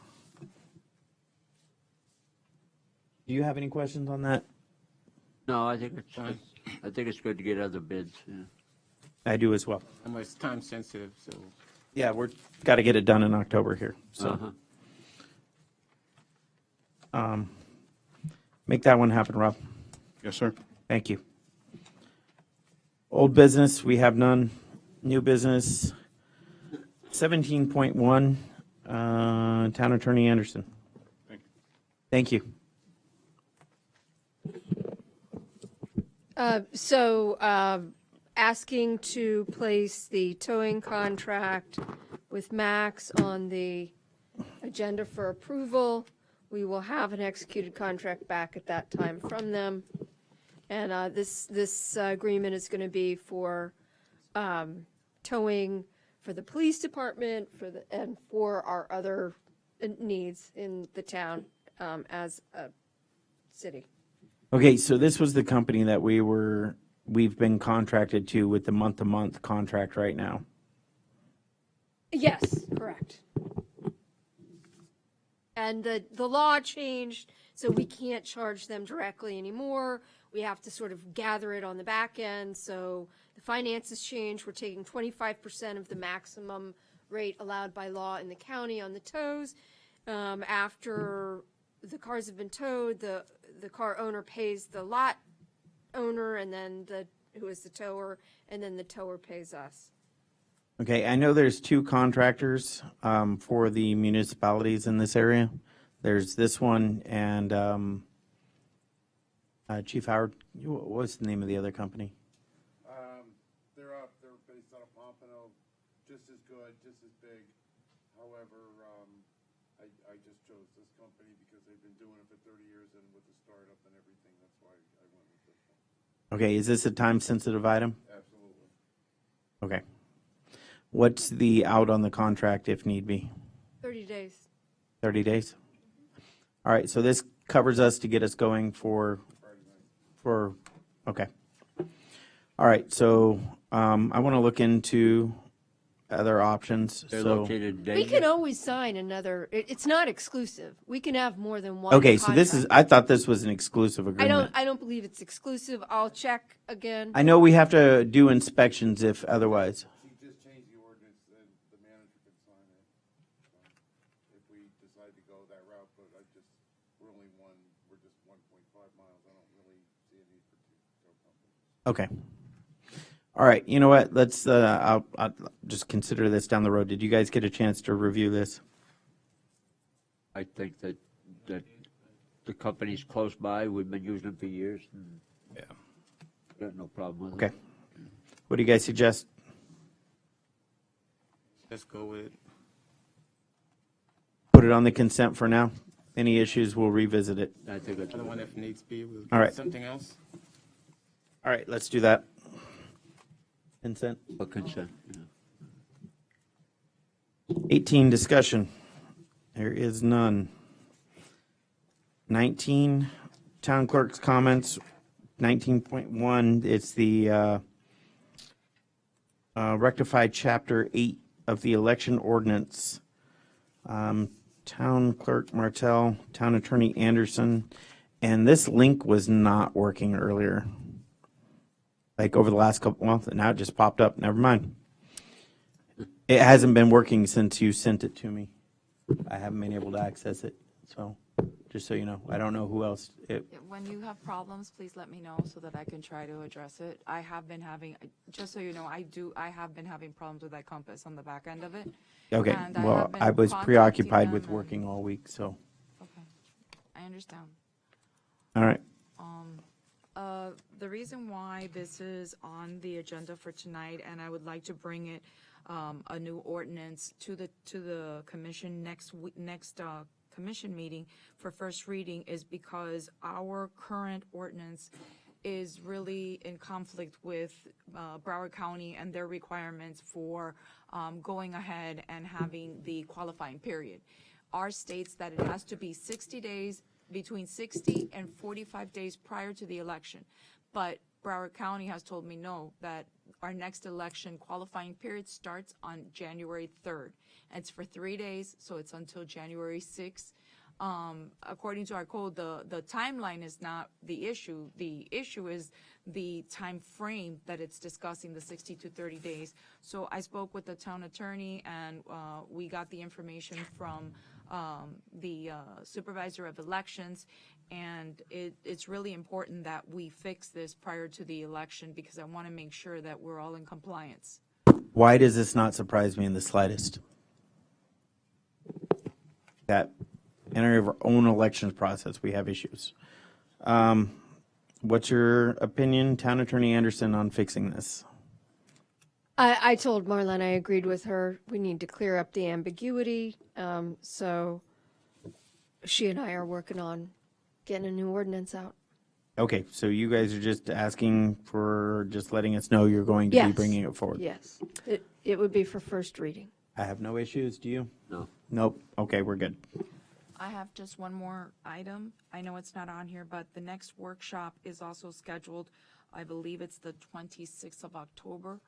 Do you have any questions on that? No, I think it's good to get other bids. Yeah. I do as well. And it's time sensitive, so. Yeah, we're got to get it done in October here. So, make that one happen, Rob. Yes, sir. Thank you. Old business, we have none. New business, 17.1, Town Attorney Anderson. Thank you. Asking to place the towing contract with Max on the agenda for approval. We will have an executed contract back at that time from them. And this agreement is going to be for towing for the police department and for our other needs in the town as a city. Okay, so this was the company that we've been contracted to with the month-to-month contract right now. Yes, correct. And the law changed, so we can't charge them directly anymore. We have to sort of gather it on the back end. So the finances changed. We're taking 25% of the maximum rate allowed by law in the county on the tows. After the cars have been towed, the car owner pays the lot owner, and then who is the tower, and then the tower pays us. Okay, I know there's two contractors for the municipalities in this area. There's this one and Chief Howard. What's the name of the other company? They're based out of Pompano, just as good, just as big. However, I just chose this company because they've been doing it for 30 years, and with the startup and everything, that's why I went with this one. Okay, is this a time-sensitive item? Absolutely. Okay. What's the out on the contract if need be? 30 days. 30 days? All right, so this covers us to get us going for, okay. All right, so I want to look into other options. They're So, located in We Dayton. can always sign another, it's not exclusive. We can have more than one okay, so this is, contract. I thought this was an exclusive agreement. I don't believe it's exclusive. I'll check again. I know we have to do inspections if otherwise. You just change the ordinance, then the manager can sign it. If we decide to go that route, but we're just 1.5 miles. I don't really see a need for two companies. Okay. All right, you know what, let's, I'll just consider this down the road. Did you guys get a chance to review this? I think that the company's close by. We've been using them for years. Yeah. Got no problem with Okay. it. What do you guys suggest? Let's go with it. Put it on the consent for now. Any issues, we'll revisit it. I think that's Another one if needs be. We'll All do right. something else. All right, let's do that. Consent. a consent. Yeah. 18, discussion. There is none. 19, town clerk's comments. 19.1, it's the rectified chapter 8 of the election ordinance. Town clerk Martell, town attorney Anderson, and this link was not working earlier. Like over the last couple months, and now it just popped up. Never mind. It hasn't been working since you sent it to me. I haven't been able to access it. So, just so you know, I don't know who else. When you have problems, please let me know so that I can try to address it. I have been having, just so you know, I have been having problems with that compass on the back end of it. Okay, And well, have been I was contacting preoccupied with them working all week, so, Okay, I understand. all right. The reason why this is on the agenda for tonight, and I would like to bring it, a new ordinance to the commission next commission meeting for first reading, is because our current ordinance is really in conflict with Broward County and their requirements for going ahead and having the qualifying period. Ours states that it has to be 60 days, between 60 and 45 days prior to the election. But Broward County has told me no, that our next election qualifying period starts on January 3rd. It's for 3 days, so it's until January 6th. According to our code, the timeline is not the issue. The issue is the time frame that it's discussing, the 60 to 30 days. So I spoke with the town attorney, and we got the information from the supervisor of elections, and it's really important that we fix this prior to the election, because I want to make sure that we're all in compliance. Why does this not surprise me in the slightest? That in our own elections process, we have issues. What's your opinion, Town Attorney Anderson, on fixing this? I told Marlene I agreed with her. We need to clear up the ambiguity. So she and I are working on getting a new ordinance out. Okay, so you guys are just asking for, just letting us know you're going to be Yes. bringing it forward? Yes. It would be for first reading. I have no issues, do you? No. Nope, okay, we're good. I have just one more item. I know it's not on here, but the next workshop is also scheduled. I believe it's the 26th of October.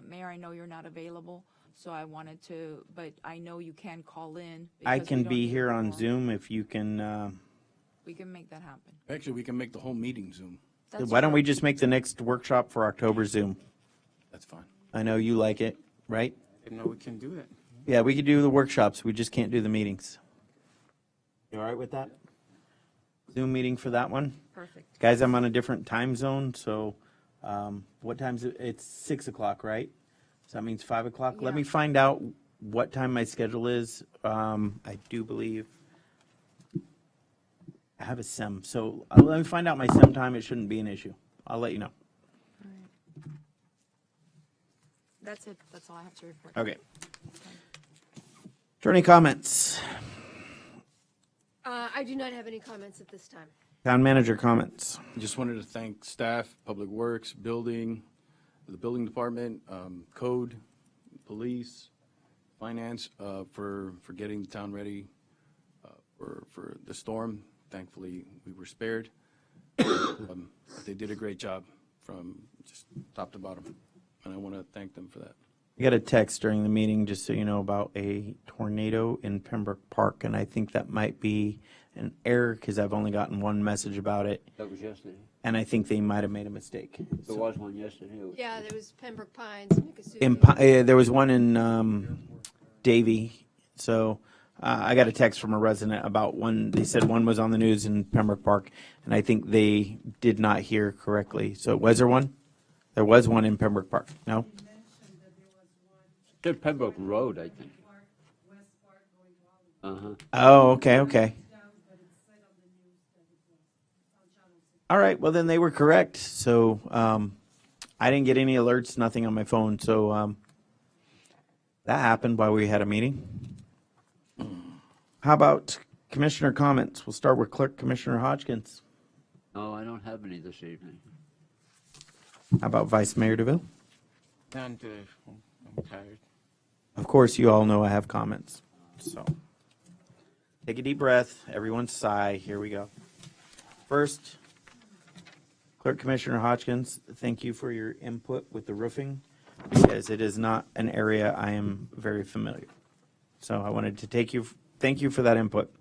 Mayor, I know you're not available, so I wanted to, but I know you can call in. I because we can don't be need here a on quorum. Zoom if you can, We can make that happen. Actually, we can make the whole meeting Zoom. That's why don't fine. we just make the next workshop for October Zoom? That's fine. I know you like it, right? I didn't know we can do that. Yeah, we could do the workshops, we just can't do the meetings. You all right with that? Zoom meeting for that one? Perfect. Guys, I'm on a different time zone, so what time's it? It's 6 o'clock, right? So that means 5 o'clock? Let Yeah. me find out what time my schedule is. I do believe I have a SEM, so let me find out my SEM time. It shouldn't be an issue. I'll let you know. That's it. That's all I have to report. Okay. Attorney comments? I do not have any comments at this time. Town manager comments? Just wanted to thank staff, Public Works, building, the building department, code, police, finance, for getting the town ready for the storm. Thankfully, we were spared. But they did a great job. from just top to bottom. And I want to thank them for that. I got a text during the meeting, just so you know, about a tornado in Pembroke Park, and I think that might be an error because I've only gotten one message about it, That was yesterday. and I think they might have made a mistake. There was one yesterday. Yeah, there was Pembroke Pines, There was one in Davie, so I got a text from a resident about one. They said one was on the news in Pembroke Park, and I think they did not hear correctly. So was there one? There was one in Pembroke Park. No? Did Pembroke Road, I think. Uh-huh. Oh, okay. All right, well, then they were correct. So I didn't get any alerts, nothing on my phone. So that happened while we had a meeting. How about commissioner comments? We'll start with Clerk Commissioner Hodgkins. No, I don't have any this evening. How about Vice Mayor DeVille? None today. I'm tired. Of course, you all know I have comments. So take a deep breath. Everyone sigh. Here we go. First, Clerk Commissioner Hodgkins, thank you for your input with the roofing, because it is not an area I am very familiar. So I wanted to thank you for that input.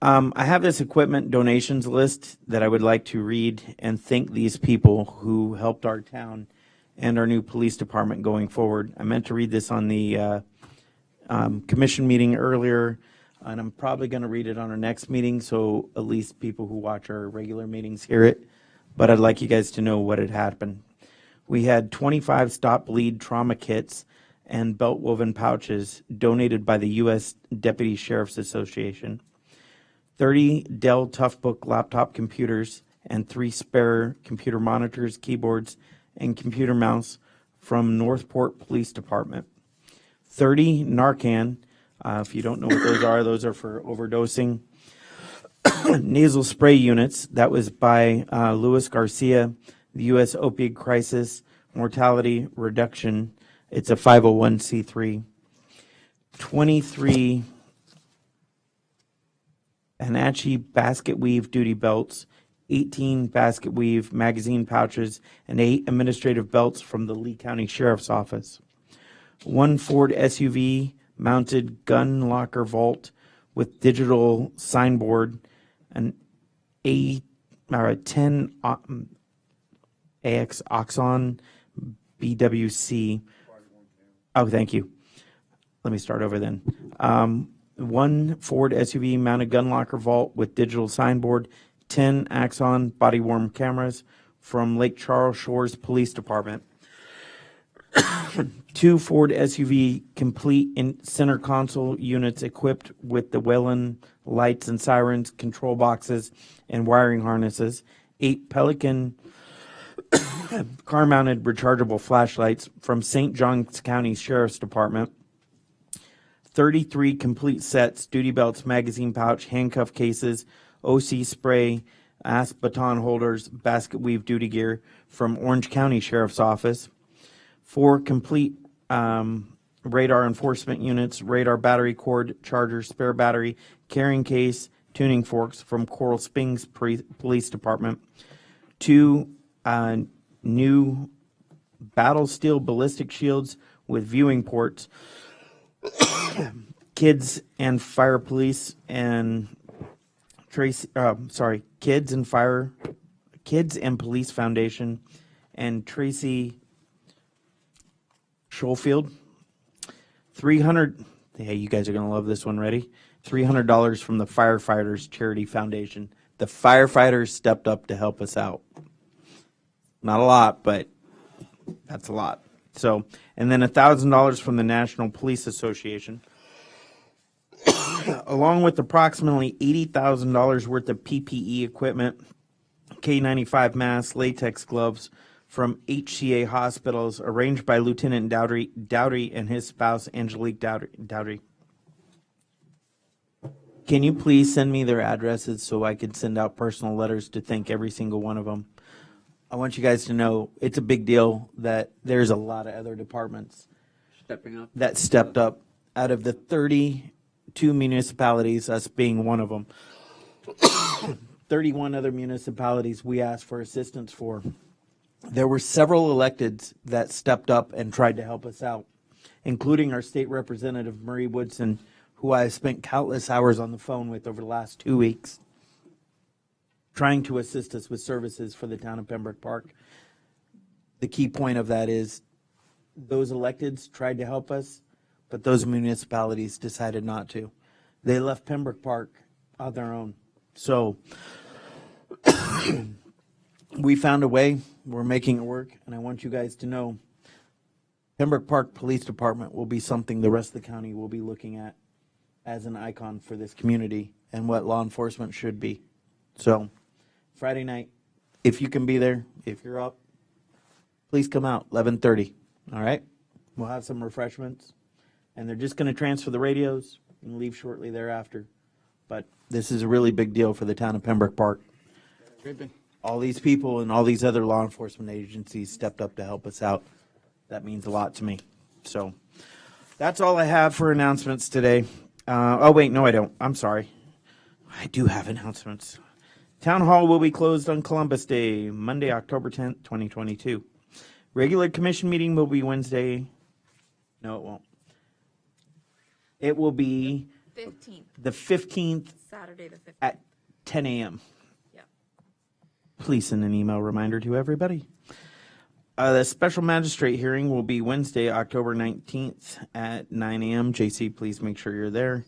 I have this equipment donations list that I would like to read and thank these people who helped our town and our new police department going forward. I meant to read this on the commission meeting earlier, and I'm probably going to read it on our next meeting, so at least people who watch our regular meetings hear it. But I'd like you guys to know what had happened. We had 25 stop bleed trauma kits and belt woven pouches donated by the U.S. Deputy Sheriff's Association, 30 Dell Toughbook laptop computers, and 3 spare computer monitors, keyboards, and computer mouse from Northport Police Department, 30 Narcan. If you don't know what those are for overdosing. Nasal spray units. That was by Luis Garcia, the U.S. Opioid Crisis Mortality Reduction. It's a 501c3. 23 Hanachi basket weave duty belts, 18 basket weave magazine pouches, and 8 administrative belts from the Lee County Sheriff's Office. 1 Ford SUV mounted gun locker vault with digital signboard, an 10 AX Oxon BWC. Oh, thank you. Let me start over then. 1 Ford SUV mounted gun locker vault with digital signboard, 10 Axon body worn cameras from Lake Charles Shores Police Department. 2 Ford SUV complete in center console units equipped with the Meulen lights and sirens, control boxes, and wiring harnesses. 8 Pelican car-mounted rechargeable flashlights from St. Johns County Sheriff's Department. 33 complete sets, duty belts, magazine pouch, handcuff cases, OC spray, asp baton holders, basket weave duty gear from Orange County Sheriff's Office. 4 complete radar enforcement units, radar battery cord, charger, spare battery, carrying case, tuning forks from Coral Springs Police Department. 2 new battle steel ballistic shields with viewing ports. Kids and Fire Police and Kids and Police Foundation and Tracy Schofield. 300. Hey, you guys are gonna love this one. Ready? $300 from the Firefighters Charity Foundation. The firefighters stepped up to help us out. Not a lot, but that's a lot. So, and then $1,000 from the National Police Association, along with approximately $80,000 worth of PPE equipment, K95 latex gloves from HCA hospitals, arranged by Lieutenant Dowdy and his spouse, Angelique Dowdy. Can you please send me their addresses so I can send out personal letters to thank every single one of them? I want you guys to know it's a big deal that there's a lot of other departments Stepping up. that stepped up. Out of the 32 municipalities, us being one of them, 31 other municipalities we asked for assistance for. there were several electeds that stepped up and tried to help us out, including our state representative, Murray Woodson, who I have spent countless hours on the phone with over the last 2 weeks, trying to assist us with services for the town of Pembroke Park. The key point of that is those electeds tried to help us, but those municipalities decided not to. They left Pembroke Park on their own. So we found a way. We're making it work, and I want you guys to know Pembroke Park Police Department will be something the rest of the county will be looking at as an icon for this community and what law enforcement should be. So Friday night, if you can be there, if you're up, please come out, 11:30, all right? We'll have some refreshments, and they're just going to transfer the radios and leave shortly thereafter. But this is a really big deal for the town of Pembroke Park. All these people and all these other law enforcement agencies stepped up to help us out. That means a lot to me. So that's all I have for announcements today. Oh, wait, no, I don't. I'm sorry. I do have announcements. Town Hall will be closed on Columbus Day, Monday, October 10th, 2022. Regular commission meeting will be Wednesday. No, it won't. It will be 15th. the 15th Saturday the 15th. at 10 a.m. Yep. Please send an email reminder to everybody. The special magistrate hearing will be Wednesday, October 19th at 9 a.m. JC, please make sure you're there.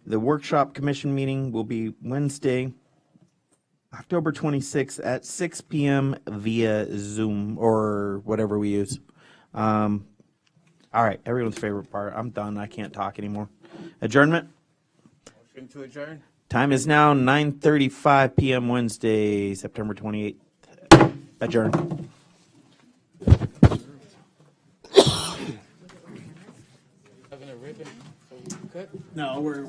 The workshop commission meeting will be Wednesday, October 26th at 6 p.m. via Zoom or whatever we use. All right, everyone's favorite part. I'm done. I can't talk anymore. Adjournment. Motion to adjourn. Time is now 9:35 p.m. Wednesday, September 28th. Adjourn. Having a ribbon, so you cut. No, we're